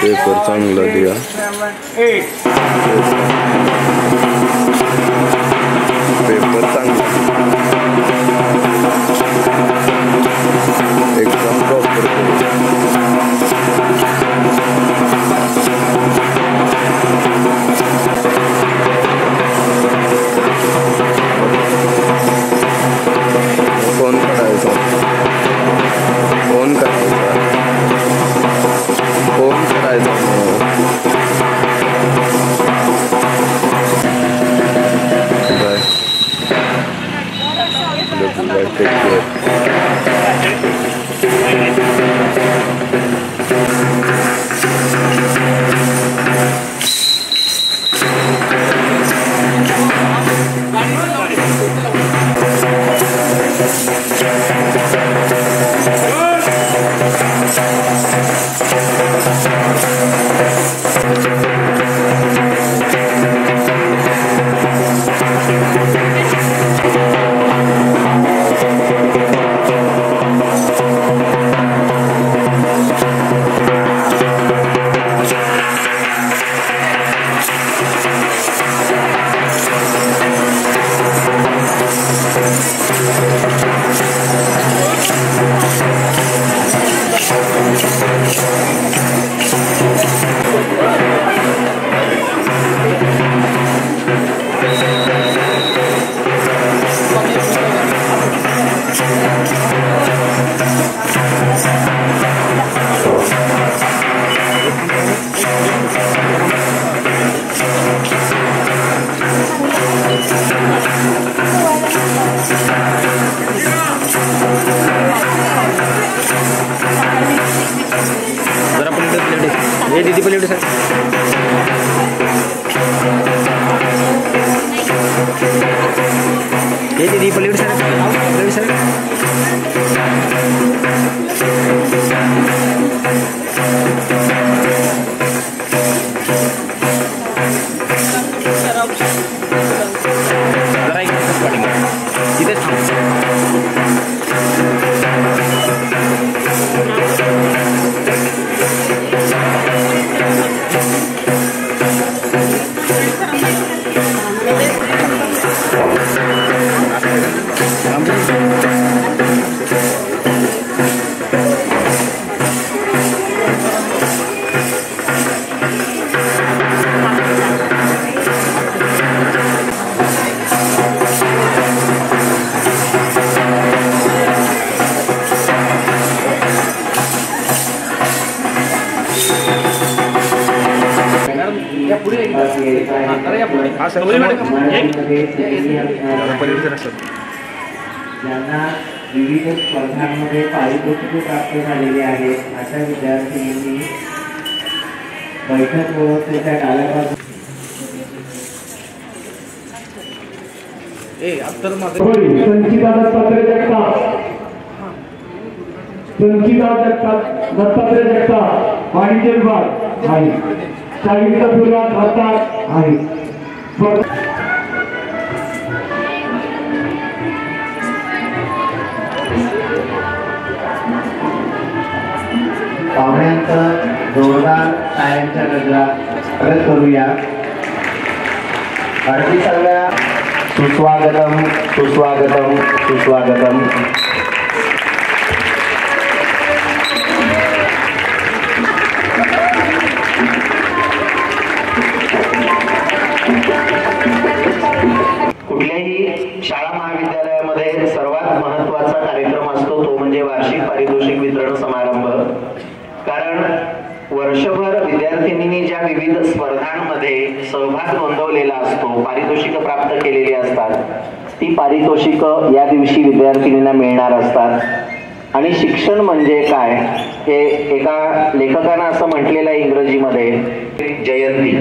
Paper चांगला लिहा. Paper चांगला, एक्झाम प्रॉपर. फोन करायचा, फोन करायचा, फोन करायचा. Bye, take care. ये दीदी पहले उठे सर. ये दीदी पहले उठे सर. पहले सर. जरा एक स्टार्टिंग तिथेच ज्यांना विविध स्पर्धांमध्ये पारितोषिके प्राप्त झालेली आहेत अशा विद्यार्थ्यांनी बैठक व्यवस्थेच्या कालापासून संचिता दत्तात्रय जगताप वाणिज्य विभाग आहे. साहित्य सुरुवात हातात आहे. पाहुण्यांचं जोरदार टाळ्यांच्या गजरा परत करूया. अगदी सगळ्या सुस्वागतम सुस्वागतम सुस्वागतम. कुठल्याही शाळा महाविद्यालयामध्ये सर्वात महत्त्वाचा कार्यक्रम असतो तो म्हणजे वार्षिक पारितोषिक वितरण समारंभ. कारण वर्षभर विद्यार्थिनींनी ज्या विविध स्पर्धांमध्ये सहभाग नोंदवलेला असतो, पारितोषिक प्राप्त केलेली असतात, ती पारितोषिक या दिवशी विद्यार्थिनींना मिळणार असतात. आणि शिक्षण म्हणजे काय हे एका लेखकानं असं म्हटलेलं आहे इंग्रजीमध्ये, जयंती.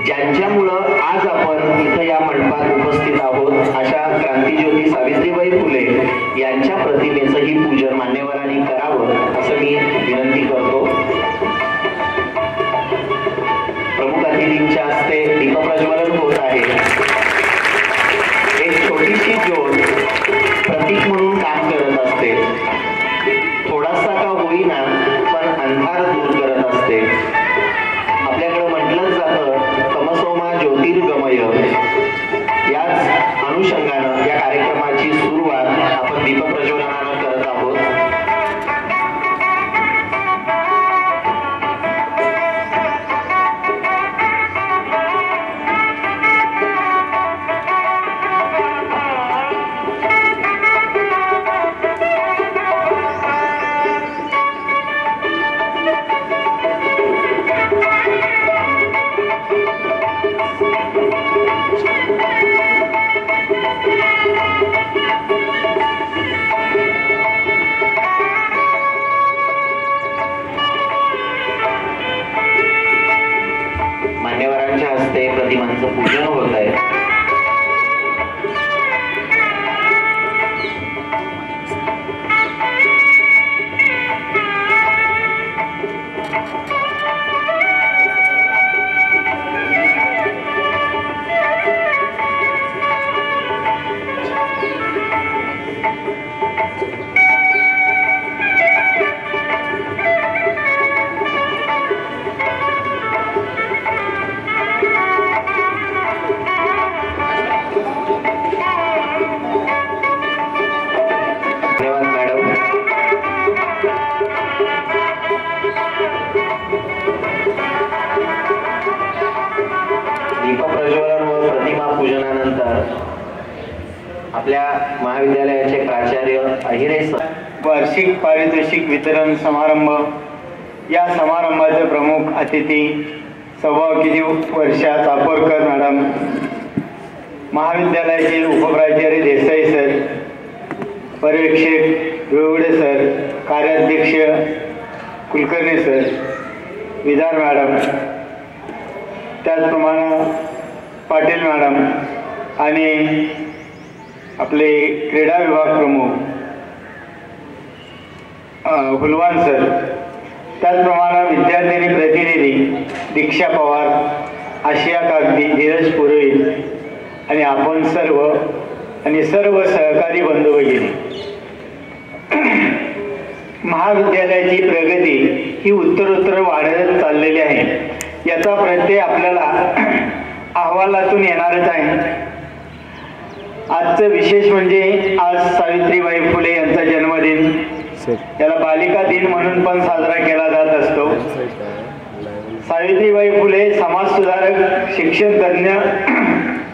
ज्यांच्यामुळं आज आपण इथं या मंडपात उपस्थित आहोत अशा क्रांतिज्योती सावित्रीबाई फुले यांच्या प्रतिमेचंही पूजन मान्यवरांनी करावं असं मी विनंती करतो. प्रमुख अतिथींच्या हस्ते दीपप्रज्वलन होत आहे. एक छोटीशी ज्योत प्रतीक म्हणून काम करत असते. थोडासा का होईना पण अंधार दूर करत असते. प्रतिमांचं पूजन होत आहे. आपल्या महाविद्यालयाचे प्राचार्य अहिरे सर वार्षिक पारितोषिक वितरण समारंभ. या समारंभाचे प्रमुख अतिथी सौभाग्यवती वर्षा चापोरकर मॅडम, महाविद्यालयाचे उपप्राचार्य देसाई सर, पर्यवेक्षक वेवडे सर, कार्याध्यक्ष कुलकर्णी सर, विदार मॅडम, त्याचप्रमाणे पाटील मॅडम आणि आपले क्रीडा विभाग प्रमुख हुलवान सर, त्याचप्रमाणे विद्यार्थिनी प्रतिनिधी दीक्षा पवार, आशिया कागदी, धीरज पुरोहित आणि आपण सर्व आणि सर्व सहकारी बंधू भगिनी. महाविद्यालयाची प्रगती ही उत्तरोत्तर वाढत चाललेली आहे. याचा प्रत्यय आपल्याला अहवालातून येणारच आहे. आजचं विशेष म्हणजे आज सावित्रीबाई फुले यांचा जन्मदिन. याला बालिका दिन म्हणून पण साजरा केला जात असतो. सावित्रीबाई फुले समाजसुधारक, शिक्षण तज्ञ,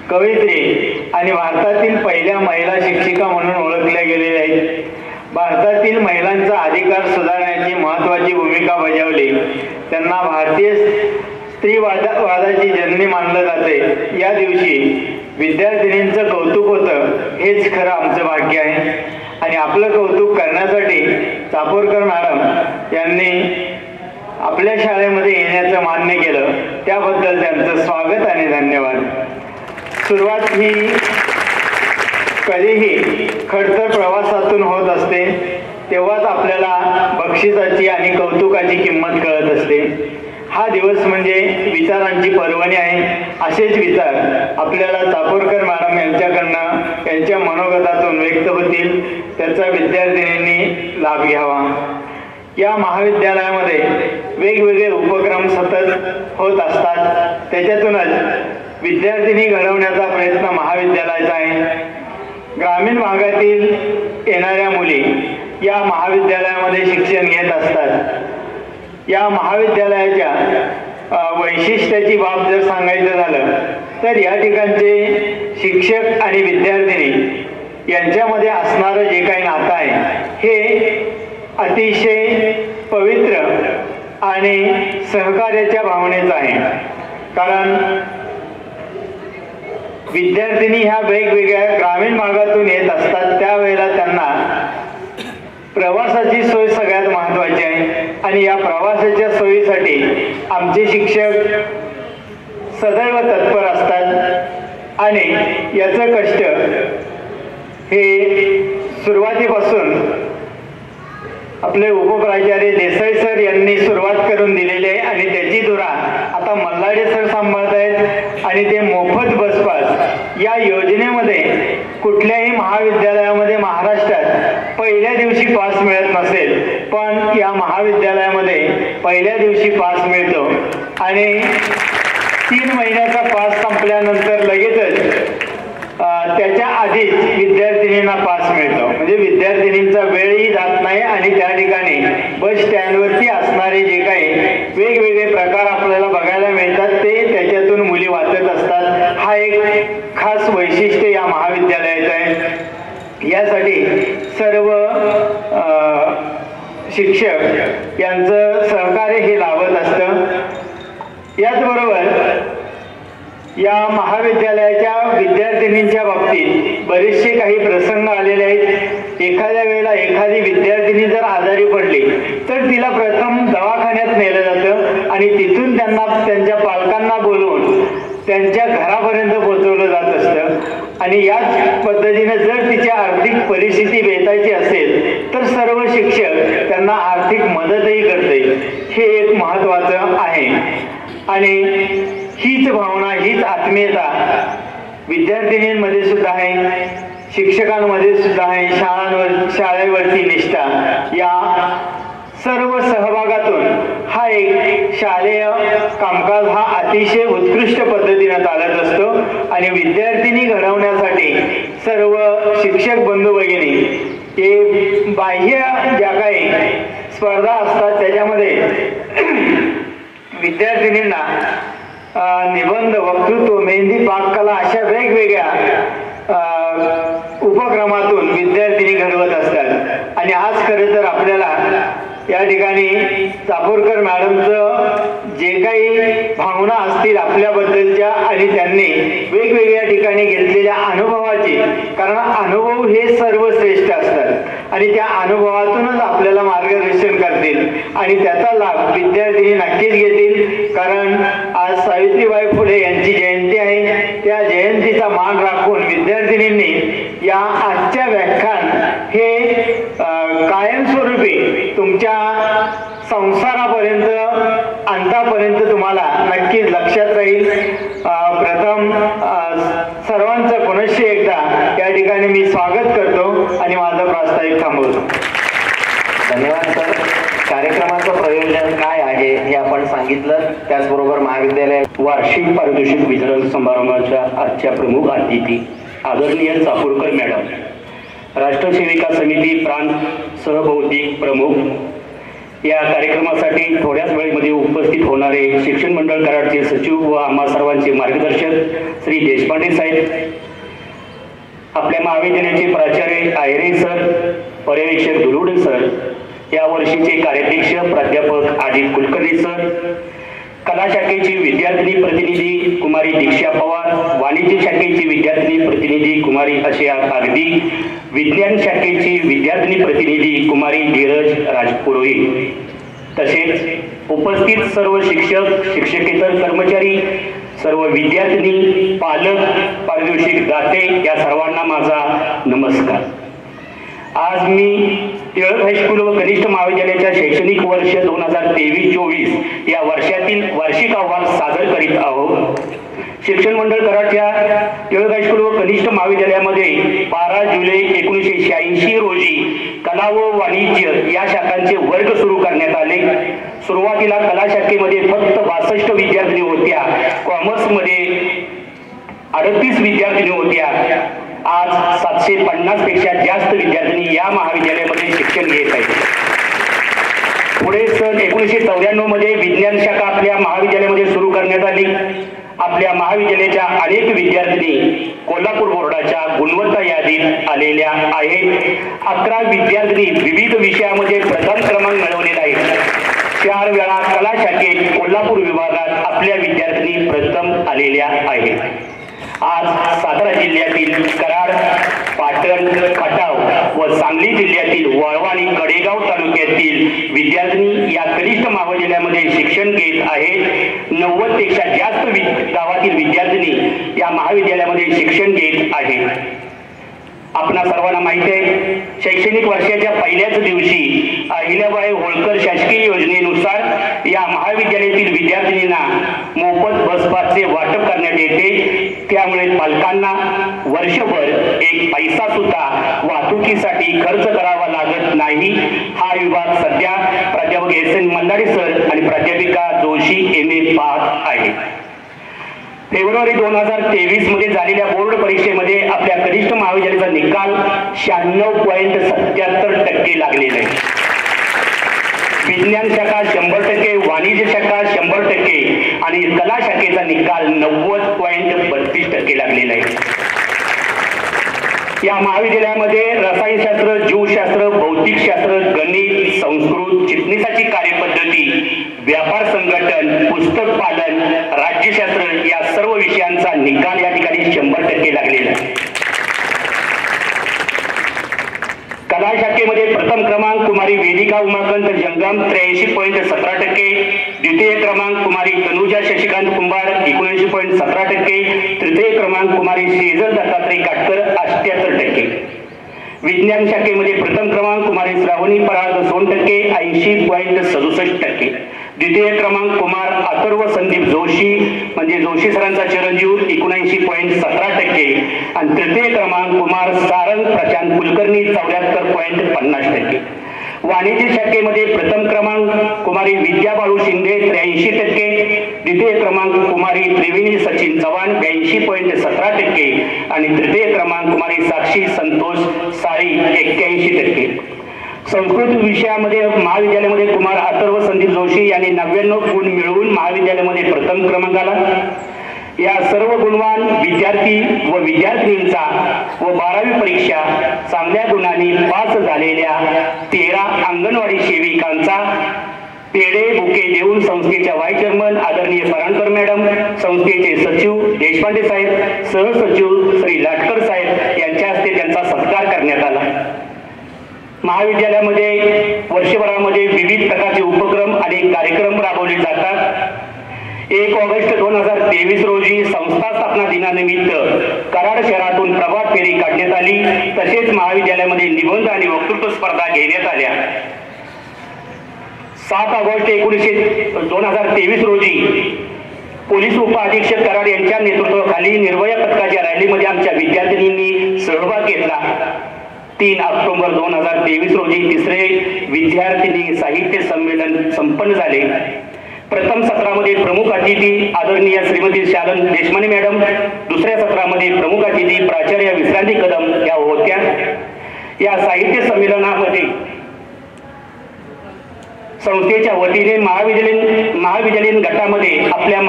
कवयित्री आणि भारतातील पहिल्या महिला शिक्षिका म्हणून ओळखल्या गेलेल्या आहेत. भारतातील महिलांचा अधिकार सुधारण्याची महत्त्वाची भूमिका बजावली. त्यांना भारतीय स्त्रीवादाची जननी मानलं जाते. या दिवशी विद्यार्थिनींचं कौतुक होतं, हेच खरं आमचं भाग्य आहे. आणि आपलं कौतुक करण्यासाठी चापोरकर मॅडम यांनी आपल्या शाळेमध्ये येण्याचं मान्य केलं. त्याबद्दल त्यांचं स्वागत आणि धन्यवाद. सुरुवात ही कधीही खडतर प्रवासातून होत असते, तेव्हाच आपल्याला बक्षिसाची आणि कौतुकाची किंमत कळत असते. हा दिवस म्हणजे विचारांची पर्वणी आहे. असेच विचार आपल्याला चापोरकर मॅडम यांच्याकडनं यांच्या मनोगतातून व्यक्त होतील, त्याचा विद्यार्थिनींनी लाभ घ्यावा. या महाविद्यालयामध्ये वेगवेगळे उपक्रम सतत होत असतात. त्याच्यातूनच विद्यार्थिनी घडवण्याचा प्रयत्न महाविद्यालयाचा आहे. ग्रामीण भागातील येणाऱ्या मुली या महाविद्यालयामध्ये शिक्षण घेत असतात. या महाविद्यालयाच्या वैशिष्ट्याची बाब जर सांगायचं झालं तर या ठिकाणचे शिक्षक आणि विद्यार्थिनी यांच्यामध्ये असणारं जे काही नातं आहे हे अतिशय पवित्र आणि सहकार्याच्या भावनेचं आहे. कारण विद्यार्थिनी ह्या वेगवेगळ्या ग्रामीण भागातून येत असतात. त्यावेळेला त्यांना प्रवासाची सोय सगळ्यात महत्त्वाची आहे. आणि या प्रवासाच्या सोयीसाठी आमचे शिक्षक सदैव तत्पर असतात. आणि याचं कष्ट हे सुरुवातीपासून आपले उपप्राचार्य देसाई सर यांनी सुरुवात करून दिलेली आहे. आणि त्याची धुरा आता मल्हाडे सर सांभाळत आहेत. आणि ते मोफत बसपास या योजनेमध्ये कुठल्याही महाविद्यालयामध्ये महाराष्ट्रात पहिल्या दिवशी पास मिळत नसेल, पण या महाविद्यालयामध्ये पहिल्या दिवशी पास मिळतो. आणि 3 महिन्याचा पास संपल्यानंतर लगेचच त्याच्या आधीच विद्यार्थिनींना पास मिळतो. म्हणजे विद्यार्थिनींचा वेळही जात नाही. आणि त्या ठिकाणी बस स्टँडवरती असणारे जे काही वेगवेगळे प्रकार आपल्याला बघायला मिळतात ते त्याच्यातून मुली वाचत असतात. हा एक खास वैशिष्ट्य या महाविद्यालयाचं आहे. यासाठी सर्व शिक्षक यांचं सहकार्य हे लाभत असतं. याचबरोबर या महाविद्यालयाच्या विद्यार्थिनींच्या बाबतीत बरेचसे काही प्रसंग आलेले आहेत. एखाद्या वेळेला एखादी विद्यार्थिनी जर आजारी पडली तर तिला प्रथम दवाखान्यात नेलं जातं आणि तिथून त्यांना त्यांच्या पालकांना बोलवून त्यांच्या घरापर्यंत पोहोचवलं जात असतं आणि याच पद्धतीने जर तिची आर्थिक परिस्थिती बेतायची असेल तर सर्व शिक्षक त्यांना आर्थिक मदतही करतील. हे एक महत्त्वाचं आहे आणि हीच भावना, हीच आत्मीयता विद्यार्थिनींमध्ये सुद्धा आहे, शिक्षकांमध्ये सुद्धा आहे. शाळेवरची निष्ठा या सर्व सहभागातून हा एक शालेय कामकाज हा अतिशय उत्कृष्ट पद्धतीने चालत असतो आणि विद्यार्थिनी घडवण्यासाठी सर्व शिक्षक बंधू भगिनी हे बाह्य ज्या काही स्पर्धा असतात त्याच्यामध्ये विद्यार्थिनींना निबंध, वक्तृत्व, मेहंदी, पाककला अशा वेगवेगळ्या उपक्रमातून विद्यार्थिनी घडवत असतात. आणि आज खरं तर आपल्याला या ठिकाणी चापोरकर मॅडमचं जे काही भावना असतील आपल्याबद्दलच्या आणि त्यांनी वेगवेगळ्या ठिकाणी घेतलेल्या अनुभवाची, कारण अनुभव हे सर्वश्रेष्ठ असतात आणि त्या अनुभवातूनच आपल्याला मार्गदर्शन करतील आणि त्याचा लाभ विद्यार्थिनी नक्कीच घेतील. कारण आज सावित्रीबाई फुले यांची जयंती आहे. त्या जयंतीचा मान राखून विद्यार्थिनींनी या आजच्या व्याख्यान हे कायमस्वरूपी तुमच्या संसारापर्यंत, अंतापर्यंत तुम्हाला नक्कीच लक्षात राहील. प्रथम सर्वांचं पुनश्च एकदा या ठिकाणी मी स्वागत करतो आणि माझा प्रास्ताविक थांबवतो. धन्यवाद सर. कार्यक्रमाचं प्रयोजन काय आहे हे आपण सांगितलं. त्याचबरोबर महाविद्यालय वार्षिक पारितोषिक वितरण समारंभाच्या आजच्या प्रमुख अतिथी आदरणीय चापोरकर मॅडम, राष्ट्रसेविका समिती प्रांत सहभौतिक प्रमुख, या कार्यक्रमासाठी थोड्याच वेळेमध्ये उपस्थित होणारे शिक्षण मंडळ कराडचे सचिव व आम्हा सर्वांचे मार्गदर्शक श्री देशपांडे साहेब, आपल्या महाविद्यालयाचे प्राचार्य आयरे सर, पर्यवेक्षक दुलुडे सर, या वर्षीचे कार्याध्यक्ष प्राध्यापक अजित कुलकर्णी सर, कला शाखेची विद्यार्थिनी प्रतिनिधी कुमारी दीक्षा पवार, वाणिज्य शाखेची विद्यार्थिनी प्रतिनिधी कुमारी अशा कागदी, विज्ञान शाखेची विद्यार्थिनी प्रतिनिधी कुमारी धीरज राजपुरोहित, तसेच उपस्थित सर्व शिक्षक, शिक्षकेतर कर्मचारी, सर्व विद्यार्थिनी, पालक, पारितोषिक दाते या सर्वांना माझा नमस्कार. आज मी टिळक हायस्कूल व कनिष्ठ महाविद्यालयाच्या शैक्षणिक वर्ष 2023-24 या वर्षातील वार्षिक अहवाल सादर करीत आहोत. शिक्षण मंडळ कराडच्या टिळक हायस्कूल व कनिष्ठ महाविद्यालयामध्ये 12 जुलै 1986 रोजी कला व वाणिज्य या शाखांचे वर्ग सुरू करण्यात आले. सुरुवातीला कला शाखेमध्ये फक्त 62 विद्यार्थिनी होत्या, कॉमर्समध्ये 38 विद्यार्थिनी होत्या. आज 750 पेक्षा जास्त विद्यार्थिनी या महाविद्यालयामध्ये शिक्षण घेत आहेत. पुढे सन 1994 मध्ये विज्ञान शाखा आपल्या महाविद्यालयामध्ये सुरू करण्यात आली. आपल्या महाविद्यालयाच्या अनेक विद्यार्थिनी कोल्हापूर बोर्डाच्या गुणवत्ता यादीत आलेल्या आहेत. 11 विद्यार्थिनी विविध विषयामध्ये प्रथम क्रमांक मिळवलेला आहे. 4 वेळा कला शाखेत कोल्हापूर विभागात आपल्या विद्यार्थिनी प्रथम आलेल्या आहेत. आज सातारा जिल्ह्यातील कराड, पाटण, खटाव व सांगली जिल्ह्यातील वाळवा आणि कडेगाव तालुक्यातील विद्यार्थिनी या कनिष्ठ महाविद्यालयामध्ये शिक्षण घेत आहेत. 90 पेक्षा जास्त गावातील विद्यार्थिनी या महाविद्यालयामध्ये शिक्षण घेत आहेत. आपणा सर्वांना माहिती आहे, शैक्षणिक वर्षाच्या पहिल्याच दिवशी अहिल्याबाई होळकर शासकीय योजनेनुसार या महाविद्यालयातील विद्यार्थिनींना मोफत बसपासचे वाटप करण्यात येते. त्यामुळे पालकांना वर्षभर एक पैसा सुद्धा वाहतुकीसाठी खर्च करावा लागत नाही. हा विभाग सध्या प्राध्यापक एस.एन. मल्लाडे सर आणि प्राध्यापिका जोशी M.A. पाहत आहे. फेब्रुवारी 2023 मध्ये झालेल्या बोर्ड परीक्षेमध्ये आपल्या कनिष्ठ महाविद्यालयाचा निकाल 96.77% लागलेला आहे. विज्ञान शाखा 100%, वाणिज्य शाखा 100% आणि कला शाखेचा निकाल 90.32% लागलेला आहे. या महाविद्यालयामध्ये रसायनशास्त्र, जीवशास्त्र, भौतिकशास्त्र, गणित, संस्कृत, चिटणीसाची कार्यपद्धती, व्यापार संघटन, पुस्तक पालन, राज्यशास्त्र या सर्व विषयांचा निकाल या ठिकाणी 100% लागलेला आहे. कला शाखेमध्ये प्रथम क्रमांक कुमारी वेदिका उमाकांत जंगम 83.17%, द्वितीय क्रमांक कुमारी तनुजा शशिकांत कुंभार 79.17%, तृतीय क्रमांक कुमारी शेजल दत्तात्रय काटकर 78%. विज्ञान शाखेमध्ये प्रथम क्रमांक कुमारी श्रावणी पराग 2% 80.67%. द्वितीय क्रमांक कुमार अथर्व संदीप जोशी म्हणजे जोशी सरांचा चिरंजीव 79.17% आणि तृतीय क्रमांक कुमार सारंग प्रशांत कुलकर्णी 74.50%. वाणिज्य शाखेमध्ये प्रथम क्रमांक कुमारी विद्या बाळू शिंदे 83%, द्वितीय क्रमांक कुमारी त्रिवेणी सचिन चव्हाण 82.17% आणि तृतीय क्रमांक कुमारी साक्षी संतोष साळी 81%. संस्कृत विषयामध्ये महाविद्यालयामध्ये कुमार अथर्व संदीप जोशी यांनी 99 गुण मिळवून महाविद्यालयामध्ये प्रथम क्रमांकाला. या सर्व गुणवान विद्यार्थी व विद्यार्थिनींचा व 12वी परीक्षा चांगल्या गुणांनी पास झालेल्या 13 अंगणवाडी सेविकांचा पेढे बुके देऊन संस्थेच्या व्हाईस चेअरमन आदरणीय परांजकर मॅडम, संस्थेचे सचिव देशपांडे साहेब, सहसचिव श्री लाटकर साहेब यांच्या हस्ते त्यांचा सत्कार करण्यात आला. महाविद्यालयामध्ये वर्षभरामध्ये विविध प्रकारचे उपक्रम आणि कार्यक्रम राबवले जातात. 1 ऑगस्ट 2023 रोजी संस्था स्थापना दिनानिमित्त कराड शहरातून प्रभात फेरी काढण्यात आली. तसेच महाविद्यालयामध्ये निबंध आणि वक्तृत्व स्पर्धा घेण्यात आल्या. 7 ऑगस्ट 2023 रोजी पोलीस उपअधीक्षक कराड यांच्या नेतृत्वाखाली निर्भया पथकाच्या रॅलीमध्ये आमच्या विद्यार्थिनींनी सहभाग घेतला. 3 ऑक्टोबर 2023 रोजी तिसरे विद्यार्थिनी साहित्य संमेलन संपन्न झाले. प्रथम सत्रामध्ये प्रमुख अतिथी आदरणीय श्रीमती शालन देशमाने मॅडम, दुसऱ्या सत्रामध्ये प्रमुख अतिथी प्राचार्य विश्रांती कदम या होत्या. या साहित्य संमेलनामध्ये संस्थेच्या वतीने महाविद्यालयीन गटामध्ये आपल्या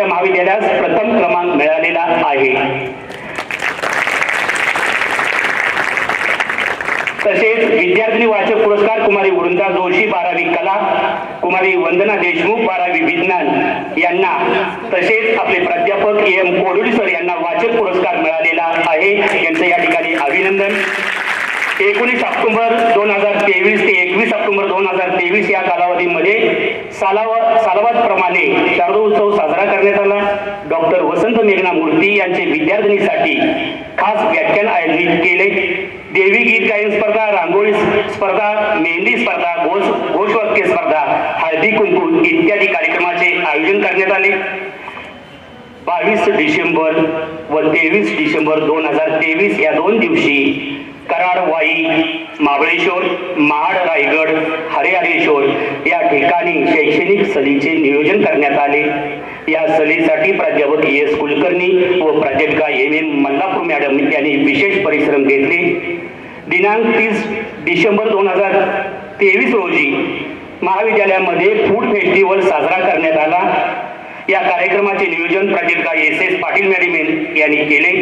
महाविद्यालयास प्रथम क्रमांक मिळालेला आहे. तसेच विद्यार्थिनी वाचक पुरस्कार कुमारी वृंदा जोशी 12वी कला, कुमारी वंदना देशमुख 12वी विज्ञान यांना, तसेच आपले प्राध्यापक AM कोडुली सर यांना वाचक पुरस्कार मिळालेला आहे. यांचं या ठिकाणी अभिनंदन. 19 ऑक्टोबर 2023 ते 21 ऑक्टोबर 2023 या कालावधीमध्ये सालावाद प्रमाणे शारदोत्सव साजरा करण्यात आला. डॉक्टर वसंत मेघना मूर्ती यांचे विद्यार्थिनीसाठी खास व्याख्यान आयोजित केले. देवी गीत गायन स्पर्धा, रांगोळी स्पर्धा, मेहंदी स्पर्धा, घोषवाक्य स्पर्धा, हळदी कुंकू इत्यादी कार्यक्रमाचे आयोजन करण्यात आले. 22 डिसेंबर व 23 डिसेंबर 2023 या 2 दिवशी कराड, वाई, महाबळेश्वर, महाड, रायगड, हरिहरेश्वर या ठिकाणी शैक्षणिक सहलीचे नियोजन करण्यात आले. या सहलीसाठी प्राध्यापक ES कुलकर्णी व प्राध्यापिका MM मल्लापूर मॅडम यांनी विशेष परिश्रम घेतले. दिनांक 30 डिसेंबर 2023 रोजी महाविद्यालयामध्ये फूड फेस्टिवल साजरा करण्यात आला. या कार्यक्रमाचे नियोजन प्राध्यापिका SS पाटील मॅडम यांनी केले.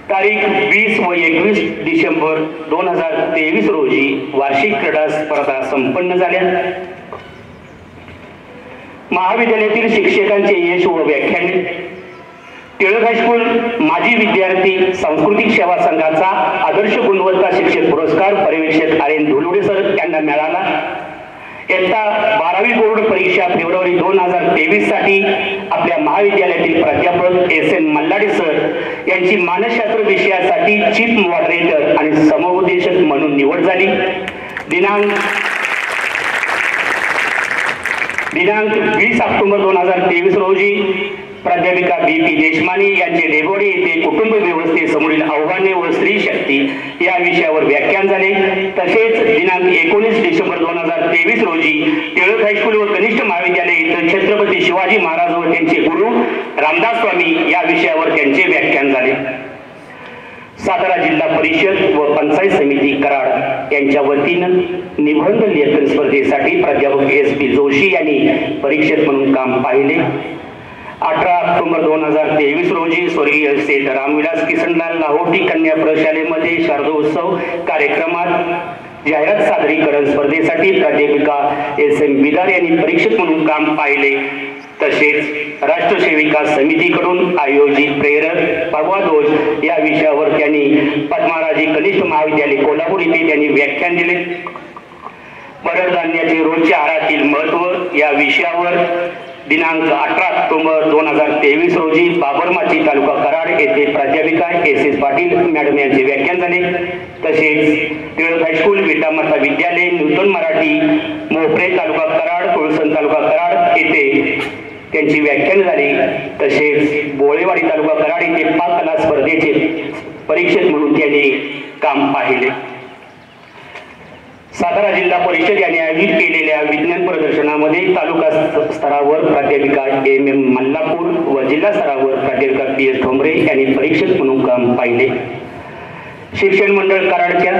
तारीख 20 व 21 डिसेंबर 2023 रोजी वार्षिक क्रीडा स्पर्धा संपन्न झाल्या. महाविद्यालयातील शिक्षकांचे यश व व्याख्यान. टिळक हायस्कूल माजी विद्यार्थी सांस्कृतिक सेवा संघाचा आदर्श गुणवत्ता शिक्षक पुरस्कार पर्यवेक्षक RN धुलुडे सर यांना मिळाला. इयत्ता 12वी बोर्ड परीक्षा फेब्रुवारी 2023 साठी आपल्या महाविद्यालयातील प्राध्यापक SN मल्लाडे सर यांची मानसशास्त्र विषयासाठी चीफ मॉडरेटर आणि समुपदेशक म्हणून निवड झाली. दिनांक 20 ऑक्टोबर 2023 रोजी प्राध्यापिका BP देशमाने यांचे डेबोडे येथे कुटुंब व्यवस्थेसमोरील आव्हाने व स्त्री शक्ती या विषयावर व्याख्यान झाले. तसेच दिनांक 19 डिसेंबर 2023 रोजी टिळक हायस्कूल व कनिष्ठ महाविद्यालय इथं छत्रपती शिवाजी महाराज व त्यांचे गुरु रामदास स्वामी या विषयावर त्यांचे व्याख्यान झाले. सातारा जिल्हा परिषद व पंचायत समिती कराड यांच्या वतीनं निबंध लेखन स्पर्धेसाठी प्राध्यापक SP जोशी यांनी परीक्षक म्हणून काम पाहिले. 18 ऑक्टोबर 2023 रोजी स्वर्गीय सेठ रामविलास किसनलाल लाहोटी कन्या प्रशालेमध्ये शारदोत्सव कार्यक्रमात जाहिरात सादरीकरण स्पर्धेसाठी प्राध्यापिका SM बिदार यांनी परीक्षक म्हणून काम पाहिले. तसेच राष्ट्रसेविका समितीकडून आयोजित प्रेरक पर्वाध्वज या विषयावर त्यांनी पद्माराजी कनिष्ठ महाविद्यालय कोल्हापूर येथे त्यांनी व्याख्यान दिले. कडधान्याचे रोजच्या आहारातील महत्त्व या विषयावर दिनांक 18 ऑक्टोबर 2023 रोजी बाबरमाची तालुका कराड येथे प्राध्यापिका S.S. पाटील मॅडम यांचे व्याख्यान झाले। तसेच टिळक हायस्कूल विटामाता विद्यालय नूतन मराठी मोपरे तालुका कराड तुळसण तालुका कराड येथे त्यांची व्याख्यान झाली। तसेच बोळेवाडी तालुका कराड येथे पाककला स्पर्धेचे परीक्षक म्हणून त्यांनी काम पाहिले। सातारा जिल्हा परिषद यांनी आयोजित केलेल्या विज्ञान प्रदर्शनामध्ये तालुका स्तरावर प्राध्यापिका M.M. मल्लापूर व जिल्हा स्तरावर प्राध्यापिका P.S. ठोंबरे यांनी परीक्षक म्हणून काम पाहिले। शिक्षण मंडळ कराडच्या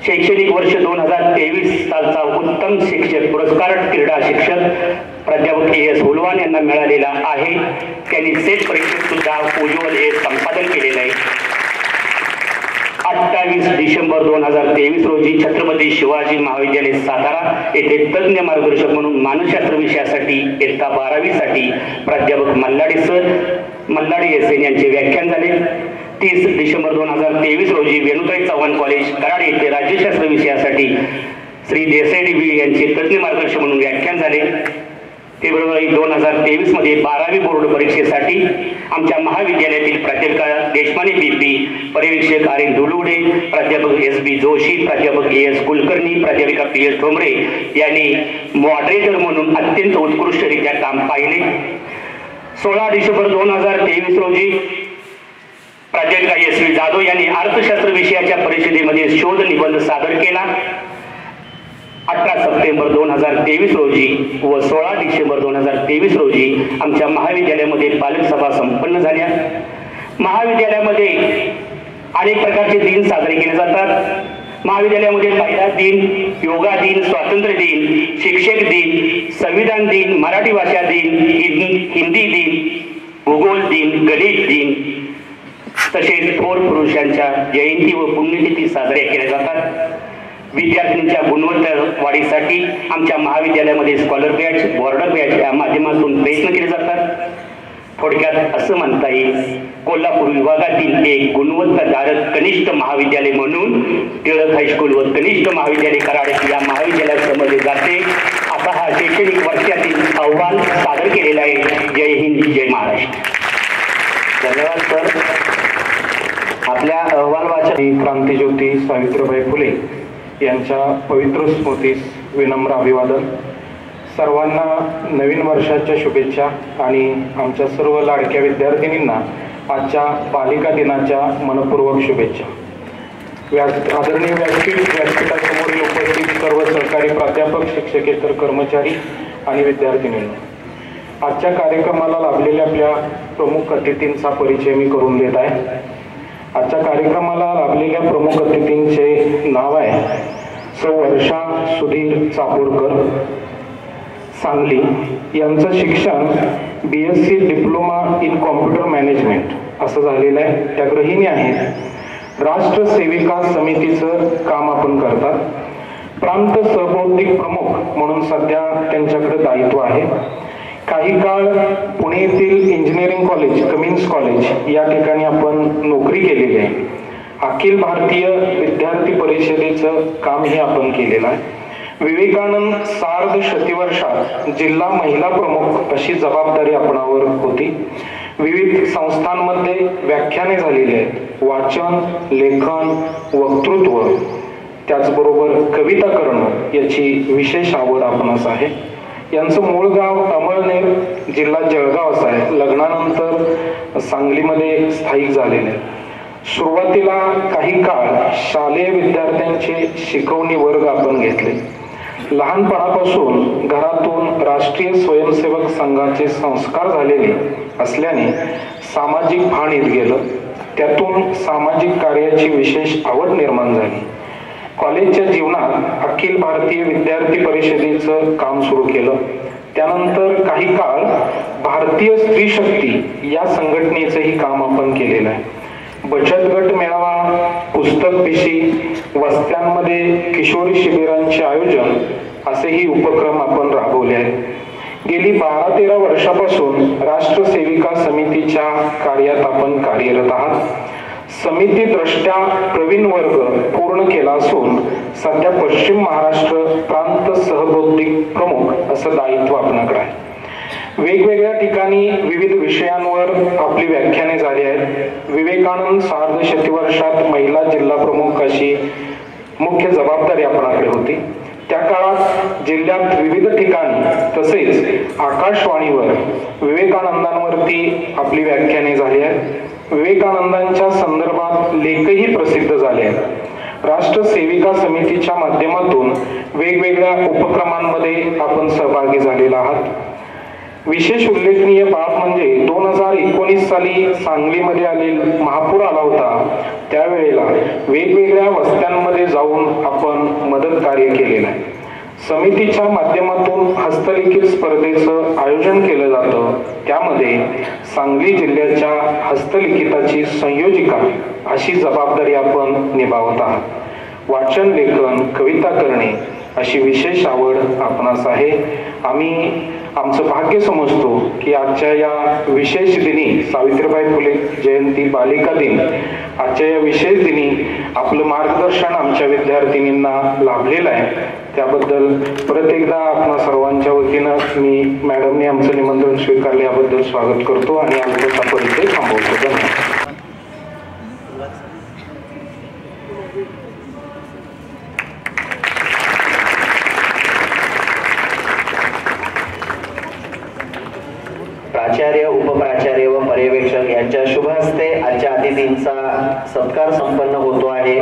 शैक्षणिक वर्ष 2023 सालचा उत्तम शिक्षक पुरस्कार क्रीडा शिक्षक प्राध्यापक A.S. हुलवान यांना मिळालेला आहे। त्यांनी सेट परीक्षेत सुद्धा उज्ज्वल यश संपादन केलेले आहे। 28 डिसेंबर 2023 रोजी छत्रपती शिवाजी महाविद्यालय सातारा येथे तज्ञ मार्गदर्शक म्हणून मानसशास्त्र विषयासाठी इयत्ता 12वी साठी प्राध्यापक मल्लाडे S.N. यांचे व्याख्यान झाले। 30 डिसेंबर 2023 रोजी वेणुताई चव्हाण कॉलेज कराड येथे राज्यशास्त्र विषयासाठी श्री देसाई DB यांचे तज्ञ मार्गदर्शक म्हणून व्याख्यान झाले। फेब्रुवारी 2023 मध्ये 12वी बोर्ड परीक्षेसाठी आमच्या महाविद्यालयातील प्राध्यापिका देशमाने BP, पर्यवेक्षक R.N. धुलुडे, प्राध्यापक S.B. जोशी, प्राध्यापक A.S. कुलकर्णी, प्राध्यापिका P.S. ठोंबरे यांनी मॉडरेटर म्हणून अत्यंत उत्कृष्टरित्या काम पाहिले। 16 डिसेंबर 2023 रोजी प्राध्यापिका S.V. जाधव यांनी अर्थशास्त्र विषयाच्या परिषदेमध्ये शोध निबंध सादर केला। 18 सप्टेंबर 2023 रोजी व 16 डिसेंबर 2023 रोजी आमच्या महाविद्यालयामध्ये पालक सभा संपन्न झाल्या। महाविद्यालयामध्ये अनेक प्रकारचे दिन साजरे केले जातात। महाविद्यालयामध्ये महिला दिन, योगा दिन, स्वातंत्र्य दिन, शिक्षक दिन, संविधान दिन, मराठी भाषा दिन, हिंदी दिन, भूगोल दिन, गणित दिन तसेच थोर पुरुषांच्या जयंती व पुण्यतिथी साजऱ्या केल्या जातात। विद्यार्थ्यांच्या गुणवत्ता वाढीसाठी आमच्या महाविद्यालयामध्ये स्कॉलर बॅच, बॉर्डर बॅच या माध्यमातून प्रयत्न केले जातात। थोडक्यात असं म्हणता येईल कोल्हापूर विभागातील एक गुणवत्ताधारक कनिष्ठ महाविद्यालय म्हणून टिळक हायस्कूल व कनिष्ठ महाविद्यालय कराड या महाविद्यालयात समजले जाते। असा हा शैक्षणिक वर्षातील अहवाल सादर केलेला आहे। जय हिंद, जय महाराष्ट्र। धन्यवाद सर। आपल्या अहवाल वाचन क्रांतीज्योती सावित्रीबाई फुले यांच्या पवित्र स्मृतीस विनम्र अभिवादन। सर्वांना नवीन वर्षाच्या शुभेच्छा आणि आमच्या सर्व लाडक्या विद्यार्थिनींना आजच्या बालिका दिनाच्या मनपूर्वक शुभेच्छा। आदरणीय व्यासपीठासमोरील उपस्थित सर्व सहकारी प्राध्यापक, शिक्षकेतर कर्मचारी आणि विद्यार्थिनींना आजच्या कार्यक्रमाला लाभलेल्या आपल्या प्रमुख अतिथींचा परिचय मी करून देत आहे। आजच्या कार्यक्रमाला लाभलेल्या प्रमुख अतिथींचे नाव आहे सौ वर्षा सुधीर चापूरकर, सांगली। यांचं शिक्षण BSc diploma in computer management असं झालेलं आहे। त्या गृहिणी आहेत। राष्ट्र सेविका समितीचं काम आपण करतात। प्रांत सहबौद्धिक प्रमुख म्हणून सध्या त्यांच्याकडे दायित्व आहे। काही काळ पुणे येथील इंजिनिअरिंग कॉलेज, कमिन्स कॉलेज या ठिकाणी आपण नोकरी केलेली आहे। अखिल भारतीय विद्यार्थी परिषदेचं कामही आपण केलेलं आहे। विवेकानंद सार्ध शतीवर्षात जिल्हा महिला प्रमुख अशी जबाबदारी आपणावर होती। विविध संस्थांमध्ये व्याख्याने झालेली आहेत। वाचन, लेखन, वक्तृत्व, त्याचबरोबर कविता करणं याची विशेष आवड आपणास आहे। यांचं मूळ गाव अमळनेर, जिल्हा जळगाव असं आहे। लग्नानंतर सांगलीमध्ये स्थायिक झालेले। सुरुवातीला काही काळ शालेय विद्यार्थ्यांचे शिकवणी वर्ग आपण घेतले। लहानपणापासून घरातून राष्ट्रीय स्वयंसेवक संघाचे संस्कार झालेले असल्याने सामाजिक भान येत गेलं। त्यातून सामाजिक कार्याची विशेष आवड निर्माण झाली। कॉलेजच्या जीवनात अखिल भारतीय विद्यार्थी परिषदेचं काम सुरू केलं। त्यानंतर काही काळ भारतीय स्त्री शक्ती या संघटनेचंही काम आपण केलेलं आहे। बचत गट मेळावा, पुस्तक पिशी, वस्त्यांमध्ये किशोरी शिबिरांचे आयोजन असेही उपक्रम आपण राबवले आहेत। गेली 12-13 वर्षापासून राष्ट्र सेविका समितीच्या कार्यात आपण कार्यरत आहात। समिती दृष्ट्या प्रवीण वर्ग पूर्ण केला असून सध्या पश्चिम महाराष्ट्र प्रांत सहबौद्धिक प्रमुख असं दायित्व आपल्याकडे आहे. वेगवेगळ्या ठिकाणी विविध विषयांवर आपली व्याख्याने झाली आहेत. विवेकानंद सार्ध शतवर्षात महिला जिल्हा प्रमुख अशी मुख्य जबाबदारी आपणाकडे होती. त्या काळात जिल्ह्यात विविध ठिकाणी तसेच आकाशवाणीवर विवेकानंदांवरती आपली व्याख्याने झाली आहेत. विवेकानंदांच्या संदर्भात लेखही प्रसिद्ध झाले आहेत. राष्ट्र सेविका समितीच्या माध्यमातून वेगवेगळ्या उपक्रमांमध्ये आपण सहभागी झालेला आहात. विशेष उल्लेखनीय बाब म्हणजे 2019 साली सांगलीमध्ये आलेला महापूर आला होता. त्यावेळेला वेगवेगळ्या वस्त्यांमध्ये जाऊन आपण मदत कार्य केलेलं आहे. समितीच्या माध्यमातून हस्तलिखित स्पर्धेचं आयोजन केलं जातं. त्यामध्ये सांगली जिल्ह्याच्या हस्तलिखिताची संयोजिका अशी जबाबदारी आपण निभावत आहात. वाचन लेखन कविता करणे अशी विशेष आवड आपणास आहे. आम्ही आमचं भाग्य समजतो की आजच्या या विशेष दिनी सावित्रीबाई फुले जयंती बालिका दिन आजच्या या विशेष दिनी आपलं मार्गदर्शन आमच्या विद्यार्थिनींना लाभलेलं आहे. त्याबद्दल परत एकदा आपणा सर्वांच्या वतीनं मी मॅडमने आमचं निमंत्रण स्वीकारले याबद्दल स्वागत करतो आणि आमचा परिचय थांबवतो. धन्यवाद. प्राचार्य, उपप्राचार्य व पर्यवेक्षक यांच्या शुभ हस्ते आजच्या अतिथींचा सत्कार संपन्न होतो आहे.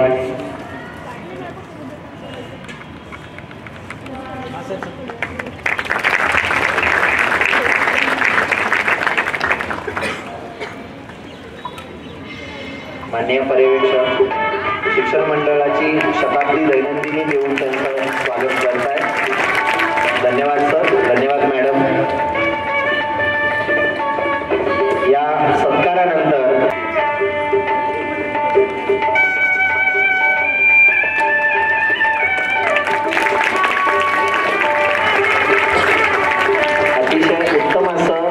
माननीय पर्यवेक्षक शिक्षण मंडळाची शताब्दी दैनंदिनी देऊन त्यांचं स्वागत करत आहे. धन्यवाद सर. धन्यवाद मॅडम. या सत्कारानंतर अतिशय उत्तम असं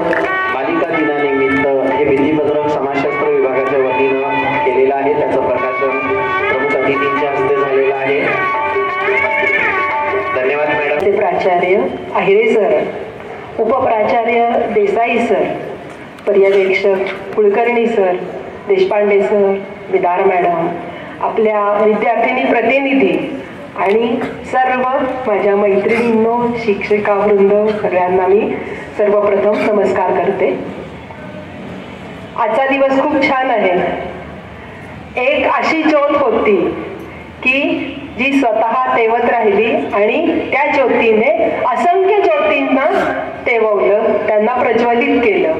बालिका दिनानिमित्त हे भित्तीपत्रक समाजशास्त्र विभागाच्या वतीनं केलेलं आहे. त्याचं प्रकाशन प्रमुख अतिथींच्या हस्ते झालेलं आहे. धन्यवाद मॅडम. प्राचार्य अहिरे सर, उपप्राचार्य देसाई सर, पर्यवेक्षक Kulkarni sir, Deshpande sir, Vidar madam, आपल्या विद्यार्थिनी प्रतिनिधी आणि सर्व माझ्या मैत्रिणींनो, शिक्षिकावृंद, सगळ्यांना मी सर्वप्रथम नमस्कार करते. आजचा दिवस खूप छान आहे. एक अशी ज्योत होती की जी स्वतः तेवत राहिली आणि त्या ज्योतीने असंख्य ज्योतींना तेववलं, त्यांना प्रज्वलित केलं.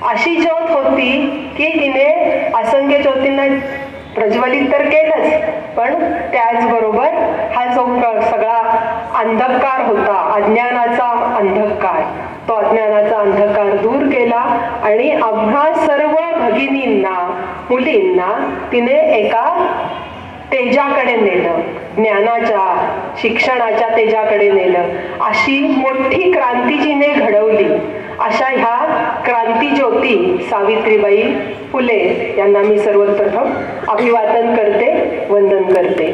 अशी ज्योत होती की तिने असंख्य ज्योतींना प्रज्वलित तर केलंच, पण त्याचबरोबर हा जो सगळा अंधकार होता, अज्ञानाचा अंधकार, तो अज्ञानाचा अंधकार दूर केला आणि आम्हा सर्व भगिनींना, मुलींना तिने एका तेजाकडे नेलं, ज्ञानाच्या, शिक्षणाच्या तेजाकडे नेलं. अशी मोठी क्रांती जिने घडवली. अशा ह्या क्रांती ज्योती सावित्रीबाई फुले यांना मी सर्वप्रथम अभिवादन करते, वंदन करते.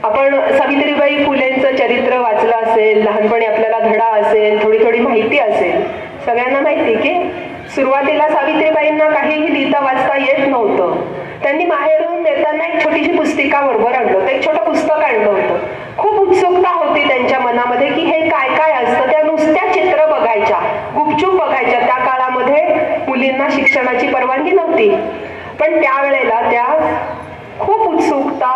आपण सावित्रीबाई फुलेंचं चरित्र वाचलं असेल, लहानपणी आपल्याला धडा असेल, थोडी थोडी माहिती असेल. सगळ्यांना माहिती की सुरुवातीला सावित्रीबाईंना काहीही लिहिता वाचता येत नव्हतं. त्यांनी माहेरून येताना एक छोटीशी पुस्तिका बरोबर आणलं होतं, एक छोटं पुस्तक आणलं होतं. खूप उत्सुकता होती त्यांच्या मनामध्ये की हे काय काय असतं. त्या नुसत्या चित्र बघायच्या, गुपचूप बघायच्या. त्या काळामध्ये मुलींना शिक्षणाची परवानगी नव्हती, पण त्यावेळेला त्या खूप उत्सुकता,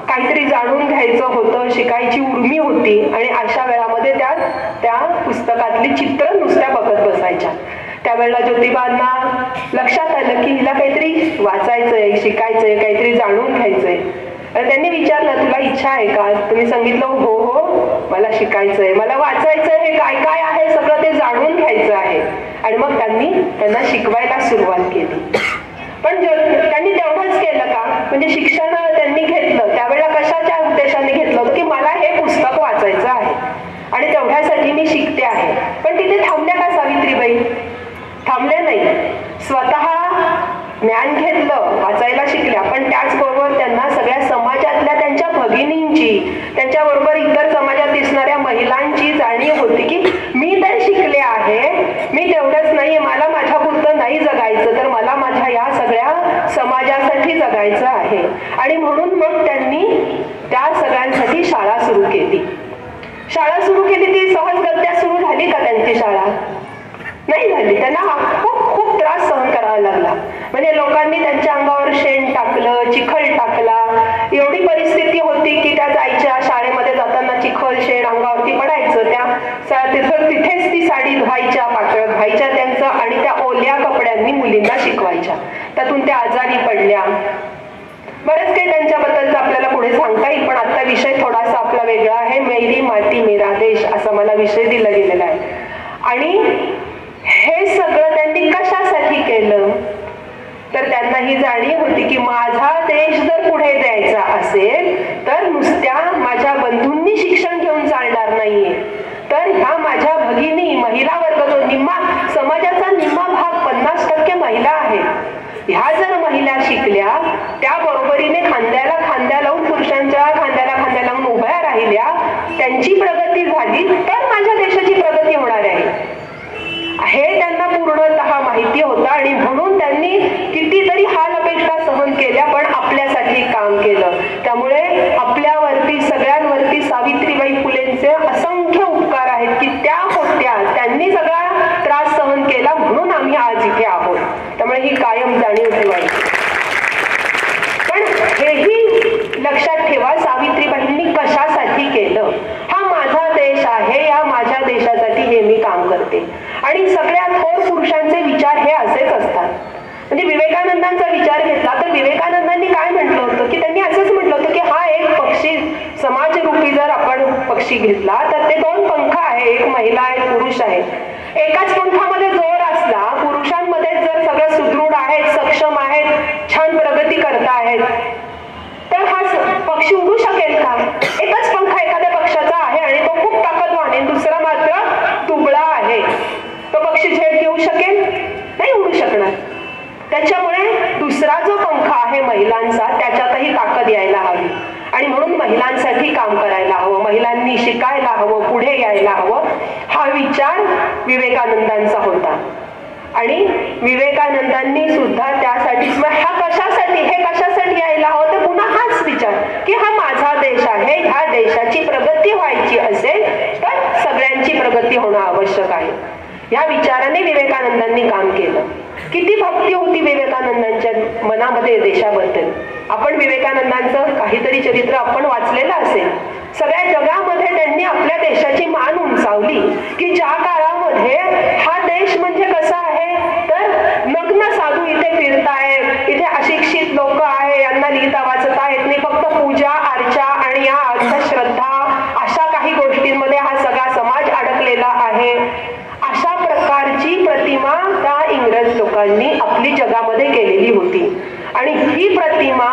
काहीतरी जाणून घ्यायचं होतं, शिकायची उर्मी होती आणि अशा वेळामध्ये त्या पुस्तकातली चित्र नुसत्या बघत बसायच्या. त्यावेळेला ज्योतिबांना लक्षात आलं की हिला काहीतरी वाचायचंय, शिकायचंय, काहीतरी जाणून घ्यायचंय. आणि त्यांनी विचारलं, तुला इच्छा आहे का? तुम्ही सांगितलं हो हो, मला शिकायचंय, मला वाचायचंय, हे काय काय आहे सगळं ते जाणून घ्यायचं आहे. आणि मग त्यांना शिकवायला सुरुवात केली. पण त्यांनी तेवढंच केलं का? म्हणजे शिक्षण त्यांनी घेतलं त्यावेळेला कशाच्या उद्देशाने घेतलं होतं की मला हे पुस्तक वाचायचं आहे आणि तेवढ्यासाठी मी शिकते आहे. पण तिथे थांबल्या का सावित्रीबाई? थांबल्या नाही. स्वतः ज्ञान घेतलं, वाचायला शिकल्या, पण त्याचबरोबर त्यांना सगळ्या समाजातल्या त्यांच्या भगिनींची, त्यांच्याबरोबर इतर समाजात दिसणाऱ्या महिलांची जाणीव होती की मी तर शिकले आहे, मी तेवढंच नाही, मला माझ्यापुरतं नाही जगायचं, तर मला माझ्या या सगळ्या समाजासाठी जगायचं आहे. आणि म्हणून मग त्यांनी त्या सगळ्यांसाठी शाळा सुरू केली. शाळा सुरू केली ती सहजगत्या सुरू झाली का त्यांची शाळा? नाही झाली. त्यांना खूप खूप त्रास सहन करावा लागला. म्हणजे लोकांनी त्यांच्या अंगावर शेण टाकलं, चिखल टाकला. एवढी परिस्थिती होती की त्या जायच्या शाळेमध्ये जाताना चिखल शेण अंगावरती पडायचं, तिथेच ती साडी धुवायच्या, पातळ धुवायच्या त्यांचं, आणि त्या ओल्या कपड्यांनी मुलींना शिकवायच्या. त्यातून त्या आजारी पडल्या. बरंच काही त्यांच्याबद्दलच आपल्याला पुढे सांगता येईल, पण आता विषय थोडासा आपला वेगळा आहे. मेरी माती मेरा देश असा मला विषय दिला गेलेला आहे. आणि हे सगळं त्यांनी कशासाठी केलं? तर त्यांना ही जाणीव होती की माझा देश जर पुढे द्यायचा असेल तर नुसत्या माझ्या बंधूंनी शिक्षण घेऊन चालणार नाहीये, तर ह्या माझ्या भगिनी, महिला वर्ग जो निम्मा समाजाचा निम्मा भाग 50% महिला आहेत, ह्या जर महिला शिकल्या, त्या बरोबरीने खांद्याला खांद्या लावून पुरुषांच्या खांद्याला खांद्या लावून उभ्या राहिल्या, त्यांची प्रगती झाली तर माझ्या देशाची प्रगती होणार आहे. हे त्यांना पूर्णतः माहिती होतं. आणि म्हणून त्यांनी कितीतरी हाल अपेक्षा सहन केल्या, पण आपल्यासाठी काम केलं. त्यामुळे आपल्यावरती सगळ्यांवरती सावित्रीबाई फुलेंचे असंख्य उपकार आहेत की त्या होत्या, त्यांनी सगळा त्रास सहन केला, म्हणून आम्ही आज इथे आहोत. त्यामुळे ही कायम जाणीव ठेवायची. पण हेही लक्षात ठेवा, सावित्रीबाईंनी कशासाठी केलं? हा माझा देश आहे, या माझ्या देशासाठी हे मी काम करते. आणि सगळ्या थोर पुरुषांचे विचार हे असेच असतात. म्हणजे विवेकानंदांचा विचार घेतला तर विवेकानंदांनी काय म्हटलं होतं की त्यांनी असंच म्हटलं होतं की हा एक पक्षी, समाजरूपी जर आपण पक्षी घेतला तर ते 2 पंख आहे, एक महिला आहे, पुरुष आहे. एकाच पंखामध्ये जोर असला, पुरुषांमध्ये जर सगळं सुदृढ आहेत, सक्षम आहेत, छान प्रगती करता आहेत, तर हा पक्षी उडू शकेल का? एकच पंख एखाद्या पक्षाचा आहे आणि तो खूप ताकदवान आहे, दुसरा मात्र दुबळा आहे, तो पक्षी झेप घेऊ शकेल? नाही उडू शकणार. त्याच्यामुळे दुसरा जो पंख आहे महिलांचा, त्याच्यातही ताकद यायला हवी. आणि म्हणून महिलांसाठी काम करायला हवं, महिलांनी शिकायला हवं, पुढे यायला हवं, हा विचार विवेकानंदांचा होता. आणि विवेकानंदांनी सुद्धा त्यासाठी, हा कशासाठी, हे कशासाठी यायला हवं, तर पुन्हा हाच विचार की हा माझा देश आहे, ह्या देशाची प्रगती व्हायची असेल तर सगळ्यांची प्रगती होणं आवश्यक आहे. या विचाराने विवेकानंदांनी काम केलं. किती भक्ती होती विवेकानंदांच्या मनामध्ये देशाबद्दल. आपण विवेकानंदांचं काहीतरी चरित्र आपण वाचलेलं असेल. सगळ्या जगामध्ये त्यांनी आपल्या देशाची मान उंचावली की ज्या काळामध्ये हा देश म्हणजे कसा आहे, तर नग्न साधू इथे फिरतायत, इथे अशिक्षित लोक आहे, यांना लिहिता वाचता येत नाही, फक्त पूजा अर्चा आणि या अंधश्रद्धा अशा काही गोष्टींमध्ये हा सगळा समाज अडकलेला आहे. अशा प्रकारची प्रतिमा त्या इंग्रज लोकांनी आपली जगामध्ये केलेली होती. आणि ही प्रतिमा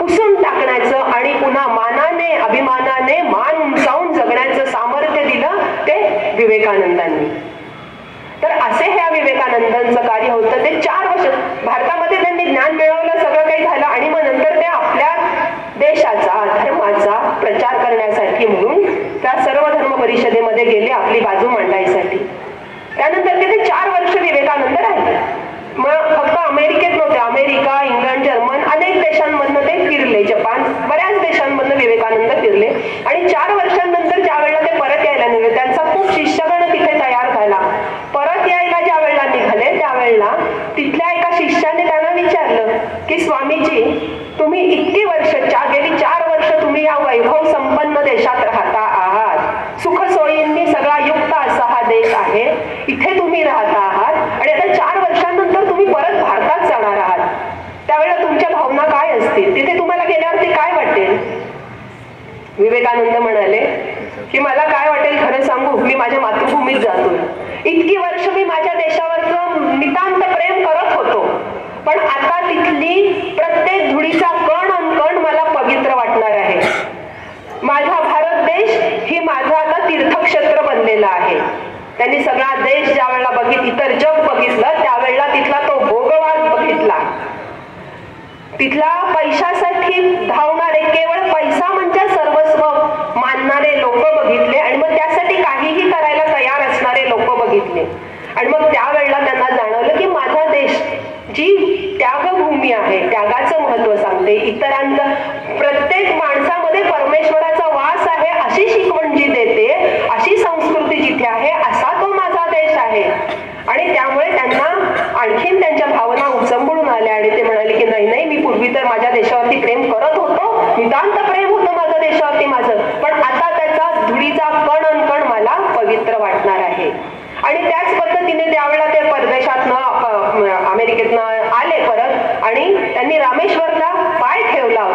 पुसून टाकण्याचं आणि पुन्हा मानाने, अभिमानाने मान उंचावून जगण्याचं सामर्थ्य दिलं ते विवेकानंदांनी. तर असे ह्या विवेकानंदांचं कार्य होतं. ते 4 वर्ष भारतामध्ये त्यांनी ज्ञान मिळवलं, सगळं काही झालं, आणि मग नंतर ते आपल्या देशाचा, धर्माचा प्रचार करण्यासाठी म्हणून त्या सर्व धर्म परिषदेमध्ये गेले आपली बाजू मांडायसाठी. त्यानंतर तिथे 4 वर्ष विवेकानंद राहिले. मग फक्त अमेरिकेत नव्हते, अमेरिका, इंग्लंड, जर्मन अनेक देशांमधनं ते फिरले, जपान, बऱ्याच देशांमधनं विवेकानंद फिरले. आणि 4 वर्षांनंतर ज्या वेळेला ते परत यायला निघाले, त्यांचा खूप शिष्यगण तिथे तयार झाला. परत यायला ज्या वेळेला निघाले त्यावेळेला तिथल्या एका शिष्याने त्यांना विचारलं की स्वामीजी, तुम्ही इतकी वर्ष, गेली 4 वर्ष तुम्ही या वैभव संपन्न देशात राहता आहात, सुखसोयींनी सगळा युक्त असा हा देश आहे, इथे तुम्ही राहता आहात, आणि आता 4 वर्षांनंतर तुम्ही परत भारतात जाणार आहात, त्यावेळेला तुमच्या भावना काय असतील, तिथे तुम्हाला गेल्यावरती काय वाटेल? विवेकानंद म्हणाले की मला काय वाटेल खरं सांगू, मी माझ्या मातृभूमीत जातोय. इतकी वर्ष मी माझ्या देशावरचं नितांत प्रेम करत होतो, पण आता तिथली प्रत्येक धुळीचा कण अनकण मला पवित्र वाटणार आहे. माझा भारत देश ही माझं आता तीर्थक्षेत्र बनलेला आहे. त्यांनी सगळा देश ज्या वेळेला इतर जग बघितलं त्यावेळेला तिथला तो भोगवाद बघितला. तिथला पैशासाठी धावणारे, केवळ पैसा म्हणजे सर्वस्व मानणारे लोक बघितले आणि मग त्यासाठी काहीही करायला तयार असणारे लोक बघितले. आणि मग त्यावेळेला त्यांना जाणवलं की माझा देश जी त्यागभूमी आहे, त्यागाचं महत्व सांगते, इतरांचं, प्रत्येक माणसामध्ये परमेश्वराचा वास आहे अशी शिकवण जी देते, अशी संस्कृती जिथे आहे, असा तो माझा देश आहे. आणि त्यामुळे त्यांना आणखीन त्यांच्या भावना उचंबळून आल्या आणि ते म्हणाले की नाही नाही, मी पूर्वी तर माझ्या देशावरती प्रेम करत होतो, नितांत प्रेम होतं माझं देशावरती माझं, पण आता त्याचा धुळीचा कण कण मला पवित्र वाटणार आहे. आणि त्याच पद्धतीने त्यावेळेला ते परदेशातनं, अमेरिकेतनं आले परत आणि त्यांनी रामेश्वरला पाय ठेवला.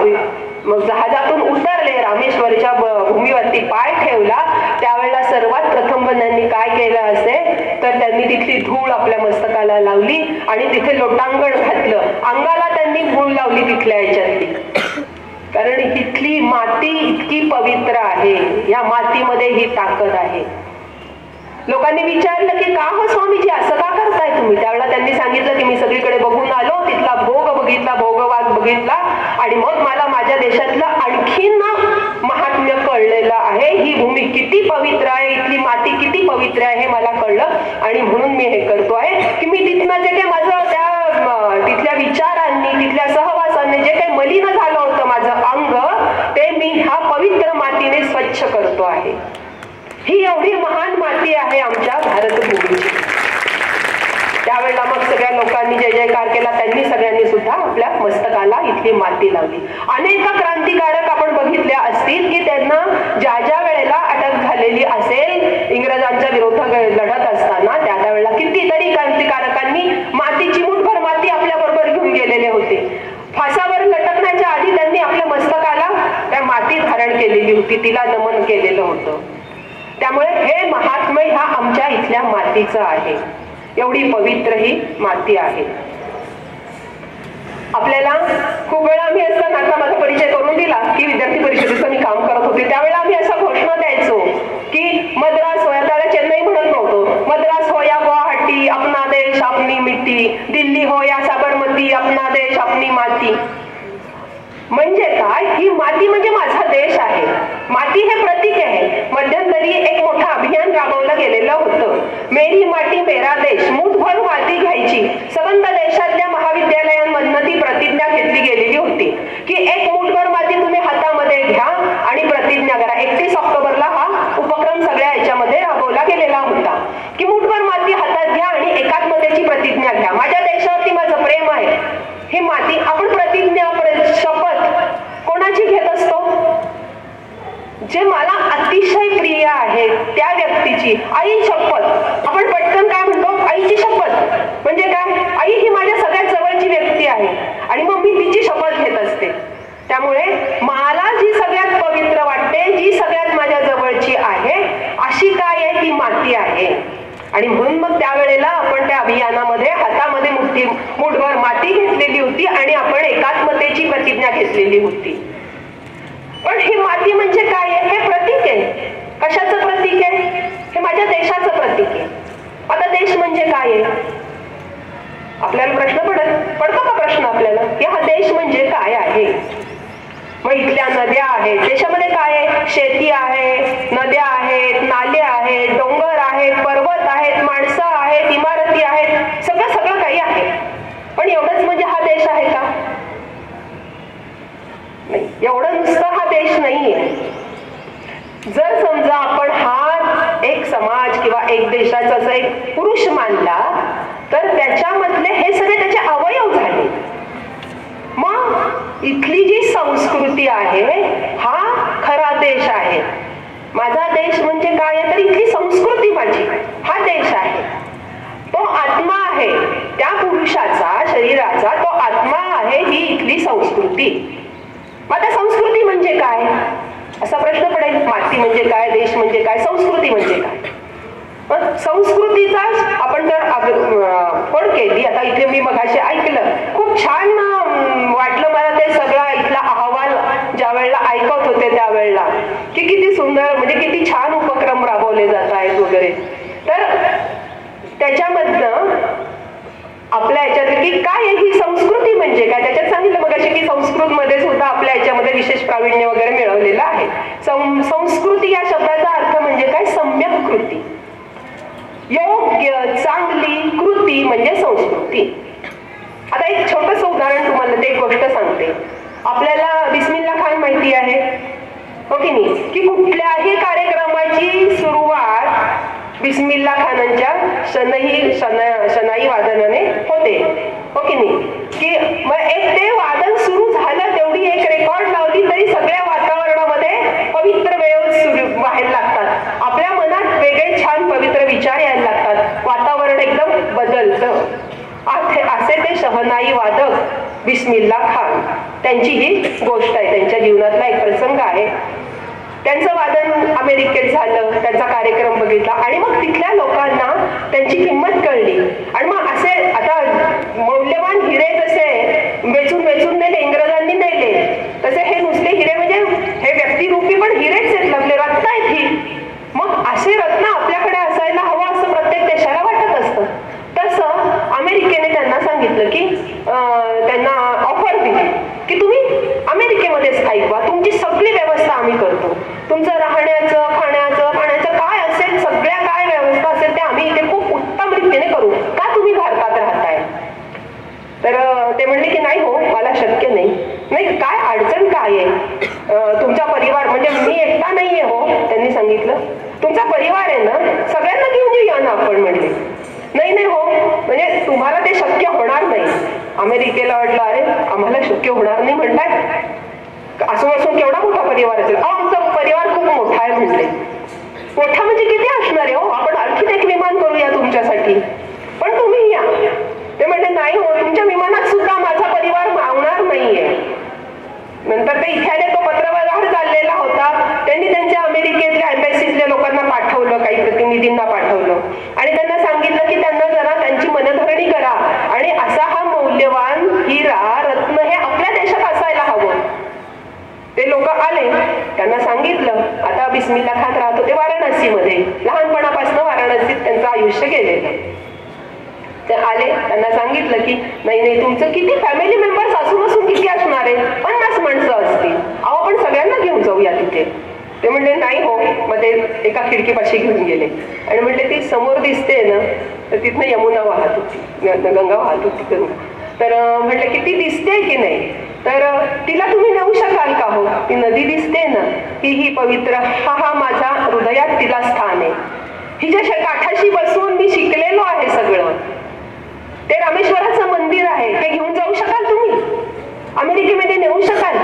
मग जहाजातून उतरले, रामेश्वरच्या भूमीवरती पाय ठेवला. त्यावेळेला सर्वात प्रथम त्यांनी काय केलं असेल तर त्यांनी तिथली धूळ आपल्या मस्तकाला लावली आणि तिथे लोटांगण घातलं, अंगाला त्यांनी धूळ लावली तिथल्या याच्यातली. कारण इथली माती इतकी पवित्र आहे, या मातीमध्ये ही ताकद आहे. लोकांनी विचारलं की का हो स्वामीजी असं का करताय तुम्ही? त्यावेळेला त्यांनी सांगितलं की मी सगळीकडे बघून आलो, तिथला भोग बघितला, भोगवाद बघितला आणि मग मला माझ्या देशातलं आणखीन महात्म्य कळलेलं आहे. ही भूमी किती पवित्र आहे, इथली माती किती पवित्र आहे हे मला कळलं आणि म्हणून मी हे करतो आहे की मी तिथनं जे काही माझं त्या तिथल्या विचारांनी, तिथल्या सहवासाने जे काही मलिन झालं होतं माझं अंग, ते मी ह्या पवित्र मातीने स्वच्छ करतो आहे. ही एवढी महान माती आहे आमच्या भारतभूमीची. त्यावेळेला मग सगळ्या लोकांनी जय जयकार केला, त्यांनी सगळ्यांनी सुद्धा आपल्या मस्तकाला इथली माती लावली. अनेक क्रांतिकारक आपण बघितल्या असतील की त्यांना ज्या ज्या वेळेला अटक झालेली असेल इंग्रजांच्या विरोधात लढत असताना, त्या वेळेला कितीतरी क्रांतिकारकांनी मातीची मुठभर माती आपल्या बरोबर घेऊन गेलेले होते. फासावर लटकण्याच्या आधी त्यांनी आपल्या मस्तकाला त्या माती धारण केलेली होती, तिला नमन केलेलं होतं. त्यामुळे हे महात्म्य ह्या आमच्या इथल्या मातीचं आहे, एवढी पवित्र ही माती आहे. आपल्याला खूप वेळा आम्ही असताना, आता माझा परिचय करून दिला की विद्यार्थी परिषदेचं मी काम करत होते, त्यावेळेला आम्ही असा घोषणा द्यायचो की मद्रास हो, त्याला चेन्नई म्हणत नव्हतो, मद्रास हो या गुवाहाटी अपना देश अपनी मिट्टी, दिल्ली हो या साबरमती अपना देश अपनी माती. म्हणजे काय? ही माती म्हणजे माझा देश आहे. माती हे प्रतीक आहे. मध्यंतरी एक मोठं अभियान राबवलं गेलेलं होतं, मेरी माती मेरा देश. मुठभर माती घ्यायची. संबंध देशातल्या महाविद्यालयांमधनं ती प्रतिज्ञा घेतली गेलेली होती की एक मुठभर माती तुम्ही हातामध्ये घ्या आणि प्रतिज्ञा करा. 31 ऑक्टोबरला हा उपक्रम सगळ्या याच्यामध्ये राबवला गेलेला होता की मुठभर माती हातात घ्या आणि एकात्मतेची प्रतिज्ञा घ्या. माझ्या देशावरती माझं प्रेम आहे. ही माती आपण प्रतिज्ञा, शपथ कोणाची घेत असतो? जे मला अतिशय प्रिय आहे त्या व्यक्तीची. आई शपथ, आपण पटकन काय म्हणतो? आईची शपथ. म्हणजे काय? आई ही माझ्या सगळ्यात जवळची व्यक्ती आहे आणि मग मी तिची शपथ घेत असते. त्यामुळे मला जी सगळ्यात पवित्र वाटते, जी सगळ्यात माझ्या जवळची आहे, अशी काय आहे? ती माती आहे. आणि म्हणून मग त्यावेळेला आपण त्या अभियानामध्ये हातामध्ये मुठभर माती घेतलेली होती आणि आपण एकात्मतेची प्रतिज्ञा घेतलेली होती. पण ही माती म्हणजे काय आहे? हे प्रतीक आहे. कशाचं प्रतीक आहे? हे माझ्या देशाचं प्रतीक आहे. आता देश म्हणजे काय आहे? आपल्याला प्रश्न पडतो का प्रश्न आपल्याला की हा देश म्हणजे काय आहे? मग इथल्या नद्या आहेत, देशामध्ये काय आहे? शेती आहे, नद्या आहेत, नाले आहेत, डोंगर आहेत, पर्वत आहेत, माणसं आहेत, इमारती आहेत, सगळं सगळं काही आहे. पण एवढंच म्हणजे हा देश आहे का? नाही, एवढं नुसतं हा देश नाहीये. जर समजा आपण हा एक समाज किंवा एक देशाचा जर एक पुरुष मानला तर त्याच्यामधले हे सगळे त्याचे अवयव झाले. मग इथली जी संस्कृती आहे हा खरा देश आहे. माझा देश म्हणजे काय आहे? तर इथली संस्कृती माझी, हा देश आहे. तो आत्मा आहे, त्या पुरुषाचा, शरीराचा तो आत्मा आहे, ही इथली संस्कृती. आता संस्कृती म्हणजे काय असा प्रश्न पडेल. माती म्हणजे काय, देश म्हणजे काय, संस्कृती म्हणजे काय? संस्कृतीचा आपण जर फड केली, आता इथे मी मगाशी ऐकलं, खूप छान वाटलं मला ते सगळा इथला अहवाल ज्या वेळेला ऐकत होते त्यावेळेला की किती सुंदर, म्हणजे किती छान उपक्रम राबवले जात आहेत वगैरे. तर त्याच्यामधनं आपल्या याच्यात की काय ही संस्कृती म्हणजे काय, त्याच्यात सांगितलं बघा कशी की संस्कृतमध्ये सुद्धा आपल्या याच्यामध्ये विशेष प्रावीण्य वगैरे मिळवलेलं आहे. संस्कृती या शब्दाचा अर्थ म्हणजे काय? सम्यक कृती. योग्य चांगली कृती म्हणजे संस्कृती. आता एक छोटंसं उदाहरण तुम्हाला ते गोष्ट सांगते. आपल्याला बिस्मिल्ला खान माहिती आहे हो की नाही, की कुठल्याही कार्यक्रमाची सुरुवात बिस्मिल्ला खानांच्या शनाई वादनाने होते हो की नाही, की मग एक ते वादन सुरू झालं तेवढी एक रेकॉर्ड लावली तरी सगळ्या वातावरणामध्ये पवित्र वेळ सुरू व्हायला लागतात. आपल्या मनात वेगळे छान पवित्र विचार यायला लागतात. वातावरण एकदम बदलतं. असे ते शहनाई वादक बिस्मिल्ला खान, त्यांची ही गोष्ट आहे, त्यांच्या जीवनातला एक प्रसंग आहे. त्यांचं वादन अमेरिकेत झालं, त्यांचा कार्यक्रम बघितला आणि मग तिथल्या लोकांना त्यांची किंमत कळली. आणि मग असे आता मौल्यवान हिरे जसे वेचून वेचून नेले, इंग्रजांनी नेले, तसे हे नुसते हिरे म्हणजे हे व्यक्तिरूपी पण हिरेच आहेत, लपले रत्न आहेत ही. मग असे रत्न आपल्याकडे असायला हवं असं प्रत्येक देशाला वाटत असतं. तसं अमेरिकेने त्यांना सांगितलं की त्यांना ऑफर दिली की तुम्ही अमेरिकेमध्ये स्थायिक व्हा, तुमची सगळी व्यवस्था आम्ही करतो, तुमचं राहण्याचं खाण्याचं पाण्याचं काय असेल, सगळ्या काय व्यवस्था असेल ते आम्ही इथे खूप उत्तम रीतीने करू, का तुम्ही भारतात राहताय? तर ते म्हणले की नाही हो, मला शक्य नाही. काय अडचण काय आहे? तुमचा परिवार म्हणजे मी एकटा नाहीये हो. त्यांनी सांगितलं तुमचा परिवार आहे ना, सगळ्यांना घेऊन येऊया ना आपण. म्हणले नाही हो, म्हणजे तुम्हाला ते शक्य होणार नाही. अमेरिकेला वाटलं अरे आम्हाला शक्य होणार नाही म्हणताय, असून केवढा मोठा परिवार असेल? आमचा परिवार खूप मोठा आहे. म्हणले मोठा म्हणजे किती असणार आहे हो, आपण आणखीन एक विमान करूया तुमच्यासाठी, पण तुम्ही या. ते म्हणले नाही हो, तुमच्या विमानात सुद्धा माझा परिवार मावणार नाहीये. नंतर ते इथे आले, तो पत्रव्यवहार चाललेला होता. त्यांनी त्यांच्या अमेरिकेतल्या एम्बॅसीतल्या लोकांना पाठवलं, काही प्रतिनिधींना पाठवलं आणि त्यांना सांगितलं की त्यांना जरा त्यांची मनधरणी करा आणि असा हा मौल्यवान हिरा रत्न हे आपल्या देशात असायला हवं. ते लोक आले, त्यांना सांगितलं. आता बिस्मिल्ला खान राहत होते वाराणसीमध्ये, लहानपणापासून वाराणसीत त्यांचं आयुष्य गेलेलं. ते आले, त्यांना सांगितलं की नाही तुमचं किती फॅमिली मेंबर्स असून किती असणार आहे? 50 माणसं असतील. अहो आपण सगळ्यांना घेऊन जाऊया तिथे. ते म्हणले नाही हो. मग ते एका खिडकीपाशी घेऊन गेले आणि म्हणले ती समोर दिसते ना, तर तिथनं यमुना वाहत होती, गंगा वाहत होती गंगा. तर म्हटलं की ती दिसते की नाही, तर तिला तुम्ही नेऊ शकाल का हो? ती नदी दिसते ना, ही पवित्र, हा माझ्या हृदयात तिला स्थान आहे. हिच्या काठाशी बसून मी शिकलेलो आहे सगळं. ते रामेश्वराचं मंदिर आहे, ते घेऊन जाऊ शकाल तुम्ही? अमेरिकेमध्ये नेऊ शकाल?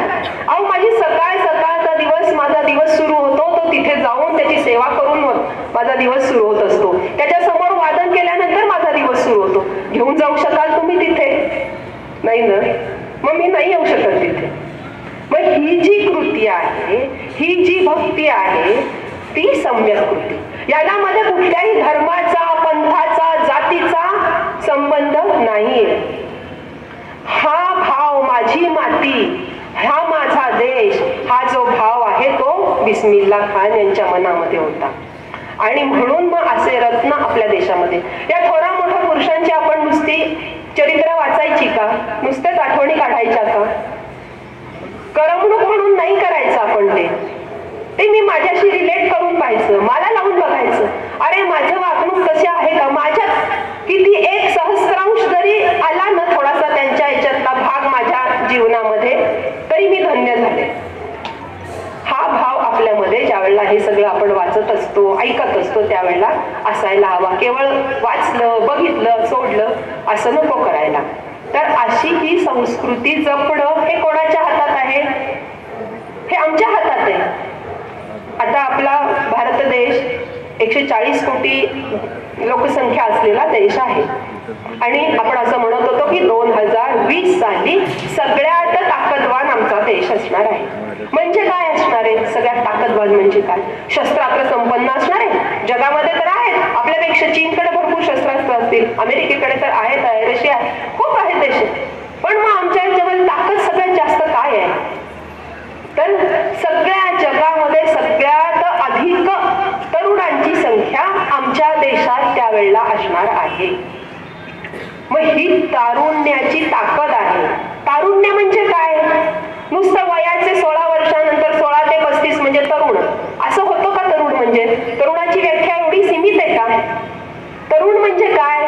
अहो माझी सकाळचा दिवस, माझा दिवस सुरू होतो तो तिथे जाऊन त्याची सेवा करून माझा दिवस सुरू होत असतो. त्याच्या समोर वादन केल्यानंतर माझा दिवस सुरू होतो. घेऊन जाऊ शकाल तुम्ही तिथे? नाही ना, मग मी नाही येऊ शकत तिथे. मग ही जी कृती आहे, ही जी भक्ती आहे, ती सम्यक कृती. याला मध्ये कुठल्याही धर्माचा, पंथाचा, जातीचा संबंध नाहीये. हा भाव, माझी माती, हा माझा देश, हा जो भाव आहे तो बिस्मिल्ला खान यांच्या मनामध्ये होता. आणि म्हणून मग असे रत्न आपल्या देशामध्ये. या थोड्या मोठ्या पुरुषांची आपण नुसती चरित्र वाचायची का? नुसतेच आठवणी काढायच्या का? करमणूक म्हणून नाही करायचं आपण ते मी माझ्याशी रिलेट करून पाहायचं, मला लावून बघायचं. अरे माझं वागणूक कशी आहे का? माझ्यात किती 1/1000 जरी आला ना थोडासा त्यांच्या याच्यातला भाग माझ्या जीवनामध्ये, तरी मी धन्य झाले. हा भाव आपल्यामध्ये ज्यावेळेला हे सगळं आपण वाचत असतो, ऐकत असतो, त्यावेळेला असायला हवा. केवळ वाचलं, बघितलं, सोडलं असं नको करायला. तर अशी ही संस्कृती जपणं हे कोणाच्या हातात आहे? हे आमच्या हातात आहे. आता आपला भारत देश 140 कोटी लोकसंख्या असलेला देश आहे आणि आपण असं म्हणत होतो की 2020 साली सगळ्यात ताकदवान आमचा देश असणार आहे. म्हणजे काय असणार आहे? सगळ्यात ताकदवान म्हणजे काय? शस्त्रास्त्र संपन्न असणार आहे. जगामध्ये तर आहेत, आपल्यापेक्षा चीनकडे भरपूर शस्त्रास्त्र असतील, अमेरिकेकडे तर आहेत, रशिया, खूप आहेत देश. पण मग आमच्या याच्यामध्ये ताकद सगळ्यात जास्त काय आहे? तर सगळ्या जगामध्ये सगळ्यात अधिक तरुणांची संख्या आमच्या देशात त्यावेळेला असणार आहे. मग ही तारुण्याची ताकद आहे. तारुण्य म्हणजे काय? नुसतं वयाचे 16 वर्षानंतर 16 ते 35 म्हणजे तरुण असं होतं का? तरुण म्हणजे तरुणाची व्याख्या एवढी सीमित आहे का? तरुण म्हणजे काय?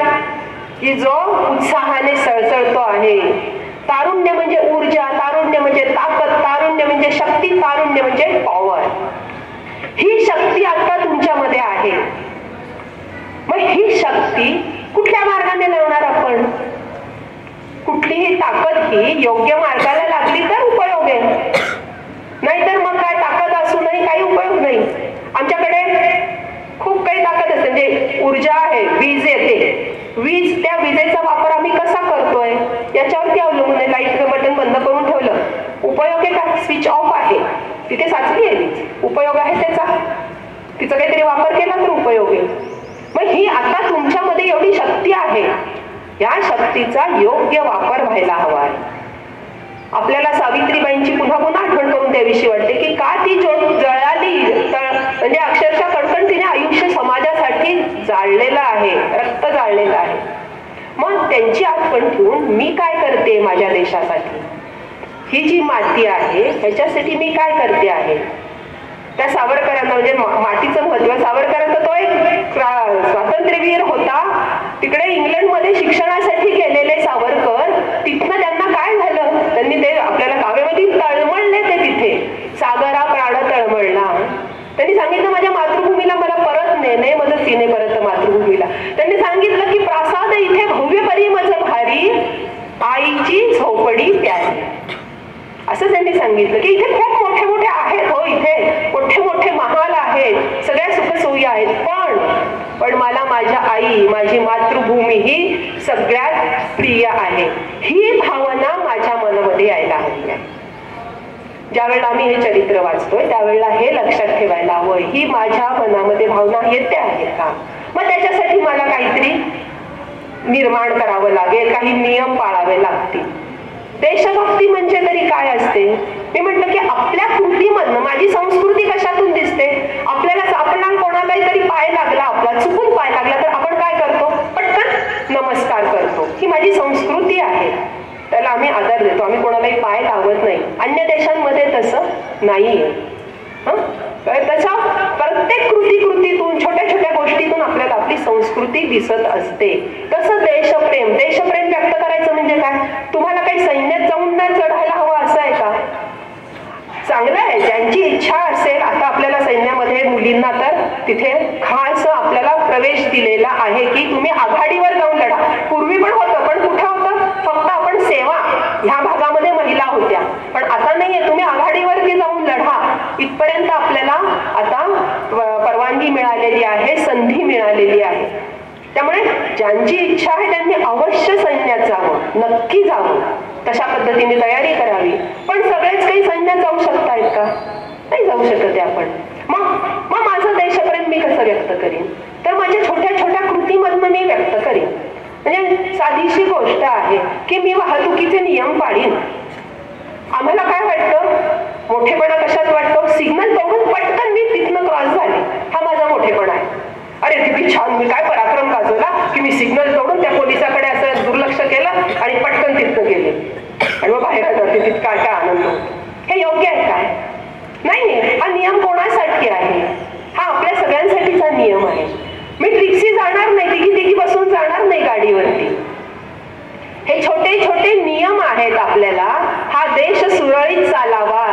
की जो उत्साहाने सळसळतो आहे. तारुण्य म्हणजे ऊर्जा, तारुण्य म्हणजे ताकद, तारुण्य म्हणजे शक्ती, तारुण्य म्हणजे पॉवर. ही शक्ती आता तुमच्यामध्ये आहे. मग ही शक्ती कुठल्या मार्गाने लावणार आपण? कुठलीही ताकद ही योग्य मार्गाला लागली तर उपयोग आहे, नाहीतर मग काय ताकद असूनही काही उपयोग नाही. आमच्याकडे खूप काही ताकद असते, म्हणजे ऊर्जा आहे, वीज येते, वीज, त्या विजेचा वापर आम्ही कसा करतोय याच्यावरती अवलंबून आहे. लाईटचं बटन बंद करून ठेवलं, उपयोग आहे का? स्विच ऑफ आहे, तिथे साचली आहे वीज, उपयोग आहे त्याचा? तिचा काहीतरी वापर केला तर उपयोग आहे. मग ही आता तुमच्यामध्ये एवढी शक्ती आहे, या शक्तीचा योग्य वापर व्हायला हवा आहे. आपल्याला सावित्रीबाईंची पुन्हा पुन्हा आठवण करून द्यावीशी वाटते की का ती ज्योत जळाली, म्हणजे अक्षरशः कणकण तिने आयुष्य समाजासाठी जाळलेलं आहे, रक्त जाळलेलं आहे. मग त्यांची आठवण ठेवून मी काय करते माझ्या देशासाठी, ही जी माती आहे ह्याच्यासाठी मी काय करते आहे. त्या सावरकरांना, म्हणजे मातीचं महत्व, सावरकरांचा तो एक स्वातंत्र्यवीर होता. तिकडे इंग्लंडमध्ये शिक्षणासाठी गेलेले सावरकर, तिथनं त्यांना काय झालं, त्यांनी ते आपल्याला काव्यामध्ये तळमळले. ते तिथे सागरा प्राण तळमळला. त्यांनी सांगितलं माझ्या मातृभूमीला मला परत ने मज सीने परत मातृभूमीला. त्यांनी सांगितलं की प्रासाद इथे भव्य परिमज भारी, आईची झोपडी प्यारी. असं त्यांनी सांगितलं की इथे खूप मोठे मोठे आहेत, हो इथे मोठे मोठे महाल आहेत, सगळ्या सुखसोयी आहेत, पण मला माझ्या आई, माझी मातृभूमी ही सगळ्यात प्रिय आहे. ही भावना माझ्या मनामध्ये यायला हवी आहे. ज्यावेळेला आम्ही हे चरित्र वाचतोय त्यावेळेला हे लक्षात ठेवायला हवं, ही माझ्या मनामध्ये भावना येते आहे का? मग त्याच्यासाठी मला काहीतरी निर्माण करावं लागेल, काही नियम पाळावे लागतील. देशभक्ती म्हणजे तरी काय असते? मी म्हटलं की आपल्या कृतीमधनं, माझी संस्कृती कशातून दिसते? आपल्याला कोणालाही तरी पाय लागला, आपला चुकून पाय लागला तर आपण काय करतो? पटकन नमस्कार करतो. ही माझी संस्कृती आहे, त्याला आम्ही आदर देतो, आम्ही कोणालाही पाय लावत नाही. अन्य देशांमध्ये तसं नाहीये. त्याच्या प्रत्येक कृतीतून, छोट्या छोट्या गोष्टीतून आपल्याला आपली संस्कृती दिसत असते. तसं देशप्रेम व्यक्त करायचं म्हणजे काय? तुम्हाला काही सैन्यात जाऊन नाही चढायला हवं असं आहे का? चांगलं आहे, ज्यांची इच्छा असेल. आता आपल्याला सैन्यामध्ये मुलींना तर तिथे खास आपल्याला प्रवेश दिलेला आहे की तुम्ही आघाडीवर जाऊन लढा. पूर्वी पण होतं, पण कुठं होतं? फक्त आपण सेवा ह्या भागामध्ये महिला होत्या, पण आता नाहीये. तुम्ही आघाडीवरती जाऊन लढा, इथपर्यंत आपल्याला आता परवानगी मिळालेली आहे, संधी मिळालेली आहे. त्यामुळे ज्यांची इच्छा आहे त्यांनी अवश्य सैन्यात जावं, नक्की जावं, तशा पद्धतीने तयारी करावी. पण सगळेच काही सैन्यात जाऊ शकतायत का? नाही जाऊ शकत आहे आपण. मग माझं देशप्रेम मी कसं व्यक्त करीन? तर माझ्या छोट्या छोट्या कृतीमधनं मी व्यक्त करीन. म्हणजे साधीशी गोष्ट आहे की मी वाहतुकीचे नियम पाळीन. आम्हाला काय वाटतं, मोठेपणा कशात वाटतो? सिग्नल तोडून पटकन मी तिथनं क्रॉस झाले, हा माझा मोठेपणा आहे. अरे किती छान, मी काय पराक्रम गाजवला की मी सिग्नल तोडून त्या पोलिसाकडे असं दुर्लक्ष केलं आणि पटकन तिथनं गेले आणि मग बाहेर जाते. तिथं काय काय आनंद होतो. हे योग्य आहे काय? नाहीये. हा नियम कोणासाठी आहे? हा आपल्या सगळ्यांसाठीचा नियम आहे. मी ट्रिक्सी जाणार नाही, तिघी बसून जाणार नाही गाडीवरती. हे छोटे छोटे नियम आहेत आपल्याला. हा देश सुरळीत चालावा,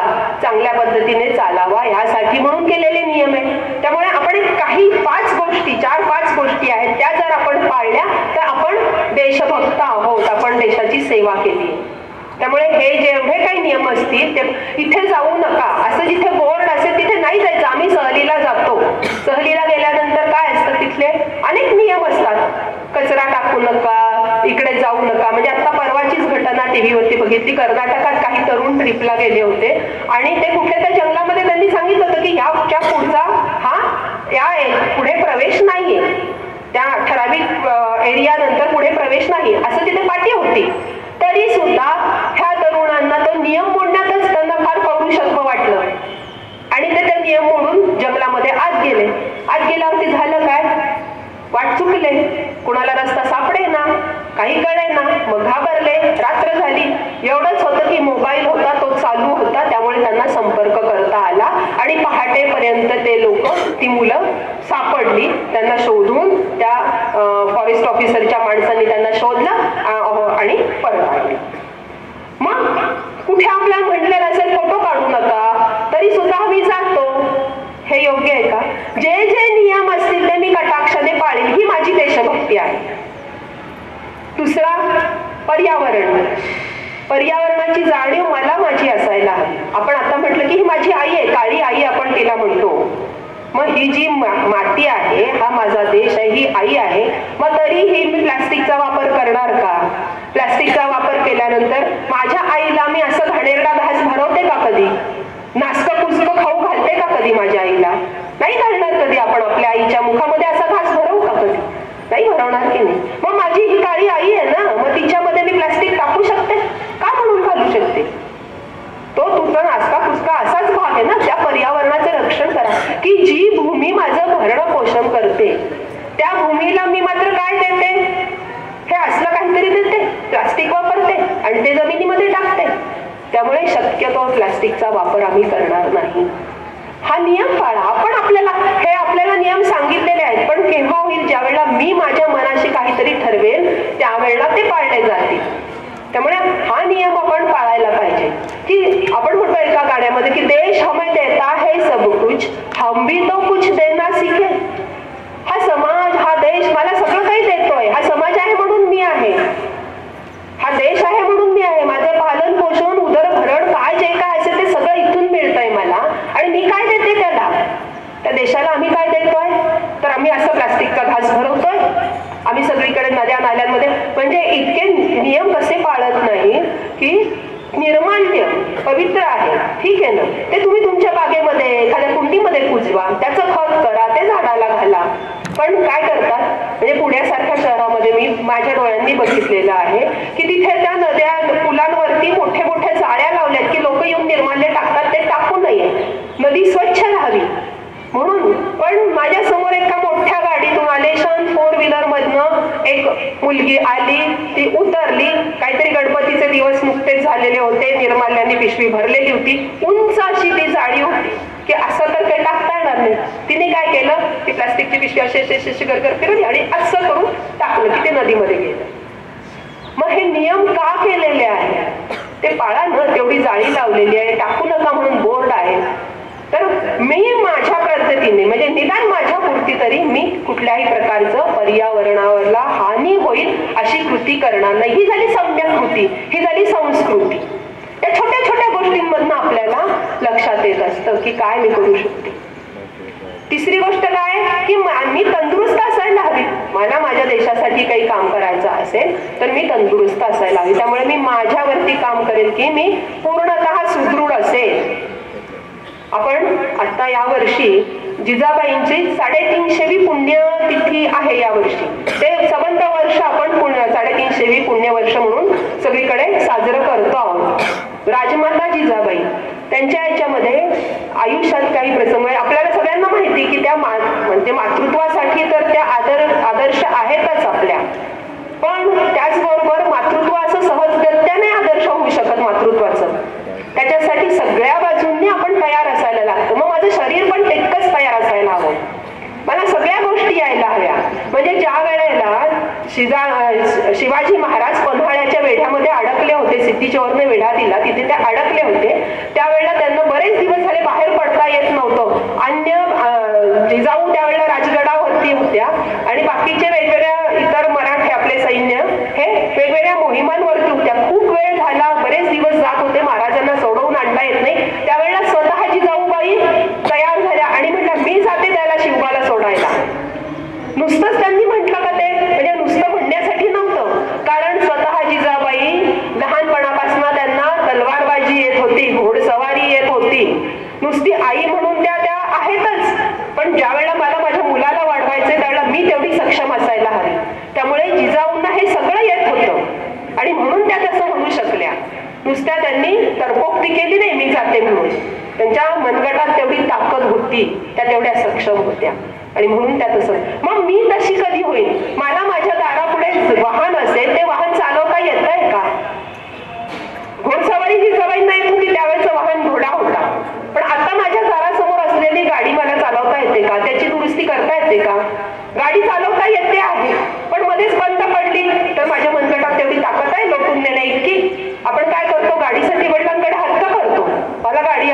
चांगल्या पद्धतीने चालावा यासाठी म्हणून केलेले नियम आहे. त्यामुळे आपण काही 4-5 गोष्टी आहेत, त्या जर आपण पाळल्या तर आपण देशभक्त आहोत, आपण देशाची सेवा केली. त्यामुळे हे जेवढे काही नियम असतील ते इथे जाऊ नका असं जिथे बोर्ड असेल तिथे नाही जायचं. आम्ही सहलीला जातो, सहलीला गेल्यानंतर काय असतं, तिथले अनेक नियम असतात. कचरा टाकू नका, इकडे जाऊ नका. म्हणजे आता परवाचीच घटना टीव्हीवरती बघितली. कर्नाटकात काही तरुण ट्रिपला गेले होते आणि ते कुठल्या त्या जंगलामध्ये त्यांनी सांगितलं होतं की याच्या पुढे प्रवेश नाहीये, त्या ठराविक एरिया नंतर पुढे प्रवेश नाही असं तिथे पाटी होती. तरी सुद्धा ह्या तरुणांना तो नियम मोडण्यातच त्यांना फार पौरुषत्व वाटलं आणि ते नियम मोडून जंगलामध्ये आत गेले. आत गेल्यावरती झालं काय? वाट चुकले, कुणाला रस्ता सापडे ना, काही कळे ना, मग घाबरले, रात्र झाली. एवढंच होतं की मोबाईल होता, तो चालू होता, त्यामुळे त्यांना संपर्क करता आला आणि पहाटेपर्यंत ते लोक, ती मुलं सापडली. त्यांना शोधून त्या फॉरेस्ट ऑफिसरच्या माणसांनी त्यांना शोधलं आणि परत आणली. मग कुठे आपल्याला म्हटलेलं असेल फोटो काढू नका, तरी सुद्धा आम्ही जातो. हे योग्य आहे का? जे जे नियम असतील ते मी कटाक्षाने पाळील, ही माझी देशभक्ती आहे. दुसरा, पर्यावरण. पर्यावरणाची जाणीव मला माझी असायला हवी. आपण आता म्हटलं की ही माझी आई आहे, काळी आई आपण तिला म्हणतो. मग ही जी माती आहे, हा माझा देश आहे, ही आई आहे. मग तरीही मी प्लास्टिकचा वापर करणार का? प्लास्टिकचा वापर केल्यानंतर माझ्या आईला मी असं घाणेरडा घास भरवते का कधी? नासकं कुसकं खाऊ घालते का कधी माझ्या आईला? नाही घालणार कधी. आपण आपल्या आईच्या मुखामध्ये असा घास भरवू का कधी? नाही भरवणार की नाही? मग माझी ही काळी आई आहे ना, मग तिच्यामध्ये मी प्लास्टिक टाकू शकते का? म्हणून घालू शकते. तो तुझा नासका कुसका असाच भाग आहे ना. त्या पर्यावरणाचं रक्षण करा की जी भूमी माझं भरण पोषण करते, त्या भूमीला मी मात्र काय देते? हे असलं काहीतरी देते, प्लास्टिक वापरते आणि ते जमिनीमध्ये टाकते. त्यामुळे शक्यतो प्लास्टिकचा वापर आम्ही करणार नाही. हा नियम पाळा. आपण आपल्याला नियम सांगितलेले आहेत, पण केव्हा होईल? ज्या वेळेला मी माझ्या मनाशी काहीतरी ठरवेल त्यावेळेला ते पाळले जातील. त्यामुळे हा नियम आपण पाळायला पाहिजे. की आपण म्हणतो एका गाण्यामध्ये की देश हमें देता है सब कुछ, हम भी तो कुछ देना सीखे. हा समाज, हा देश मला सगळं काही देतोय. हा समाज आहे म्हणून मी आहे, हा देश आहे म्हणून मी आहे. माझं पालन पोषण, उदरभरण, काय जे काय असेल ते सगळं इथून मिळतंय मला. आणि मी काय देते त्याला? त्या देशाला आम्ही काय देतोय? तर आम्ही असं प्लास्टिकचा घास भरवतोय. आम्ही सगळीकडे नद्या नाल्यांमध्ये, म्हणजे इतके नियम कसे पाळत नाही की निर्माल्य पवित्र आहे, ठीक आहे ना, ते तुम्ही तुमच्या बागेमध्ये एखाद्या कुंडीमध्ये कुजवा, त्याचं खत करा, ते झाडाला घाला. पण काय करतात? म्हणजे पुण्यासारख्या शहरामध्ये मी माझ्या डोळ्यांनी बघितलेलं आहे की तिथे त्या नद्या पुलांवरती मोठे मोठे जाळ्या लावल्यात की लोक येऊन निर्माल्य टाकतात, ते टाकू नये, नदी स्वच्छ राहावी म्हणून. पण माझ्या समोर एका मोठ्या गाडीतून आलेशान 4 व्हीलर मधनं एक मुलगी आली, ती उतरली. काहीतरी गणपतीचे दिवस नुकतेच झालेले होते, निर्माल्यांनी पिशवी भरलेली होती, उंच अशी ती जाळी होती की असं तर काही टाकता येणार नाही. तिने काय केलं? ती प्लास्टिकची पिशवी अशी गरगर फिरवली आणि असं करून टाकलं की ते नदीमध्ये गेलं. मग हे नियम का केलेले आहेत? ते पाळा न. तेवढी जाळी लावलेली आहे, टाकू नका म्हणून बोर्ड आहे. तर मी माझ्या पद्धतीने, म्हणजे निदान माझ्या पुरती तरी मी कुठल्याही प्रकारचं पर्यावरणावरला हानी होईल अशी कृती करणार नाही. ही झाली सम्यक कृती, ही झाली संस्कृती. या छोट्या छोट्या गोष्टींमधनं आपल्याला लक्षात येत असतं की काय मी करू शकते. तिसरी गोष्ट काय की मी तंदुरुस्त असायला हवी. मला माझ्या देशासाठी काही काम करायचं असेल तर मी तंदुरुस्त असायला हवी. त्यामुळे मी माझ्यावरती काम करेल की मी पूर्णतः सुदृढ असेल. आपण आता या वर्षी जिजाबाईंची 350वी पुण्यतिथी आहे या वर्षी. ते संबंध वर्ष आपण 350वी पुण्यवर्ष म्हणून सगळीकडे साजरं करतो आहोत. राजमाता जिजाबाई त्यांच्या याच्यामध्ये आयुष्यात काही प्रसंग, आपल्याला सगळ्यांना माहिती की त्या म्हणजे मातृत्वासाठी तर त्या आदर्श आहेतच आपल्या, पण त्याचबरोबर मातृत्व असं सहजगत्या नाही आदर्श होऊ शकत मातृत्वाचं. त्याच्यासाठी सगळ्या बाजूंनी आपण तयार असायला लागतं. मग माझं शरीर पण तितकंच तयार असायला हवं. मला सगळ्या गोष्टी यायला हव्या. म्हणजे ज्या वेळेला शिवाजी महाराज पन्हाळ्याच्या वेढ्यामध्ये अडकले होते, सिद्धीचोरने वेढा दिला, तिथे ते अडकले होते, त्यावेळेला त्यांना बरेच दिवस झाले बाहेर पडता येत नव्हतं. अन्य जिजाऊ त्यावेळेला राजगडावरती होत्या आणि बाकीचे वेगवेगळ्या इतर मराठे आपले सैन्य हे वेगवेगळ्या मोहिमांवरती होत्या. खूप वेळ झाला, बरेच दिवस जात होते, महाराजांना सोडवून आणता येत नाही. त्यावेळेला स्वतः जिजाऊबाई तयार झाल्या आणि म्हटलं मी जाते त्याला शिवबाला सोडायला. नुसतंच त्यांनी म्हटलं का ते? म्हणजे नुसतं म्हणण्यासाठी नव्हतं, कारण स्वतः जिजाबाई लहानपणापासून त्यांना तलवारबाजी येत होती, घोडसवारी येत होती. नुसती आई म्हणून त्या आहेतच, पण ज्या वेळेला मला माझ्या मुलाला वाढवायचंय त्यावेळेला मी तेवढी सक्षम असायला हवी. त्यामुळे जिजाऊंना हे सगळं येत होतं आणि म्हणून त्या तसं म्हणू शकल्या. नुसत्या त्यांनी तरपोक्ती केली नाही मी जाते म्हणून, त्यांच्या मनगटात तेवढी ताकद होती, त्या तेवढ्या सक्षम होत्या आणि म्हणून त्या तसं. मग मी तशी कधी होईल? मला माझ्या दारापुढे वाहन असेल, ते वाहन चालवता येतंय का? दुरुस्ती करता येते का? गाडी चालवता येते आहे, पण मध्येच बंद पडली तर माझ्या मनगटात तेवढी ताकद आहे लोटून देण्या इतकी? आपण काय करतो, गाडीसाठी वडिलांकडे हट्ट करतो, मला गाडी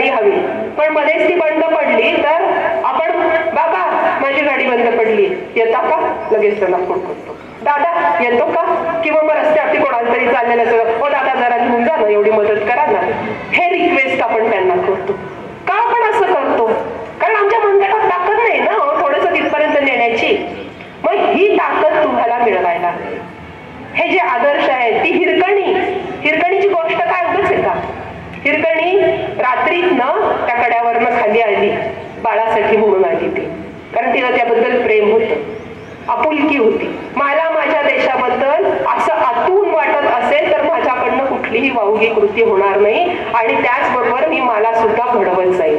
हवी, पण मध्येच ती बंद पडली तर आपण, बाबा माझी गाडी बंद पडली, येता का? लगेच त्याला फोन करतो, दादा येतो का? किंवा मग रस्त्यावरती कोणाला तरी चाललेलं असं, हो दादा जरा घेऊन जा ना, एवढी मदत करा ना. हे रिक्वेस्ट आपण त्यांना करतो. का आपण असं करतो? कारण आमच्या मनगटात ताकद नाही ना थोडंसं तिथपर्यंत नेण्याची. मग ही ताकद तुम्हाला मिळवायला, हे जे आदर्श आहेत, ती हिरकणीची गोष्ट काय उगाच आहे का? हिरकणी रात्रीतनं त्या कड्यावरनं खाली आली, बाळासाठी म्हणून आली ती, कारण तिला त्याबद्दल प्रेम होतं, आपुलकी होती. मला माझ्या देशाबद्दल असं आतून वाटत असेल तर माझ्याकडनं कुठलीही वावगी कृती होणार नाही, आणि त्याचबरोबर मी मला सुद्धा घडवत जाईल.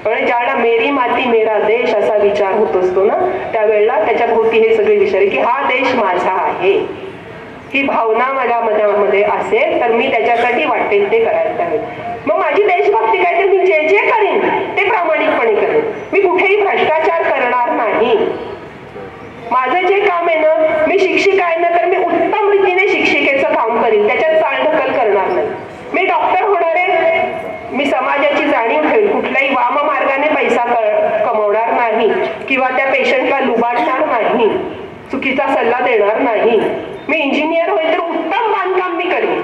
म्हणजे ज्यावेळेला मेरी माती मेरा देश असा विचार होत असतो ना, त्यावेळेला त्याच्या भोवती हे सगळे विचार की हा देश माझा आहे, ही भावना माझ्या मनामध्ये असेल तर मी त्याच्यासाठी वाटेल ते करायला हवे. मग माझी देशभक्ती काय, तर मी जे जे करेन ते प्रामाणिकपणे करेन, मी कुठेही भ्रष्टाचार करणार नाही. माझं जे काम आहे ना, मी शिक्षिका आहे ना, तर मी उत्तम रीतीने शिक्षिकेचं काम करीन, त्याच्यात चालढकल करणार नाही. मी डॉक्टर होणार आहे, मी समाजाची जाणीव ठेवेल, कुठल्याही वाममार्गाने पैसा कमवणार नाही किंवा त्या पेशंटला लुबाडणार नाही, चुकीचा सल्ला देणार नाही. मी इंजिनियर होईल तर उत्तम बांधकाम मी करेन,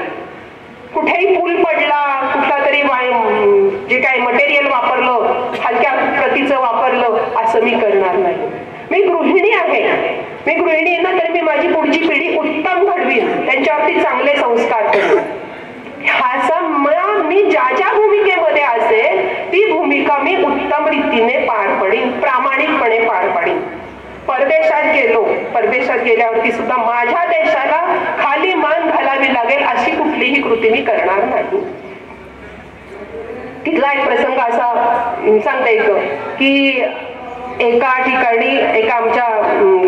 कुठेही पूल पडला, कुठला तरी जे काय मटेरियल वापरलं, हलक्या प्रतीचं वापरलं, असं मी करणार नाही. मी गृहिणी आहे, मी गृहिणी ना, तर मी माझी पुढची पिढी उत्तम घडवीन, त्यांच्यावरती चांगले संस्कार करेन. ह्याचा मी ज्या भूमिकेमध्ये असेल ती भूमिका मी उत्तम रीतीने पार पडीन, प्रामाणिकपणे पार पडीन. परदेशात गेल्यावरती सुद्धा माझ्या देशाला खाली मान घालावी लागेल अशी कुठलीही कृती मी करणार नाही. तिथला एक प्रसंग असा सांगता येतो की एका ठिकाणी एका आमच्या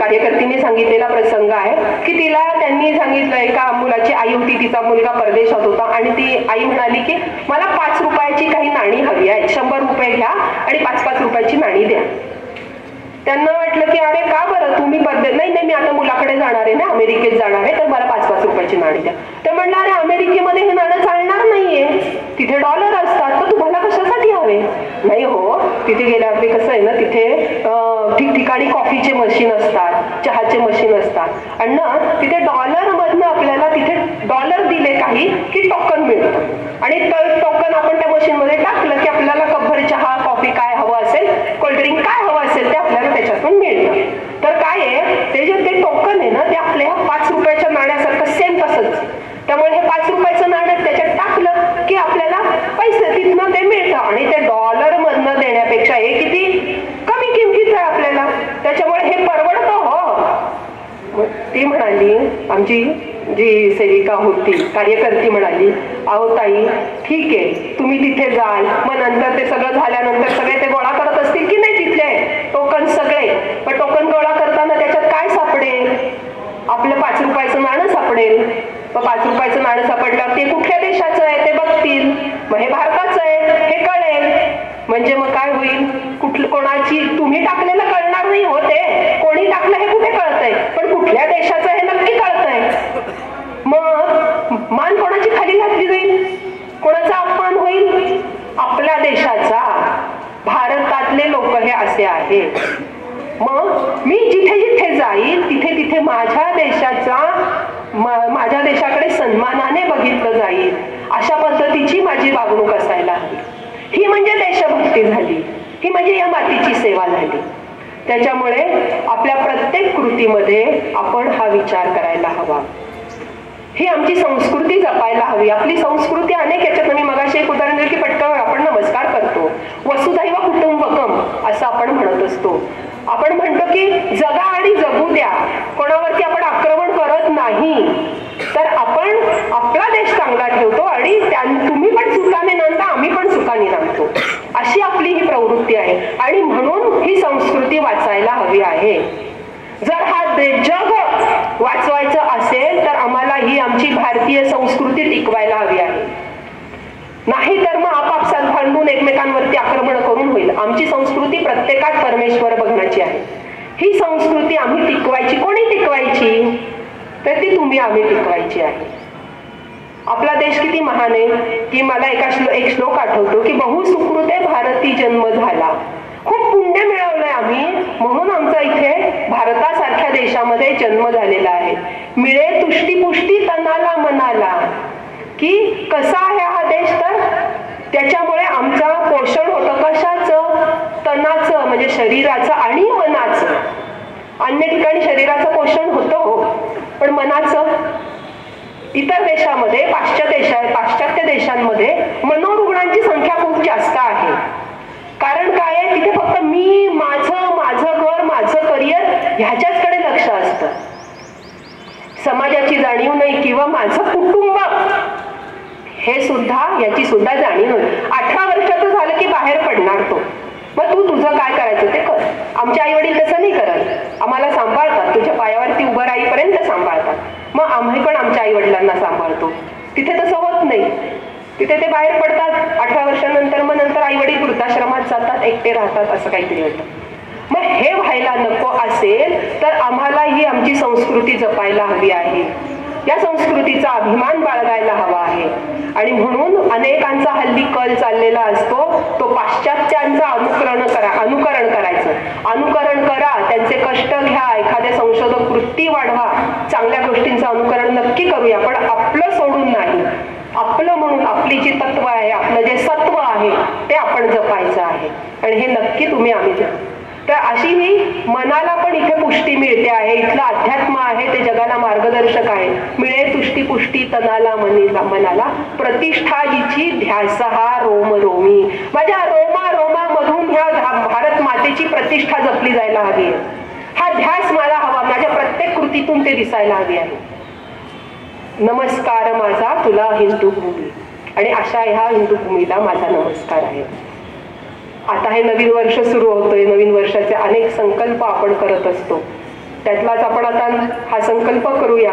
कार्यकर्तीने सांगितलेला प्रसंग आहे की तिला त्यांनी सांगितलं, एका मुलाची आई होती, तिचा मुलगा परदेशात होता आणि ती आई म्हणाली की मला 5 रुपयाची काही नाणी हवी आहे, 100 रुपये घ्या आणि 5-5 रुपयाची नाणी द्या. त्यांना वाटलं की अरे का बरं तुम्ही नाही मी आता मुलाकडे जाणार आहे ना, अमेरिकेत जाणार आहे, तर मला 5-5 रुपयाची नाणी द्या. ते म्हणलं अरे अमेरिकेमध्ये हे नाणं चालणार नाहीये, तिथे डॉलर असतात, तर तुम्हाला कशासाठी हवे? नाही हो, तिथे गेल्यावरती कसं आहे ना, तिथे ठिकठिकाणी कॉफीचे मशीन असतात, चहाचे मशीन असतात, आणि ना तिथे डॉलर मधनं आपल्याला तिथे डॉलर दिले काही की टोकन मिळतं, आणि टोकन आपण त्या मशीन मध्ये टाकलं की आपल्याला कपभर चहा, कॉफी काय हवं असेल, कोल्ड्रिंक काय हवं असेल ते आपल्याला त्याच्यातून मिळतं. तर काय आहे, ते जे ते टोकन आहे ना, ते आपल्या 5 रुपयाच्या नाण्यासारखं सेम तसंच. त्यामुळे हे 5 रुपयाचं नाणं त्याच्यात टाकलं की आपल्याला पैसे तिथनं ते मिळतं, आणि ते डॉलर मधनं देण्यापेक्षा हे किती कमी किमतीचं आहे आपल्याला, त्याच्यामुळे हे परवडतं. हो, ती म्हणाली, आमची जी सेविका होती, कार्यकर्ती म्हणाली, अहो ताई ठीक आहे तुम्ही तिथे जाल, मग नंतर ते सगळं झाल्यानंतर सगळे ते गोळा करत असतील की नाही तिथले टोकन सगळे, पण टोकन गोळा करताना त्याच्यात काय सापडेल? आपलं 5 रुपयाचं नाणं सापडेल. मग 5 रुपयाचं नाणं सापडल्यावर ते कुठल्या देशाचं आहे ते बघतील, मग हे भारताचं आहे हे कळेल. म्हणजे मग काय होईल, कोणाची तुम्ही टाकलेलं कळणार नाही होते, कोणी टाकलं हे कुठे कळतंय, पण कुठल्या देशाचं हे नक्की कळतंय. मग मान कोणाची खाली घातली जाईल, कोणाचा अपमान होईल? आपल्या देशाचा. भारतातले लोक हे असे आहेत. मग मी जिथे जिथे जाईल तिथे तिथे माझ्या देशाकडे सन्मानाने बघितलं जाईल, अशा पद्धतीची माझी वागणूक असायला हवी. ही म्हणजे देशभक्ती झाली, ही म्हणजे या मातीची सेवा झाली. त्याच्यामुळे आपल्या प्रत्येक कृतीमध्ये आपण हा विचार करायला हवा, ही आमची संस्कृती जपायला हवी. आपली संस्कृती अनेक याच्यात, मी मगाशी एक उदाहरण दिलं की पटकन आपण नमस्कार करतो, वसुधैव कुटुंबकम असं आपण म्हणत असतो. आपण म्हणतो की जगा आणि जगू द्या, कोणावरती आपण आक्रमण करत नाही, तर आपण आपला देश चांगला ठेवतो आणि तुम्ही पण सुखाने नांदा, आम्ही पण सुखाने नांदतो, अशी आपली ही प्रवृत्ती आहे. आणि म्हणून ही संस्कृती वाचायला हवी आहे. जर हा जग वाचवायचं असेल तर आम्हाला ही आमची भारतीय संस्कृती टिकवायला हवी आहे, नाही तर मग आपापसात भांडून बघून एकमेकांवरती आक्रमण करून होईल. आमची संस्कृती प्रत्येकात परमेश्वर बघण्याची आहे. ही संस्कृती आम्ही टिकवायची. कोणी टिकवायची? तर ती तुम्ही आम्ही टिकवायची आहे. आपला देश किती महान आहे की मला एक श्लोक आठवतो की बहु सुकृते भारती जन्म झाला. खूप पुण्य मिळवलंय आम्ही, म्हणून आमचा इथे भारतासारख्या देशामध्ये जन्म झालेला आहे. मिळे तुष्टी पुष्टी तनाला मनाला, की कसा आहे हा देश, तर त्याच्यामुळे आमचं पोषण होतं. कशाचं? तनाचं म्हणजे शरीराचं आणि मनाचं. अन्य ठिकाणी शरीराचं पोषण होतं हो, पण मनाचं इतर देशामध्ये पाश्चात्य देशांमध्ये मनोरुग्णांची संख्या खूप जास्त आहे. कारण काय आहे? तिथे फक्त मी, माझं घर, माझं करिअर ह्याच्याचकडे लक्ष असतं. समाजाची जाणीव नाही किंवा माझं कुटुंब हे सुद्धा, याची सुद्धा जाणीव नाही. 18 वर्षाचं झालं की बाहेर पडणार तो. मग तू तुझं काय करायचं ते कर. आमचे आई वडील तसं नाही करत. आम्हाला सांभाळतात, तुझ्या पायावरती उभं राहीपर्यंत सांभाळतात. मग आम्ही पण आमच्या आई वडिलांना सांभाळतो. तिथे तसं होत नाही. तिथे ते बाहेर पडतात 18 वर्षानंतर, मग नंतर आई वडील वृद्धाश्रमात जातात, एकटे राहतात, असं काहीतरी होतं. मग हे व्हायला नको असेल तर आम्हाला ही आमची संस्कृती जपायला हवी आहे. या संस्कृतीचा अभिमान बाळगायला हवा आहे. आणि म्हणून अनेकांचा हल्ली कल चाललेला असतो तो पाश्चात्यांचं अनुकरण करायचं. अनुकरण करा, त्यांचे कष्ट घ्या, एखादे संशोधक वृत्ती वाढवा, चांगल्या गोष्टींचं अनुकरण नक्की करूया, पण आपलं सोडून नाही. आपलं म्हणून आपली जी तत्व आहे, आपलं जे सत्व आहे ते आपण जपायचं आहे. आणि हे नक्की तुम्ही आम्ही जपू. तर अशी ही मनाला पण इथे पुष्टी मिळते आहे. इथलं अध्यात्म आहे ते जगाला मार्गदर्शक आहे. मिळे तुष्टी पुष्टी तनाला मनाला, प्रतिष्ठा जिची ध्यास हा रोम रोमी. माझ्या रोमा रोमामधून ह्या भारत मातेची प्रतिष्ठा जपली जायला हवी आहे. हा ध्यास मला हवा, माझ्या प्रत्येक कृतीतून ते दिसायला हवी आहे. नमस्कार माझा तुला हिंदू भूमी. आणि अशा ह्या हिंदू भूमीला माझा नमस्कार आहे. आता हे नवीन वर्ष सुरू होतोय. नवीन वर्षाचे अनेक संकल्प आपण करत असतो. त्यातलाच आपण आता हा संकल्प करूया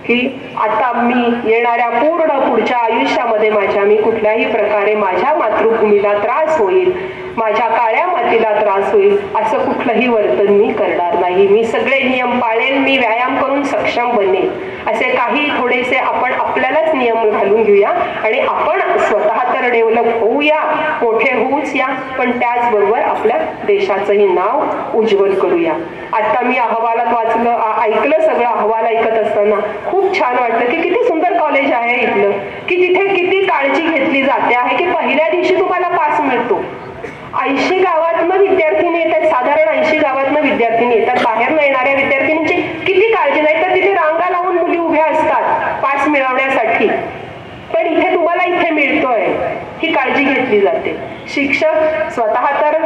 की आता मी येणाऱ्या पुढच्या आयुष्यामध्ये मी कुठल्याही प्रकारे माझ्या मातृभूमीला त्रास होईल, माझ्या काळ्या मातीला त्रास होईल असं कुठलंही वर्तन मी करणार नाही. मी सगळे नियम पाळेल, मी व्यायाम करून सक्षम बनेल. असे काही थोडेसे आपण आपल्यालाच नियम घालून घेऊया आणि आपण स्वतः तर डेव्हलप होऊया, मोठे होऊच या, पण त्याचबरोबर आपल्या देशाचंही नाव उज्ज्वल करूया. आता मी अहवालात वाचलं, ऐकलं, सगळं अहवाल ऐकत असताना खूप छान वाटलं की किती सुंदर कॉलेज आहे इथलं, की जिथे किती काळजी घेतली जाते आहे की पहिल्या दिवशी तुम्हाला पास मिळतो. 80 गावातनं विद्यार्थिनी येतात, साधारण 80 गावातनं विद्यार्थिनी येतात. बाहेर येणाऱ्या विद्यार्थिनींची किती काळजी नाही, तर तिथे रांगा लावून मुली उभ्या असतात पास मिळवण्यासाठी. पण इथे तुम्हाला इथे मिळतोय, ही काळजी घेतली जाते. शिक्षक स्वतः तर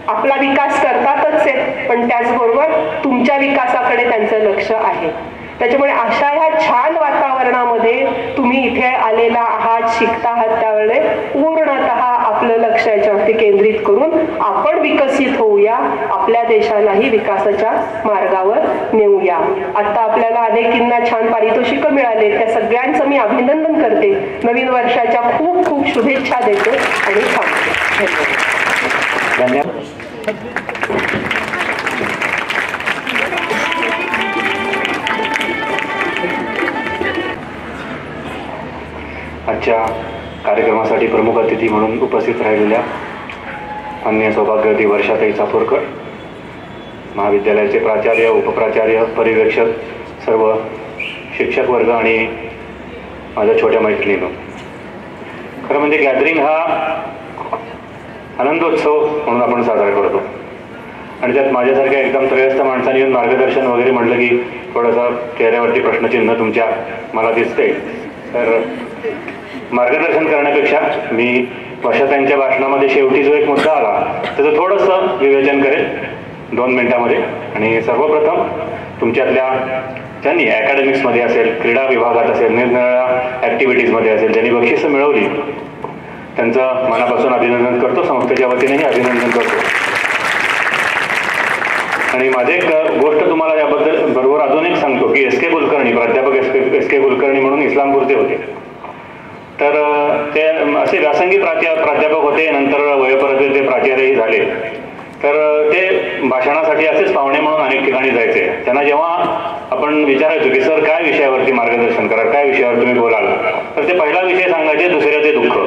आपला विकास करतातच आहेत, पण त्याचबरोबर तुमच्या विकासाकडे त्यांचं लक्ष आहे. त्याच्यामुळे अशा ह्या छान वातावरणामध्ये तुम्ही इथे आलेला आहात, शिकता आहात, त्यावेळेस पूर्णतः आपलं लक्ष याच्यावरती केंद्रित करून आपण विकसित होऊया, आपल्या देशालाही विकासाच्या मार्गावर नेऊया. आता आपल्याला अनेकींना छान पारितोषिकं मिळाले, त्या सगळ्यांचं मी अभिनंदन करते. नवीन वर्षाच्या खूप खूप शुभेच्छा देते आणि थांबते. धन्यवाद. आजच्या कार्यक्रमासाठी प्रमुख अतिथी म्हणून उपस्थित राहिलेल्या माननीय सौभाग्यवती वर्षाताई चापूरकर, महाविद्यालयाचे प्राचार्य, उपप्राचार्य, पर्यवेक्षक, सर्व शिक्षक वर्ग आणि माझ्या छोट्या मैत्रिणींनो, खरं म्हणजे गॅदरिंग हा आनंदोत्सव म्हणून आपण साजरा करतो आणि त्यात माझ्यासारख्या एकदम त्रयस्थ माणसाने येऊन मार्गदर्शन वगैरे म्हटलं की थोडंसं चेहऱ्यावरती प्रश्नचिन्ह तुमच्या मला दिसते. तर मार्गदर्शन करण्यापेक्षा मी वर्षाताईंच्या भाषणामध्ये शेवटी जो एक मुद्दा आला त्याचं थोडंसं विवेचन करेल 2 मिनिटांमध्ये. आणि सर्वप्रथम तुमच्यातल्या ज्यांनी अकॅडमिक्समध्ये असेल, क्रीडा विभागात असेल, निरनिराळ्या ॲक्टिव्हिटीजमध्ये असेल, ज्यांनी बक्षिसं मिळवली त्यांचं मनापासून अभिनंदन करतो, संस्थेच्या वतीनेही अभिनंदन करतो. आणि माझी एक गोष्ट तुम्हाला याबद्दल बरोबर अजून एक सांगतो की एस के कुलकर्णी, प्राध्यापक एस के कुलकर्णी म्हणून इस्लामपूरचे होते. तर ते असे व्यासंगी प्राध्यापक होते, नंतर वयोपरत ते प्राचार्यही झाले. तर ते भाषणासाठी असेच पाहुणे म्हणून अनेक ठिकाणी जायचे. त्यांना जेव्हा आपण विचारायचो की सर काय विषयावरती मार्गदर्शन कराल, काय विषयावर तुम्ही बोलाल, तर ते पहिला विषय सांगायचे दुसऱ्याचे दुःख.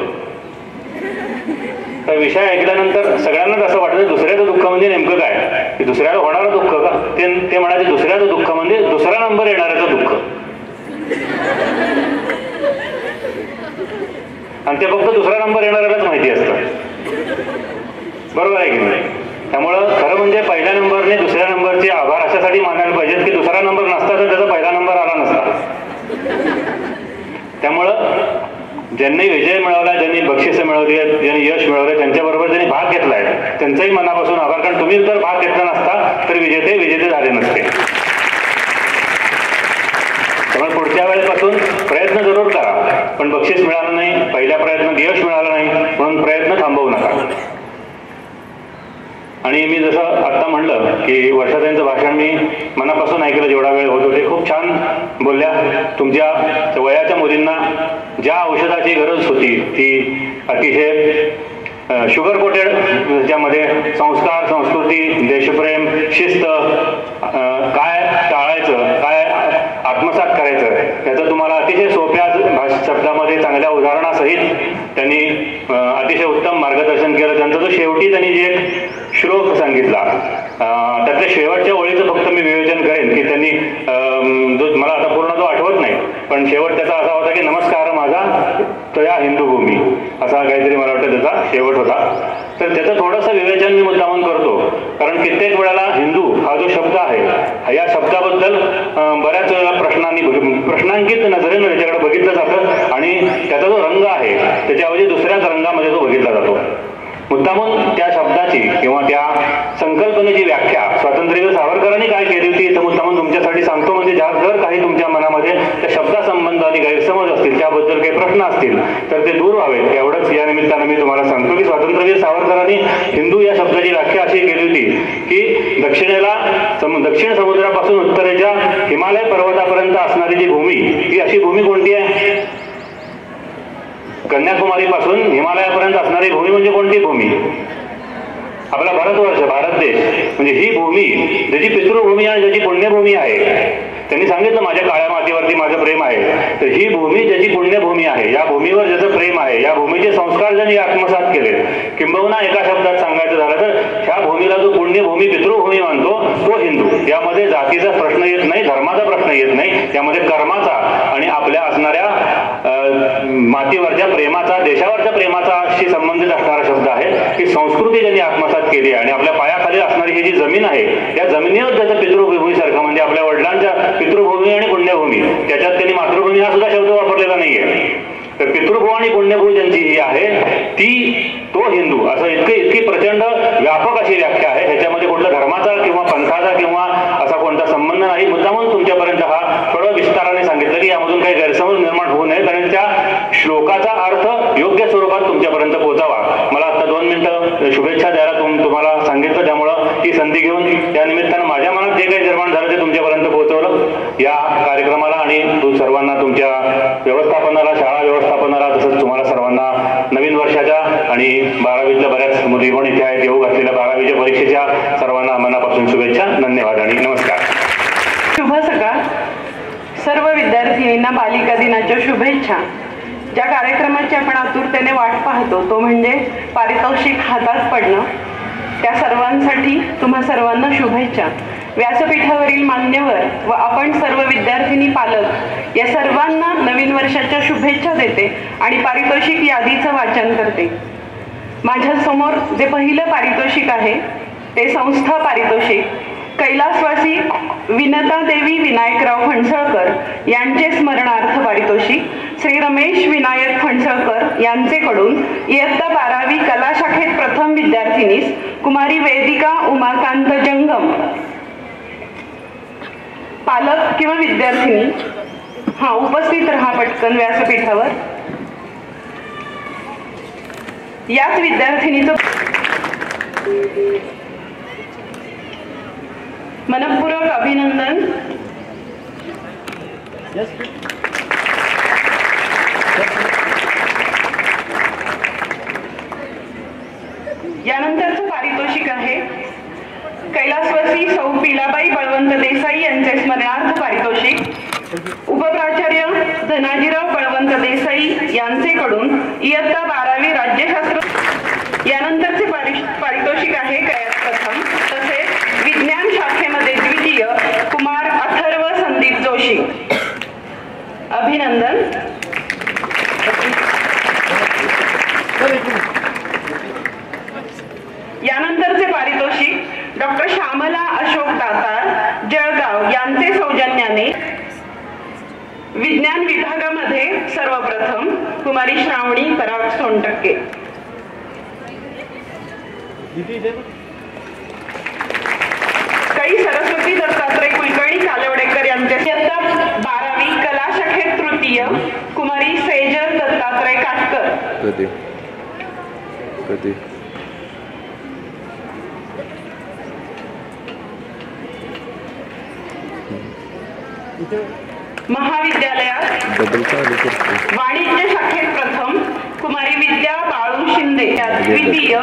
तर विषय ऐकल्यानंतर सगळ्यांनाच असं वाटतं दुसऱ्याचं दुःख म्हणजे नेमकं काय, की दुसऱ्याला होणारं दुःख का. ते म्हणायचे दुसऱ्याचं दुःख म्हणजे दुसरा नंबर येणाऱ्याचं दुःख. आणि ते फक्त दुसरा नंबर येणाऱ्यालाच माहिती असतं. बरोबर आहे की नाही. त्यामुळं खरं म्हणजे पहिल्या नंबरने दुसऱ्या नंबरचे आभार अशासाठी मानायला पाहिजेत की दुसरा नंबर नसता तर त्याचा पहिला नंबर आला नसता. त्यामुळं ज्यांनी विजय मिळवला, ज्यांनी बक्षिसं मिळवली आहेत, ज्यांनी यश मिळवले, त्यांच्याबरोबर ज्यांनी भाग घेतलाय त्यांचाही मनापासून आभार. कारण तुम्ही जर भाग घेतला नसता तर विजेते झाले नसते. त्यामुळे पुढच्या वेळेपासून प्रयत्न जरूर करा, पण बक्षीस मिळालं नाही, पहिल्या प्रयत्नात यश मिळालं नाही म्हणून प्रयत्न थांबवू नका. आणि मी जसं आत्ता म्हणलं की वर्षाताईंचं भाषण मी मनापासून ऐकलं जेवढा वेळ होतो. ते खूप छान बोलल्या. तुमच्या वयाच्या मुलींना ज्या औषधाची गरज होती ती अतिशय शुगर कोटेड, ज्यामध्ये संस्कार, संस्कृती, देशप्रेम, शिस्त, काय टाळायचं, काय आत्मसात करायचं याचं तुम्हाला अतिशय सोप्या शब्दामध्ये चांगल्या उदाहरणासहित त्यांनी अतिशय उत्तम मार्गदर्शन केलं. त्यांचं जो शेवटी त्यांनी जे एक श्लोक सांगितला त्यातल्या शेवटच्या ओळीचं फक्त मी विवेचन करेन की त्यांनी जो मला आता पूर्ण तो आठवत नाही, पण शेवट त्याचा असा होता की नमस्कार माझा तया हिंदू भूमी, असा काहीतरी मला वाटतं त्याचा शेवट होता. तर त्याचं थोडंसं विवेचन मी मुद्दामून करतो, कारण कित्येक वेळेला हिंदू हा जो शब्द आहे या शब्दाबद्दल बऱ्याच वेळेला प्रश्नांकित नजरेनं त्याच्याकडे बघितलं जातं आणि त्याचा जो रंग आहे त्याच्याऐवजी दुसऱ्याच रंगामध्ये तो बघितला जातो. मुद्दामून त्या शब्दाची किंवा त्या संकल्पनेची व्याख्या स्वातंत्र्यवीर सावरकरांनी काय केली होती तर मुद्दामून तुमच्यासाठी सांगतो. म्हणजे जर काही तुमच्या मनामध्ये त्या शब्दासंबंधाने गैरसमज असतील, त्याबद्दल काही प्रश्न असतील तर ते दूर व्हावेत एवढंच या निमित्तानं मी तुम्हाला सांगतो की स्वातंत्र्यवीर सावरकरांनी हिंदू या शब्दाची व्याख्या अशी केली होती की दक्षिण समुद्रापासून उत्तरेच्या हिमालय पर्वतापर्यंत असणारी जी भूमी, ही अशी भूमी कोणती आहे. कन्याकुमारी पासून हिमालयापर्यंत असणारी भूमी म्हणजे कोणती भूमी. आपला भारतवर्ष, भारत देश म्हणजे ही भूमी ज्याची पितृभूमी आहे, ज्याची पुण्यभूमी आहे. त्यांनी सांगितलं माझ्या काळ्या मातीवरती माझं प्रेम आहे. तर ही भूमी ज्याची पुण्यभूमी आहे, या भूमीवर ज्याचं प्रेम आहे, या भूमीचे संस्कार ज्यांनी आत्मसात केले, किंबहुना एका शब्दात सांगायचं झालं तर ह्या भूमीला जो पुण्यभूमी पितृभूमी मानतो तो हिंदू. यामध्ये जातीचा प्रश्न येत नाही, धर्माचा प्रश्न येत नाही, यामध्ये कर्माचा आणि आपल्या असणाऱ्या मातीवरच्या प्रेमाचा, देशावरच्या प्रेमाचाशी संबंधित असणारा शब्द आहे. ही संस्कृती ज्यांनी आत्मसात केली आणि आपल्या पायाखाली असणारी ही जी जमीन आहे या जमिनीवर त्याचं पितृभूमीसारखं म्हणजे आपल्या वडिलांच्या पितृभूमी आणि पुण्यभूमी, त्याच्यात त्यांनी मातृभूमी हा सुद्धा शब्द वापरलेला नाहीये. तर पितृभू आणि पुण्यभू ज्यांची ही आहे तो हिंदू, असं इतकी प्रचंड व्यापक अशी व्याख्या आहे. ह्याच्यामध्ये कुठला धर्माचा किंवा पंथाचा किंवा असा कोणता संबंध नाही. मुद्दामून तुमच्यापर्यंत हा थोडं विस्ताराने सांगितलं की यामधून काही गैरसमज निर्माण होऊ नये आणि त्या श्लोकाचा अर्थ योग्य स्वरूपात तुमच्यापर्यंत पोहोचावा. मला आता 2 मिनिटं शुभेच्छा द्यायला तुम्हाला सांगितलं, त्यामुळं ही संधी घेऊन त्या निमित्तानं माझ्या मनात जे काही निर्माण झालं ते तुमच्यापर्यंत पोहोचवलं. या कार्यक्रमाला आणि सर्वांना, तुमच्या व्यवस्थापनाला, शाळा व्यवस्थापनाला, तसंच तुम्हाला सर्वांना नवीन वर्षाच्या आणि 12वीतल्या बऱ्याच मुली पण इथे आहेत, येऊ घातलेल्या 12वीच्या परीक्षेच्या सर्वांना मनापासून शुभेच्छा. धन्यवाद आणि नमस्कार. शुभ सकाळ. सर्व विद्यार्थिनींना बालिका दिनाच्या शुभेच्छा. ज्या कार्यक्रमाची आपण आतुरतेने वाट पाहतो तो म्हणजे पारितोषिक हातात पडणं, त्या सर्वांसाठी तुम्हा सर्वांना शुभेच्छा. व्यासपीठावरील मान्यवर व आपण सर्व विद्यार्थिनी, पालक या सर्वांना नवीन वर्षाच्या शुभेच्छा देते आणि पारितोषिक यादीचं वाचन करते. माझ्या समोर जे पहिलं पारितोषिक आहे ते संस्था पारितोषिक कैलासवासी विनता देवी विनायकराव फणसळकर यांचे स्मरणार्थ पारितोषिक श्री रमेश विनायक फणसळकर यांचेकडून इयत्ता 12वी कला शाखेत प्रथम विद्यार्थिनीस कुमारी वेदिका उमाकांत जंगम. पालक किंवा विद्यार्थिनी उपस्थित राहा पटकन व्यासपीठावर. याच विद्यार्थिनीचं मनपूर्वक अभिनंदन. सावंत देसाई यांचेकडून इयत्ता 12वी राज्यशास्त्र यानंतरचे पारितोषिक आहे गयात प्रथम, तसेच विज्ञान शाखेमध्ये द्वितीय कुमार अथर्व संदीप जोशी. अभिनंदन. यानंतरचे पारितोषिक डॉक्टर श्यामला अशोक दातार जळगाव यांचे सौजन्याने विज्ञान विभागामध्ये सर्वप्रथम कुमारी श्रावणी पराग सोनटक्के. कै सरस्वती दत्तात्रय कुलकर्णी कालवडेकर यांच्या इयत्ता 12वी कला शाखेत तृतीय कुमारी सेजल दत्तात्रय काटकर. महाविद्यालयात वाणिज्य शाखेत प्रथम कुमारी विद्या बाळू शिंदे, द्वितीय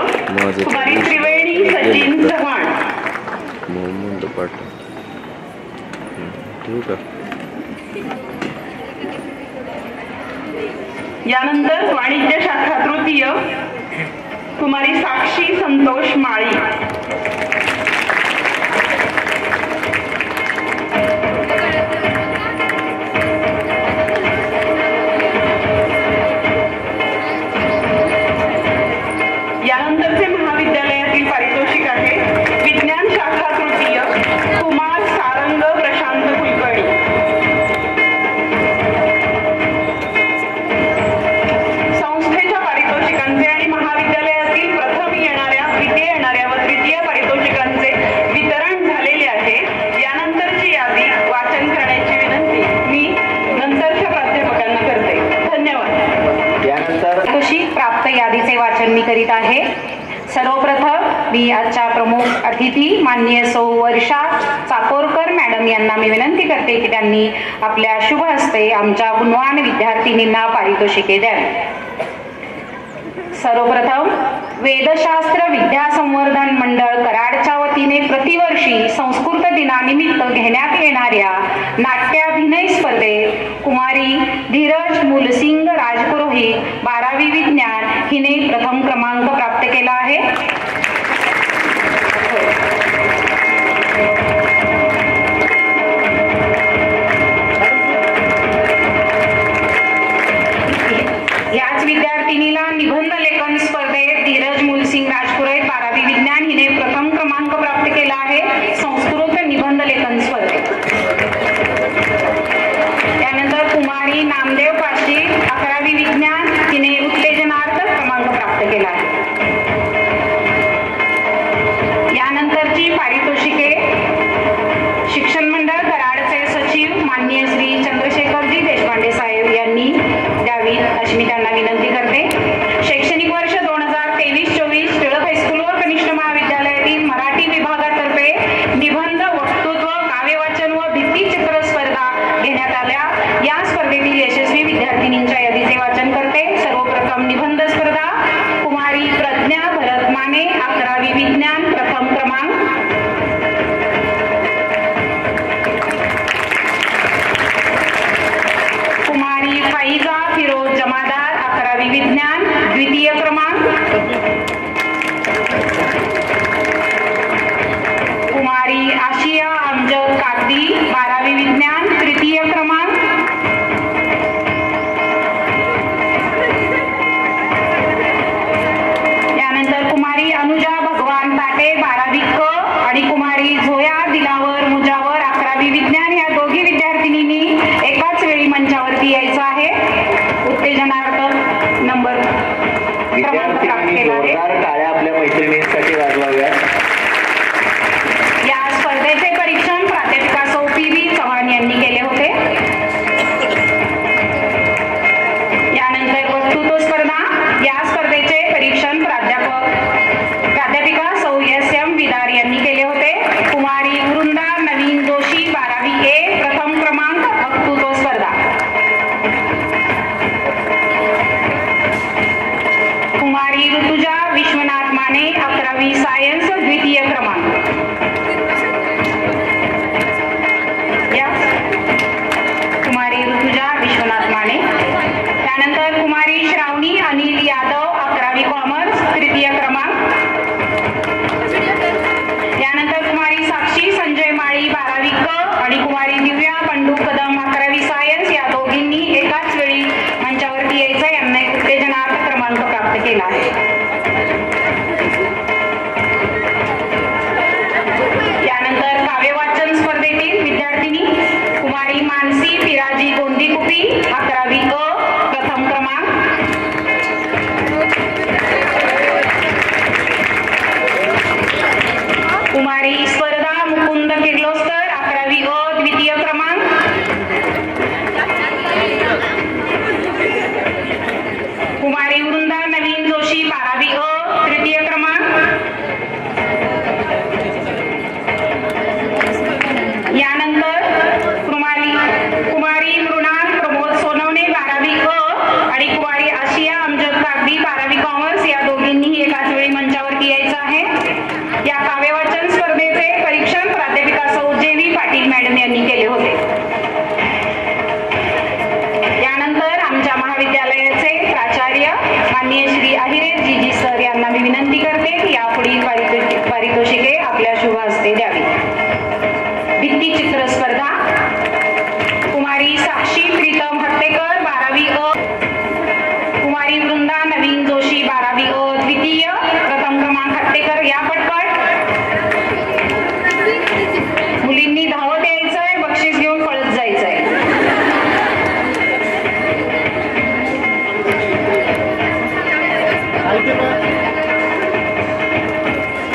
कुमारी त्रिवेणी सचिन चव्हाण. यानंतर वाणिज्य शाखा तृतीय कुमारी साक्षी संतोष माळी. यानंतरचे महाविद्यालयातील पारितोषिक आहे विज्ञान शाखा तृतीय कुमार सारंग प्रशांत कुलकर्णी. संस्थेच्या पारितोषिकांचे आणि महाविद्यालयातील प्रथम येणाऱ्या, द्वितीय येणाऱ्या व तृतीय पारितोषिकांचे वितरण झालेले आहे. यानंतरची यादी वाचन करण्याची विनंती मी नंतरच्या प्राध्यापकांना करते. धन्यवाद. यानंतर पारितोषिक प्राप्त यादीचे वाचन मी करीत आहे. सर्वप्रथम मी आजच्या प्रमुख अतिथी माननीय सौ वर्षा चापोरकर मॅडम यांना मी विनंती करते की त्यांनी आपल्या शुभ हस्ते आमच्या गुणवान विद्यार्थिनींना पारितोषिके द्यावी. सर्वप्रथम वेदशास्त्र विद्या संवर्धन मंडळ कराडच्या वतीने प्रतिवर्षी संस्कृत दिनानिमित्त घेण्यात येणाऱ्या नाट्याभिनय स्पर्धेत कुमारी धीरज मुलसिंग राजपुरोहित 12वी विज्ञान हिने प्रथम क्रमांक प्राप्त केला आहे. याच विद्यार्थिनीला निबंध लेखन स्पर्धेत धीरज मुलसिंग राजपुरोहित 12वी विज्ञान हिने प्रथम क्रमांक प्राप्त केला आहे संस्कृत निबंध लेखन स्पर्धेत. त्यानंतर कुमारी नामदेव पाशी 11वी विज्ञान हिने उत्तेजनार्थ क्रमांक प्राप्त केला आहे. यानंतरची पारितोषिके शिक्षण मंडळ कराडचे सचिव माननीय श्री चंद्रशेखरजी देशपांडे साहेब यांनी द्यावी अशी मी त्यांना विनंती करते. शैक्षणिक वर्ष 2023-24 टिळक हायस्कूल व कनिष्ठ महाविद्यालयातील मराठी विभागातर्फे निबंध, वक्तृत्व, काव्यवाचन व भित्तिचित्र स्पर्धा घेण्यात आल्या. या स्पर्धेतील यशस्वी विद्यार्थिनींच्या यादीचे वाचन करते. सर्वप्रथम निबंध स्पर्धा कुमारी प्रज्ञा भरत माने 11वी विज्ञान प्रथम क्रमांक. कुमारी फाइजा फिरोज जमादार 11वी विज्ञान द्वितीय क्रमांक. कुमारी आशिया अमजद कागदी 12वी विज्ञान तृतीय क्रमांक. यानंतर कुमारी अनुजा भगवान ताटे 12वी क आणि कुमारी झोया दिलावर मुजावर 11वी विज्ञान या दोघी विद्यार्थिनींनी एकाच वेळी मंचावरती यायचं आहे. उत्तेजनार्थ नंबर क्रमांक प्राप्त केला आहे. जोरदार टाळ्या आपल्या मैत्रिणींसाठी वाजवाव्यात. या स्पर्धेचे परीक्षण प्राध्यापिका सौ पी.व्ही. चव्हाण यांनी केले होते. यानंतर वक्तृत्व स्पर्धा. या स्पर्धेचे परीक्षण प्राध्यापिका सौ एस.एम. विदार यांनी केले होते. कुमारी वृंदा नवीन जोशी 12वी ए प्रथम क्रमांक वक्तृत्व स्पर्धा. कुमारी ऋतुजा विश्वनाथ माने 11वी सायन्स द्वितीय क्रमांक. कुमारी ऋतुजा विश्वनाथ माने यानंतर कुमारी श्रावणी अनिल यादव 11वी कॉमर्स तृतीय क्रमांक. यानंतर कुमारी साक्षी संजय माळी 12वी क आणि कुमारी दिव्या बंडू कदम 11वी सायन्स या दोघींनी एकाच वेळी मंचावरती यायचं यांना उत्तेजनार्थ क्रमांक प्राप्त केला आहे. यानंतर काव्य वाचन स्पर्धेतील विद्यार्थिनी कुमारी मानसी पिराजी गोंदीकुपी 11वी क प्रथम क्रमांक. कुमारी स्पर्धा मुकुंद किर्लोस्कर 11वी अ द्वितीय क्रमांक. कुमारी वृंदा नवीन जोशी 12वी अ तृतीय क्रमांक. यानंतर कुमारी मृणाल प्रमोद सोनवणे 12वी क आणि कुमारी आशिया अमजद कागदी 12वी कॉमर्स या दोघींनीही एकाच वेळी मंचावरती यायचं आहे. या काव्य वाचन स्पर्धेचे परीक्षण प्राध्यापिका सौ जेवी पाटील मॅडम यांनी केले होते. यानंतर आमच्या महाविद्यालयाचे प्राचार्य माननीय श्री अहिरे जी सर यांना मी विनंती करते की यापुढील पारितोषिके आपल्या शुभ हस्ते द्यावी. भित्तीचित्र स्पर्धा कुमारी साक्षी प्रीतम हत्तेकर 12वी अ. कुमारी वृंदा नवीन जोशी 12वी अ द्वितीय प्रथम क्रमांक हत्तेकर या पटपट. मुलींनी धावत यायचंय, बक्षीस घेऊन पळत जायचंय.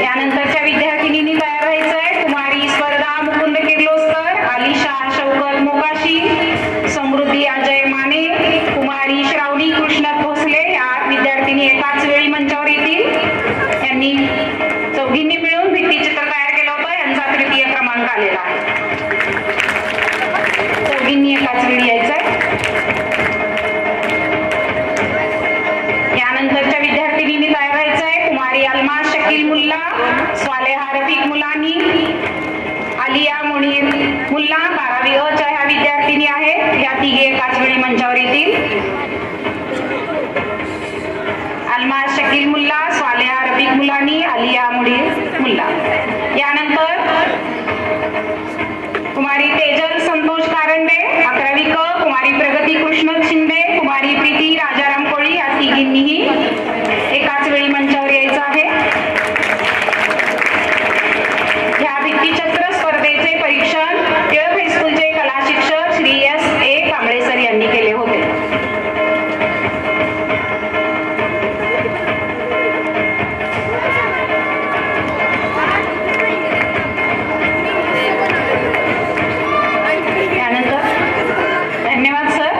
यानंतरच्या विद्यार्थिनींनी तयार व्हायचंय. कुमारी स्पर्धा मुकुंद किर्लोस्कर आलिशा शौकत मोकाशी समृद्धी अजय माने कुमारी श्रावणी कृष्ण भोसले या विद्यार्थिनी एकाच वेळी मंचावर येतील. यांनी चौघींनी मिळून भित्तीचित्र तयार केलं होतं, यांचा तृतीय क्रमांक आलेला आहे. चौघींनी एकाच वेळी यायचंय. यानंतरच्या विद्यार्थिनींनी तयार व्हायचंय. कुमारी अलमास शकील मुल्ला स्वालेहा रफिक मुलानी आलिया मुनीर मुल्ला 12वी अ च्या ह्या विद्यार्थिनी आहेत. या तिघे एकाच वेळी मंचावर येतील. अलमास शकील मुल्ला स्वालेहा रफिक मुलानी आलिया मुनीर मुल्ला. यानंतर कुमारी तेजल संतोष कारंडे 11वी क कुमारी प्रगती कृष्ण शिंदे कुमारी प्रीती राजाराम कोळी या तिघींनीही एकाच वेळी मंचावर यायचं आहे. या भित्तीचित्र स्पर्धेचे परीक्षण टिळक हायस्कूलचे कला शिक्षक श्री S.A. कांबळे सर यांनी केले होते. धन्यवाद सर.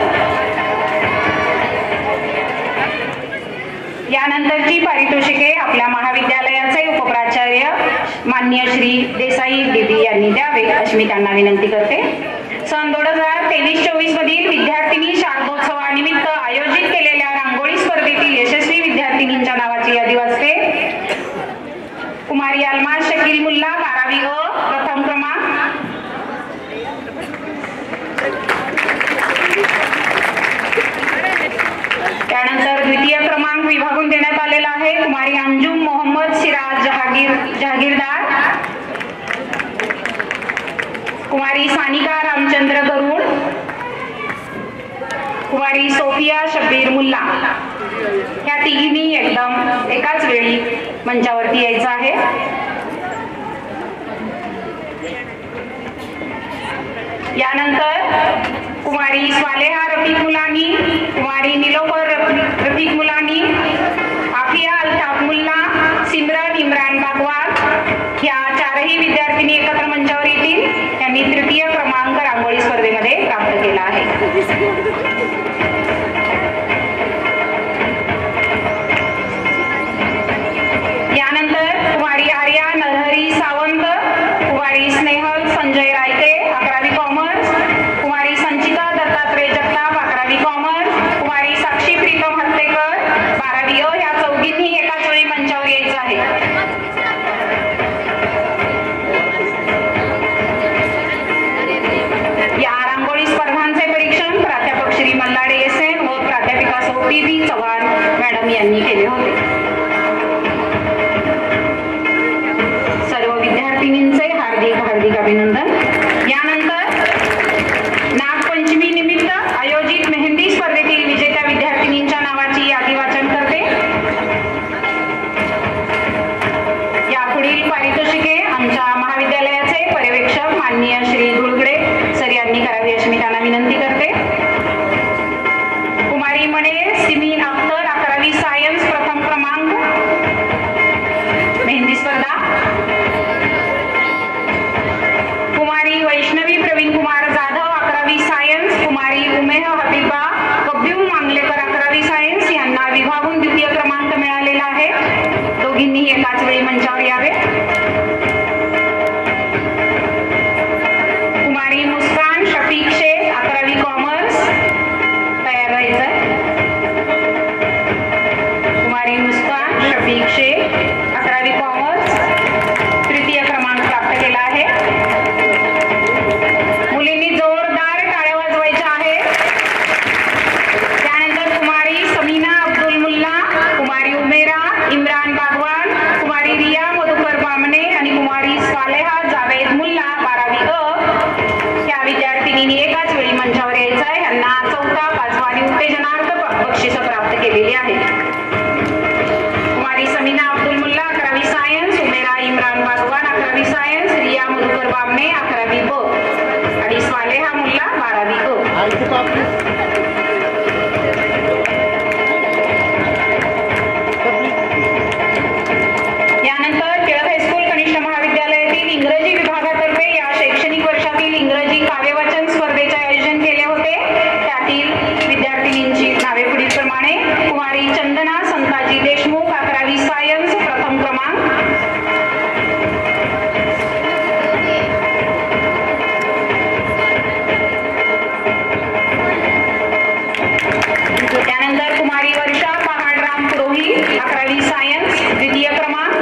यानंतरची पारितोषिके आपल्या महाविद्यालयाचे उपप्राचार्य माननीय श्री देसाई दीदी यांनी द्यावे अशी मी त्यांना विनंती करते. सन 2023-24 मधील विद्यार्थिनी शारदोत्सवानिमित्त आयोजित केलेल्या रांगोळी स्पर्धेतील यशस्वी विद्यार्थिनींच्या नावाची यादी वाचते. कुमारी अलमास शकील मुल्ला 12वी अ प्रथम क्रमांक. त्यानंतर द्वितीय क्रमांक विभागून देण्यात आलेला आहे. कुमारी अंजुम मोहम्मद सिराज जहागीरदार. कुमारी सानिका रामचंद्र गरुड. कुमारी सोफिया शब्बीर मुल्ला. या तिघींनी एकदम एकाच वेळी मंचावरती यायचं आहे. यानंतर कुमारी स्वालेहा रफिक मुलानी कुमारी निलोफर रफिक मुलानी आफिया अल्ताफ मुल्ला सिमरन इम्रान बागवाल या चारही विद्यार्थिनी एकत्र मंचावर येतील. त्यांनी तृतीय क्रमांक रांगोळी स्पर्धेमध्ये प्राप्त केला आहे. यानंतर कुमारी आर्या नरहरी सावंत कुमारी स्नेहल संजय रायते 11वी कॉमर्स. कुमारी संचिता दत्तात्रय जगताप 11वी कॉमर्स. कुमारी साक्षी ज्योतिजी चव्हाण मॅडम यांनी केले होते. सर्व विद्यार्थिनींचे हार्दिक हार्दिक अभिनंदन. यानंतर नागपंचमी निमित्त आयोजित मेहंदी स्पर्धेतील विजेत्या विद्यार्थिनींच्या नावाची यादी वाचन करते. यापुढील पारितोषिके आमच्या महाविद्यालयाचे पर्यवेक्षक माननीय श्री गुळगडे सर यांनी करावी अशी मी त्यांना विनंती करते. कुमारी मणे सिमीन अख्तर 11वी सायन्स प्रथम क्रमांक मेहंदी स्पर्धा. कुमारी वैष्णवी प्रवीण कुमार जाधव 11वी सायन्स. कुमारी उमेह हबीबा कब्यू मांगलेकर 11वी सायन्स यांना विभागून द्वितीय क्रमांक मिळालेला आहे. दोघींनी एकाच वेळी मंचावर यावे. कुमारी मुस्कान शफीक शेख 11वी कॉमर्स तयार राहायचंय. कुमारी मुस्कान शफीक शेख 11वी कॉमर्स तृतीय क्रमांक प्राप्त केला आहे. मुलींनी जोरदार टाळ्या वाजवायच्या आहे. त्यानंतर कुमारी समीना अब्दुल मुल्ला, कुमारी उमेरा इम्रान बागवान, कुमारी रिया मधुकर बामणे आणि कुमारी सालेहा जावेद मुल्ला 12वी या विद्यार्थिनींनी एकाच वेळी मंचावर यायचं आहे. यांना 4था 5वा आणि उत्तेजनार्थ बक्षिसं प्राप्त केलेली आहेत. कुमारी समीना अब्दुल मुल्ला 11वी सायन्स, उमेरा इम्रान बागवान 11वी सायन्स, रिया मधुकर बामणे 11वी ब आणि सालेहा मुल्ला 12वी क. यानंतर टिळक हायस्कूल कनिष्ठ महाविद्यालयातील इंग्रजी विभागातर्फे या शैक्षणिक वर्षातील इंग्रजी काव्यवाचन स्पर्धेचे आयोजन केले होते. त्यातील विद्यार्थिनींची नावे पुढील प्रमाणे. कुमारी चंदना संताजी देशमुख 11वी सायन्स प्रथम क्रमांक. त्यानंतर कुमारी वर्षा पहाडराम पुरोहित 11वी सायन्स द्वितीय क्रमांक.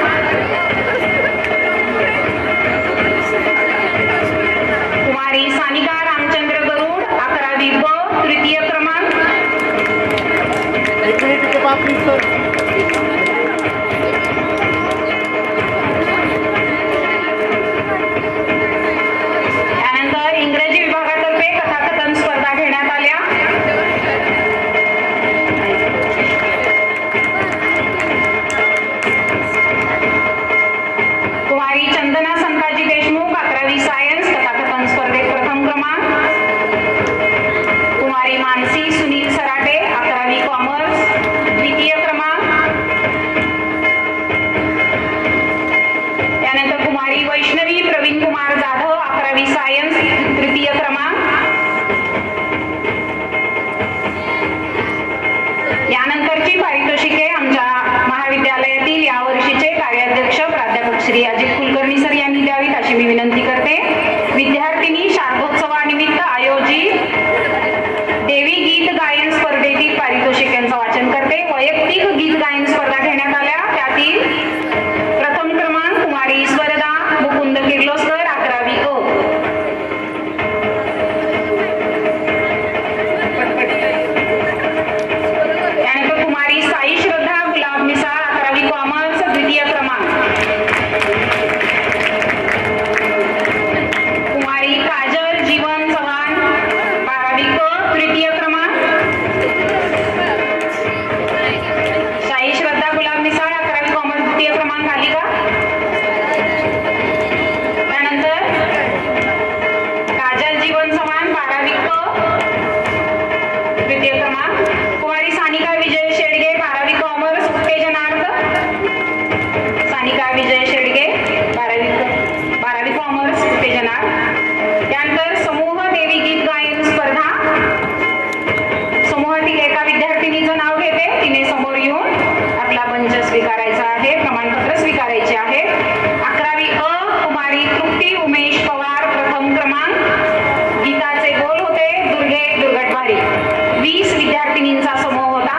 कुमारी सानिका रामचंद्र गरुड 11वी ब तृतीय क्रमांक. त्यानंतर इंग्रजी विभागातर्फे कथाकथन स्पर्धा घेण्यात आल्या. कुमारी चंदना संताजी देशमुख 11वी सायन्स कथाकथन स्पर्धेत प्रथम क्रमांक. कुमारी मानसी सुनील सराटे 11वी कॉमर्स द्वितीय क्रमांक. त्यानंतर कुमारी वैष्णवी प्रवीण कुमार जाधव 11वी सायन्स तृतीय क्रमांक. यानंतरची पारितोषिके आमच्या महाविद्यालयातील यावर्षीचे कार्याध्यक्ष प्राध्यापक श्री अजित कुलकर्णी सर यांनी द्यावीत अशी मी विनंती करते. विद्यार्थिनी शारदोत्सवानिमित्त आयोजित देवी गीत गायन स्पर्धेतील पारितोषिकांचं वाचन करते. वैयक्तिक गीत गायन स्पर्धा घेण्यात आल्या. त्यातील प्रथम क्रमांक कुमारी ईश्वरदा मुकुंद किर्लोस्कर 11वी क. त्यानंतर कुमारी साई श्रद्धा गुलाब मिसाळ 11वी कॉमर्स द्वितीय क्रमांक. कुमारी काजल जीवन चव्हाण 12वी क तृतीय क्रमांक. साई श्रद्धा गुलाब मिसाळ 11वी कॉमर्स द्वितीय क्रमांक आली का? त्यानंतर काजल जीवन चव्हाण 12वी क तृतीय क्रमांक. कुमारी सानिका विजय शेडगे 12वी कॉमर्स उत्तेजनार्थ. सानिका विजय शेडगे 12वी कॉमर्स उत्तेजनार्थ. त्यानंतर समूह देवी गीत गायन स्पर्धा. समूहातील एका विद्यार्थिनीचं नाव घेते. तिने समोर येऊन आपला पंच स्वीकारायचा आहे, प्रमाणपत्र स्वीकारायचे आहे. 11वी अ कुमारी तृप्ती उमेश पवार प्रथम क्रमांक. गीताचे बोल होते दुर्गे दुर्गटवारी. 20 विद्यार्थिनींचा समूह होता.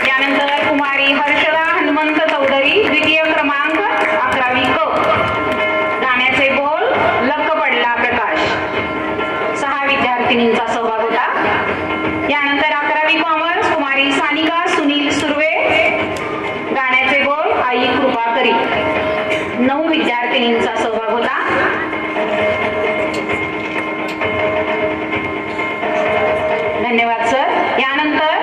यानंतर कुमारी हर्षदा हनुमंत चौधरी द्वितीय क्रमांक 11वी क. गाण्याचे बोल लक पडला प्रकाश. विद्यार्थिनींचा सहभाग होता. यानंतर 11वी कॉमर्स कुमारी सानिका सुनील सुर्वे, गाण्याचे बोल आई कृपा करी. 9 विद्यार्थिनींचा सहभाग होता. धन्यवाद सर. यानंतर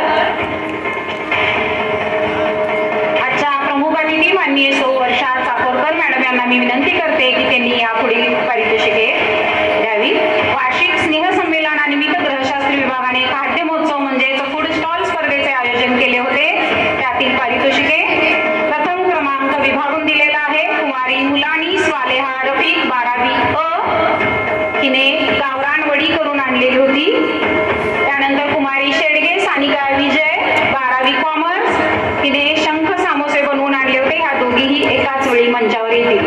आजच्या प्रमुख अतिथी माननीय सौ वर्षा चाकोरकर मॅडम यांना मी विनंती करते की त्यांनी यापुढील पारितोषिके द्यावी. वार्षिक स्नेह संमेलनानिमित्त गृहशास्त्र विभागाने खाद्य महोत्सव म्हणजेच फूड स्टॉल स्पर्धेचे आयोजन केले होते. त्यातील पारितोषिके प्रथम क्रमांक विभागून दिलेला आहे. कुमारी मुलानी स्वालेहा रफिक 12वी अ, हिने गावरान वडी करून आणलेली होती. त्यानंतर कुमारी शेडगे सानिका विजय 12वी कॉमर्स, हिने शंख सामोसे बनवून आणले होते. ह्या दोघीही एकाच वेळी मंचावर येतील.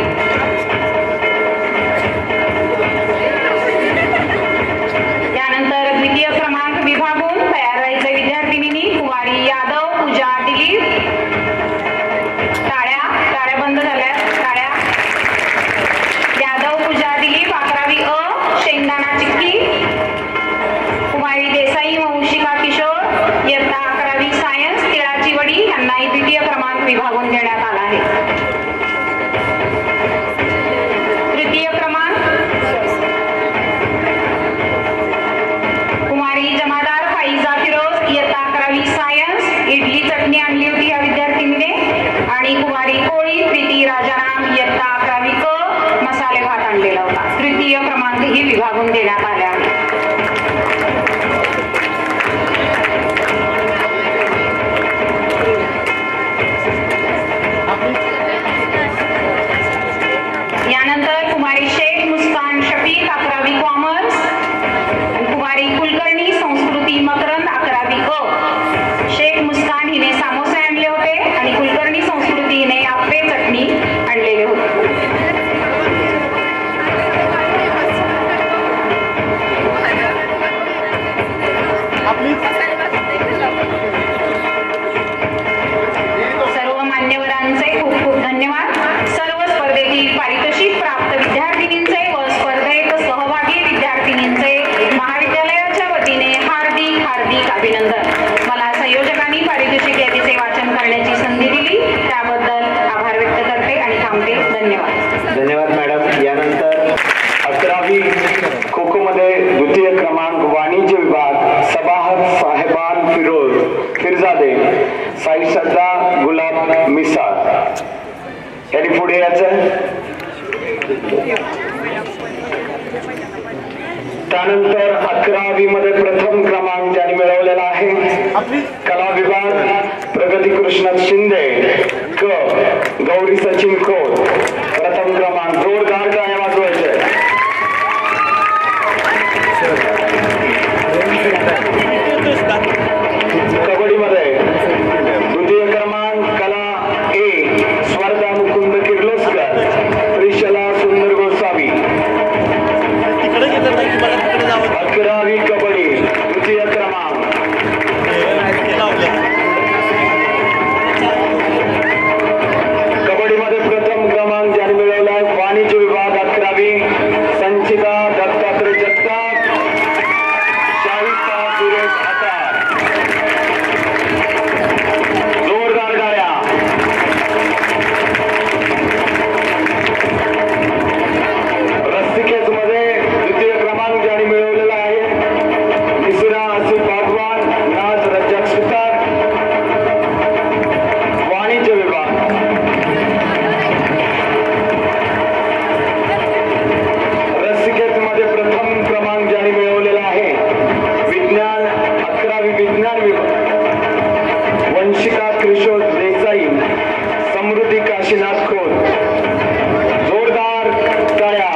यानंतर द्वितीय क्रमांक विभागून तयार राहायचे विद्यार्थिनींनी कुमारी यादव पूजा दिलीप. टाळ्या बंद झाल्या. टाळ्या. यादव पूजा दिलीप 11वी अ, शेंगदाणा चिक्की. कुमारी देसाई वंशिका किशोर इयत्ता 11वी सायन्स तिळाची वडी, यांनाही द्वितीय क्रमांक विभागून देण्यात आला आहे. तृतीय क्रमांक कुमारी जमादार फाईजा फिरोज इयत्ता 11वी सायन्स, इडली चटणी आणली होती या विद्यार्थिनीने. आणि कुमारी कोळी प्रीती राजाराम इयत्ता 11वी क, मसाले भात आणलेला होता. तृतीय क्रमांकही विभागून देण्यात आले आहे. यानंतर कुमारी शेख मुस्कान शफीक 11वी कॉमर्स, कुमारी कुलकर्णी संस्कृती मकरंद 11वी क. शेख मुस्कान हिने सामोसे आणले होते आणि कुलकर्णी संस्कृती हिने आप्पे चटणी आणलेले होते. सर्व मान्यवरांचे खूप खूप धन्यवाद. सर्व स्पर्धेतील पारितोषिक प्राप्त विद्यार्थिनींचे व स्पर्धेत सहभागी विद्यार्थिनींचे महाविद्यालयाच्या वतीने हार्दिक हार्दिक अभिनंदन. मला संयोजकांनी पारितोषिक यादीचे वाचन करण्याची संधी दिली त्याबद्दल आभार व्यक्त करते आणि थांबते. धन्यवाद. धन्यवाद मॅडम. यानंतर 11वी खो खो मध्ये द्वितीय क्रमांक वाणिज्य विभाग सबाहत साहेबान फिरोज फिरजादे साई सद्दा गुलाब मिसाळ यांनी पुढे यायचं. त्यानंतर 11वी मध्ये प्रथम क्रमांक ज्यांनी मिळवलेला आहे कला विभाग प्रगती कृष्ण शिंदे क, गौरी सचिन खोत प्रथम क्रमांक. जोरदार टाळ्या वाजवायचे. कबड्डीमध्ये द्वितीय क्रमांक कला ए स्वर्धा मुकुंद किर्लोस्कर त्रिशला सुंदर गोसावी. 11वी कबड्डी द्वितीय क्रमांक. कबड्डीमध्ये प्रथम क्रमांक ज्यांनी मिळवला आहे वाणिज्य विभाग 11वी संचिता दत्तात्रय जगताप शाहिस्ता सुरेश हातार. जोरदार गाड्या. रस्तिकेज मध्ये द्वितीय क्रमांक ज्यांनी मिळवलेला आहे मिसिरा आसिफ बागवान नाज रज्जाक सुतार वाणिज्य विभाग. रस्तिकेज मध्ये प्रथम क्रमांक ज्यांनी मिळवलेला आहे विज्ञान 11वी विज्ञान विभाग वंशिका किशोर देसाई समृद्धी काशीनाथ खोत. जोरदार टाळ्या.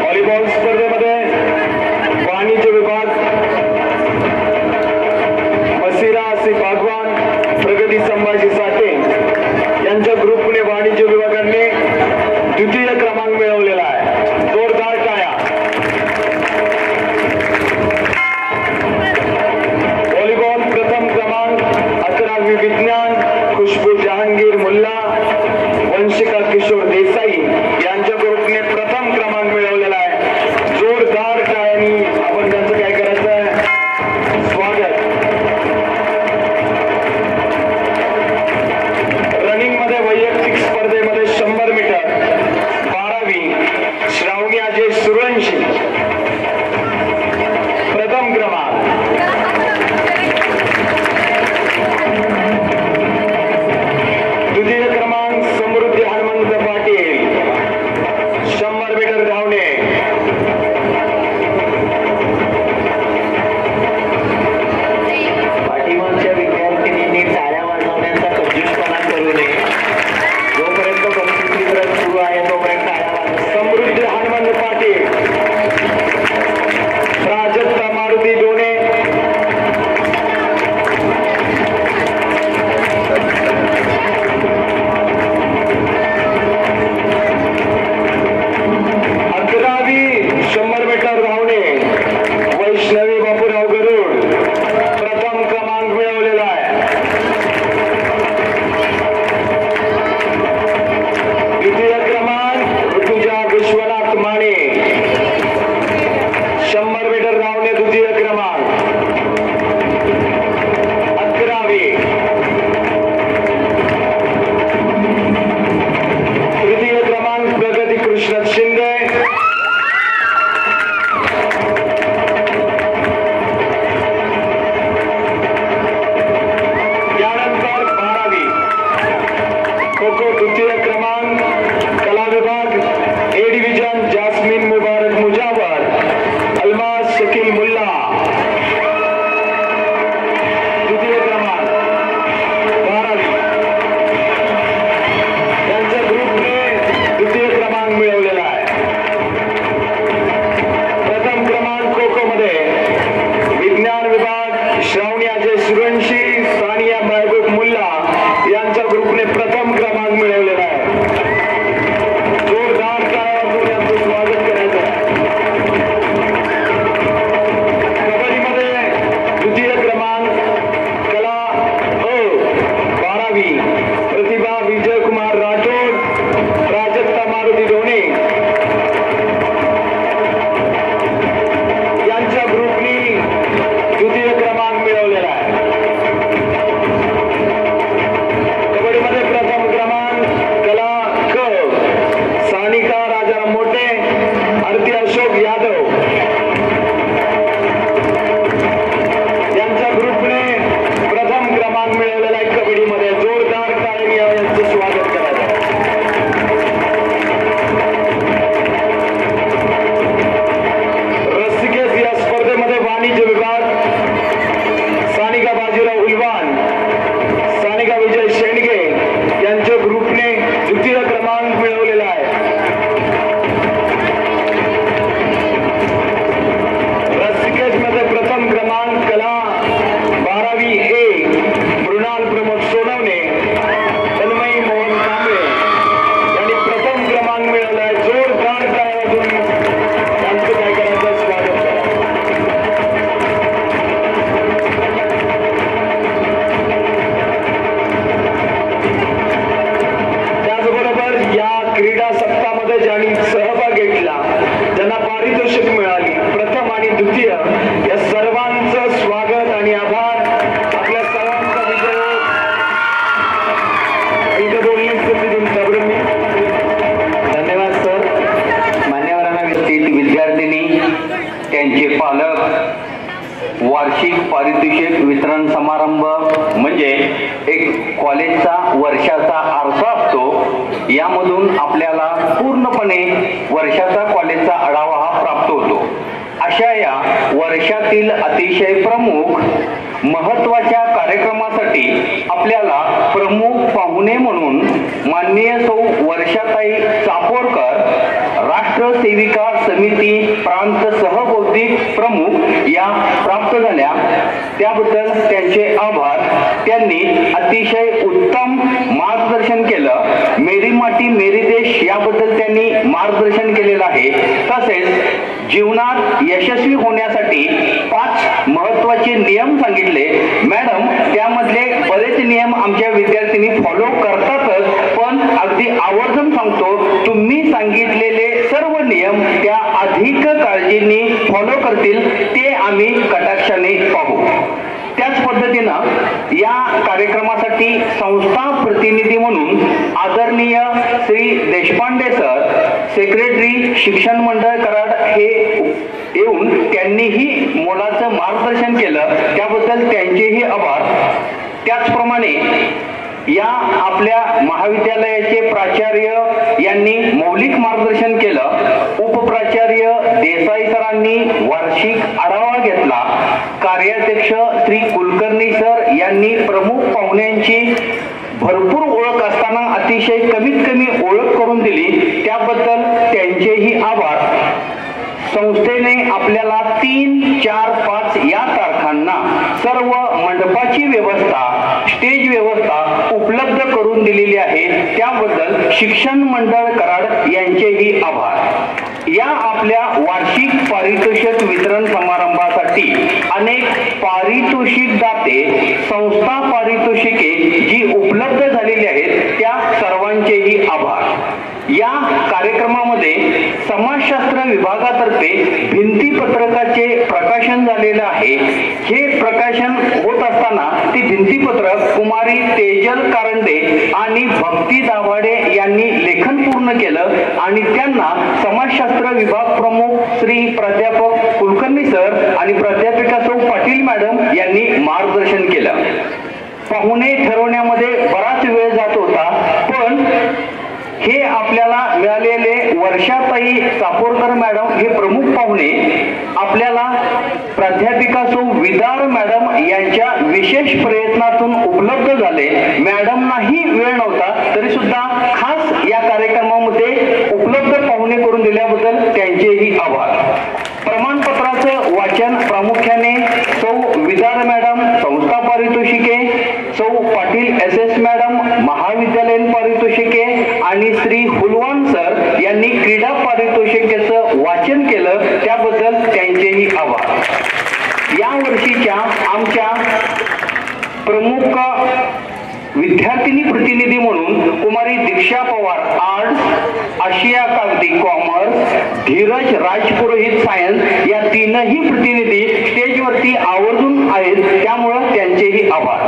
व्हॉलीबॉल स्पर्धेमध्ये वाणिज्य विभाग मसिरा आसिफ बागवान प्रगती संभाजी साठे यांच्या ग्रुपने वाणिज्य विभागाने द्वितीय क्रमांक मिळवलेला आहे. जोरदार टाळ्या. व्हॉलीबॉल प्रथम क्रमांक 11वी विज्ञान खुशबू जहांगीर मुल्ला किशोर देसाई यांच्या ग्रुपने प्रथम क्रमांक मिळवलेला आहे. जोरदार टाळ्यांनी आपण त्यांचं काय करायचं आहे, स्वागत. रनिंग मध्ये वैयक्तिक स्पर्धेमध्ये 100 मीटर 12वी श्रावणी अजय सूर्यवंशी प्रथम क्रमांक. द्वितीय क्रमांक समृद्धी हनुमंत पाटील 100 मीटर धावणे. पाठीमागच्या विद्यार्थिनींनी टाळ्या वाजवण्याचा कंजूसपणा करू नये. जोपर्यंत बक्षीस सुरू आहे तोपर्यंत टाळ्या वाजवा. समृद्धी हनुमंत पाटील, प्राजक्ता मारुती दोणे, अकरावी 100 मीटर धावणे वैष्णवी बापूराव गरुड प्रथम क्रमांक मिळवलेला आहे. द्वितीय क्रमांक ऋतुजा विश्वनाथ माने 100 मीटर धावणे द्वितीय क्रमांक. 11वी. तृतीय क्रमांक प्रगती कृष्ण शिंदे. यानंतर 12वी खो खो द्वितीय क्रमांक कला विभाग ए डिव्हिजन जास्मिन मुबारक मुजावर अल्मास शकील मुल्ला द्वितीय क्रमांक 12वी. त्यांच्या ग्रुपने द्वितीय क्रमांक मिळवलेला आहे. प्रथम क्रमांक खो खो मध्ये विज्ञान विभाग श्रावणी अजय सूर्यवंशी सानिया महबूब मुल्ला यांच्या ग्रुपने प्रथम क्रमांक मिळवलेला आहे. जोरदार टाळ्या वाजवून यांचं स्वागत करायचं आहे. कबड्डीमध्ये द्वितीय क्रमांक कला 12वी प्रतिभा विजयकुमार राठोड, प्राजक्ता मारुती दोणे यांच्या ग्रुपनी द्वितीय क्रमांक मिळवलेला आहे. कबड्डीमध्ये प्रथम क्रमांक कला क सानिका राजाराम मोठे, आरती अशोक यादव यांच्या ग्रुपने प्रथम क्रमांक मिळवलेला आहे. कबड्डीमध्ये जोरदार टाळ्यांनी यांचं स्वागत करायचं आहे. रस्सिकेस या स्पर्धेमध्ये वाणिज्य विभाग सानिका बाजीराव उलवान, सानिका विजय शेंडगे यांच्या ग्रुपने द्वितीय क्रमांक मिळवलेला आहे. रस्सिकेसमध्ये प्रथम क्रमांक कला 12वी ए मृणाल प्रमोद सोनवणे, तन्मयी मोहन कांबळे यांनी प्रथम क्रमांक मिळवला आहे. जोरदार टाळ्या वाजवून त्यांचं काय करायचं, स्वागत करा. त्याचबरोबर या क्रीडा सप्ताहामध्ये ज्यांनी सहभाग घेतला, ज्यांना पारितोषिक मिळाली प्रथम आणि द्वितीय, या सर्वांचं स्वागत आणि आभार. आपल्या सर्वांचा विजय हो. इथं बोलणी धन्यवाद सर. मान्यवरांना विद्यार्थिनी, त्यांचे पालक, वार्षिक पारितोषिक वितरण समारंभ म्हणजे एक कॉलेजचा वर्षाचा आरसा असतो. यामधून आपल्याला पूर्णपणे वर्षाचा कॉलेजचा आढावा हा प्राप्त होतो. अशा या वर्षातील अतिशय प्रमुख महत्त्वाच्या कार्यक्रमासाठी आपल्याला प्रमुख पाहुणे म्हणून माननीय सौ वर्षाताई चापोरकर, राष्ट्र सेविका समिती प्रांत सहबौद्धिक प्रमुख या प्राप्त झाल्या. त्याबद्दल त्यांचे आभार. त्यांनी अतिशय उत्तम मार्गदर्शन केलं. मेरी माती मेरी देश याबद्दल त्यांनी मार्गदर्शन केलेलं आहे. तसेच जीवनात यशस्वी होण्यासाठी 5 महत्त्वाचे नियम सांगितले. मॅडम त्यामधले बरेच नियम आमच्या विद्यार्थ्यांनी फॉलो करतातच, पण अगदी आवर्जून सांगतो आम्ही कटाक्षाने पाहू. त्याच पद्धतीनं या कार्यक्रमासाठी संस्था प्रतिनिधी म्हणून आदरणीय श्री देशपांडे सर, सेक्रेटरी शिक्षण मंडळ कराड हे येऊन त्यांनीही मोलाचं मार्गदर्शन केलं, त्याबद्दल त्यांचेही आभार. त्याचप्रमाणे या आपल्या महाविद्यालयाचे प्राचार्य यांनी मौलिक मार्गदर्शन केलं. उपप्राचार्य देसाई सरांनी वार्षिक आढावा घेतला. कार्याध्यक्ष श्री कुलकर्णी सर यांनी प्रमुख पाहुण्यांची भरपूर ओळख असताना अतिशय कमीत कमी ओळख करून दिली, त्याबद्दल त्यांचेही आभार. संस्थेने आपल्याला 3, 4, 5 या तारखांना सर्व मंडपाची व्यवस्था, स्टेज व्यवस्था उपलब्ध करून दिलेली आहे, त्याबद्दल शिक्षण मंडळ कराड यांचेही आभार. या आपल्या वार्षिक पारितोषिक वितरण समारंभासाठी अनेक पारितोषिक दाते, संस्था पारितोषिके जी उपलब्ध झालेली आहेत त्या सर्वांचेही आभार. या कार्यक्रमामध्ये समाजशास्त्र विभागातर्फे भिंतीपत्रकाचे प्रकाशन झालेलं आहे. हे प्रकाशन होत असताना ती भिंतीपत्रक कुमारी तेजल कारंडे आणि भक्ती दाभाडे यांनी लेखन पूर्ण केलं आणि त्यांना समाजशास्त्र विभाग प्रमुख श्री प्राध्यापक कुलकर्णी सर आणि प्राध्यापिका सौ पाटील मॅडम यांनी मार्गदर्शन केलं. पाहुणे ठरवण्यामध्ये बराच वेळ जात होता, पण हे आपल्याला मिळालेले वर्षाताई चापोरकर मॅडम हे प्रमुख पाहुणे आपल्याला प्राध्यापिका सौ विदार मॅडम यांच्या विशेष प्रयत्नातून उपलब्ध झाले. मॅडमनाही वेळ नव्हता तरी सुद्धा खास या कार्यक्रमामध्ये उपलब्ध पाहुणे करून दिल्याबद्दल त्यांचेही आभार. प्रमाणपत्राचं वाचन प्रामुख्याने सौ विदार मॅडम संस्था पारितोषिके, सौ पाटील SS मॅडम महाविद्यालयीन पारितोषिके आणि श्री हुलवान सर यांनी क्रीडा पारितोषिकेचं वाचन केलं, त्याबद्दल त्यांचेही आभार. या वर्षीच्या आमच्या प्रमुख विद्यार्थिनी प्रतिनिधी म्हणून कुमारी दीक्षा पवार आर्ट्स, आशिया कागदी कॉमर्स, धीरज राजपुरोहित सायन्स या तीनही प्रतिनिधी स्टेजवरती आवर्जून आहेत, त्यामुळं त्यांचेही आभार.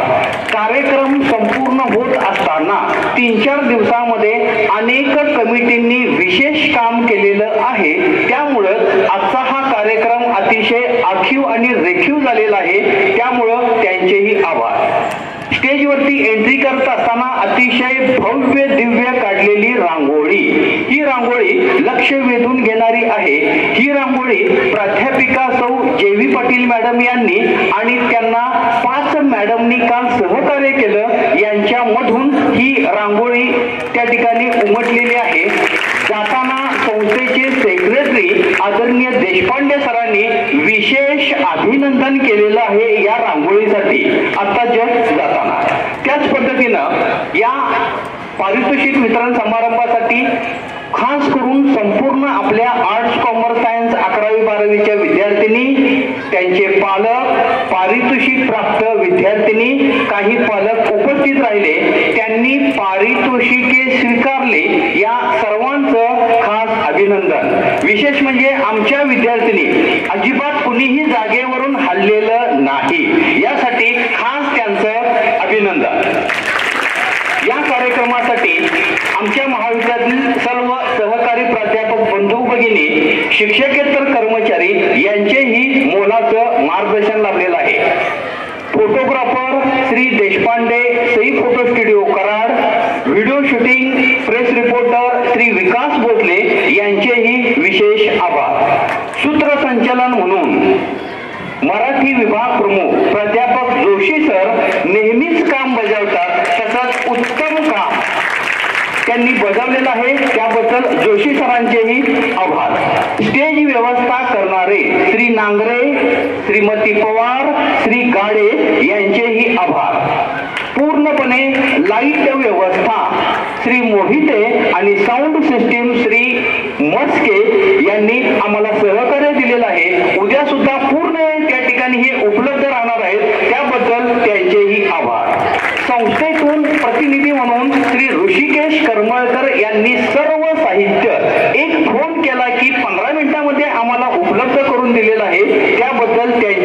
कार्यक्रम संपूर्ण होत असताना 3-4 दिवसामध्ये अनेक कमिटींनी विशेष काम केलेलं आहे, त्यामुळं आजचा हा कार्यक्रम अतिशय आखीव आणि रेखीव झालेला आहे, त्यामुळं त्यांचेही आभार. स्टेजवरती एंट्री करत असताना अतिशय भव्य दिव्य काढलेली रांगोळी, ही रांगोळी लक्ष वेधून घेणारी आहे. ही रांगोळी प्राध्यापिका सौ JV पाटील मॅडम यांनी आणि त्यांना 5 मॅडमनी काल सहकार्य केलं, यांच्यामधून ही रांगोळी त्या ठिकाणी उमटलेली आहे. जाताना संस्थेचे सेक्रेटरी आदरणीय देशपांडे सरांनी विशेष अभिनंदन केलेलं आहे या रांगोळीसाठी आता जस्ट जाताना. त्याच पद्धतीनं या पारितोषिक वितरण समारंभासाठी खास करून संपूर्ण आपल्या आर्ट्स, कॉमर्स, सायन्स 11वी-12वीच्या विद्यार्थिनी, त्यांचे पालक, पारितोषिक प्राप्त विद्यार्थिनी, काही पालक उपस्थित राहिले, त्यांनी पारितोषिके स्वीकारले, या सर्वांचं खास अभिनंदन. विशेष म्हणजे आमच्या विद्यार्थिनी अजिबात कुणीही जागेवरून हललेलं नाही, यासाठी खास त्यांचं अभिनंदन. या कार्यक्रमासाठी आमच्या महाविद्यालयातील सर्व सहकारी प्राध्यापक बंधू भगिनी, शिक्षकेतर कर्मचारी यांचेही मोलाचं मार्गदर्शन लाभलेलं आहे. Photographer Shri Deshpande, Sai photo studio Karad, video shooting press reporter Shri Vikas Bhosale यांचेही विशेष आभार. सूत्रसंचालन म्हणून मराठी विभाग प्रमुख प्राध्यापक जोशी सर नेहमीच काम बजावतात, तसंच उत्तम काम त्यांनी बजावलेलं आहे, त्याबद्दल जोशी सरांचेही आभार. स्टेज व्यवस्था करणारे श्री नांगरे, श्रीमती पवार, श्री गाडे यांचेही आभार. पूर्णपणे लाईट व्यवस्था श्री मोहिते आणि साऊंड सिस्टीम श्री मस्के यांनी आम्हाला सहकार्य दिलेलं आहे. उद्या सुद्धा पूर्ण त्या ठिकाणी हे उपलब्ध राहणार आहेत, त्याबद्दल त्यांचेही आभार. संस्थेतून प्रतिनिधी म्हणून श्री ऋषिकेश करमळकर यांनी सर्व साहित्य एक फोन केला की 15 मिनिटांमध्ये आम्हाला उपलब्ध करून दिलेलं आहे, त्याबद्दल त्यांचे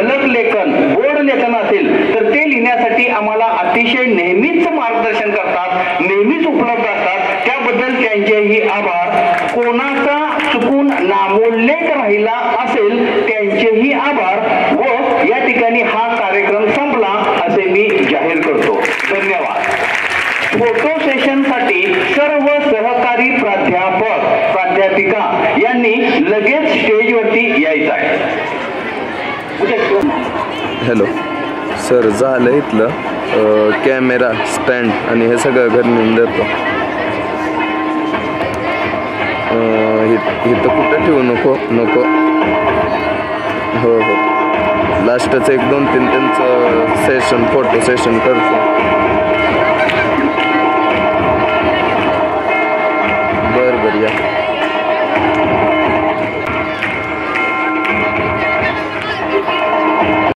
फलक लेखन बोर्ड लेखन असेल तर ते लिहिण्यासाठी आम्हाला अतिशय नेहमीच मार्गदर्शन करतात, नेहमीच उपलब्ध असतात. त्याबद्दल त्यांचेही आभार. कोणाचा चुकून नामोल्लेख राहिला असेल त्यांचेही आभार. व या ठिकाणी हा कार्यक्रम संपला असे मी जाहीर करतो. धन्यवाद. फोटो सेशन साठी सर्व सहकारी प्राध्यापक प्राध्यापिका यांनी लगेच स्टेजवरती यायचं आहे. हॅलो सर, झालं इथलं कॅमेरा स्टँड आणि हे सगळं घर नेऊन देतो. इथं कुठं ठेवू नको नको. हो हो, लास्टचं 1 2 3 त्यांचं सेशन फोटो सेशन करतो. बरं बरं या.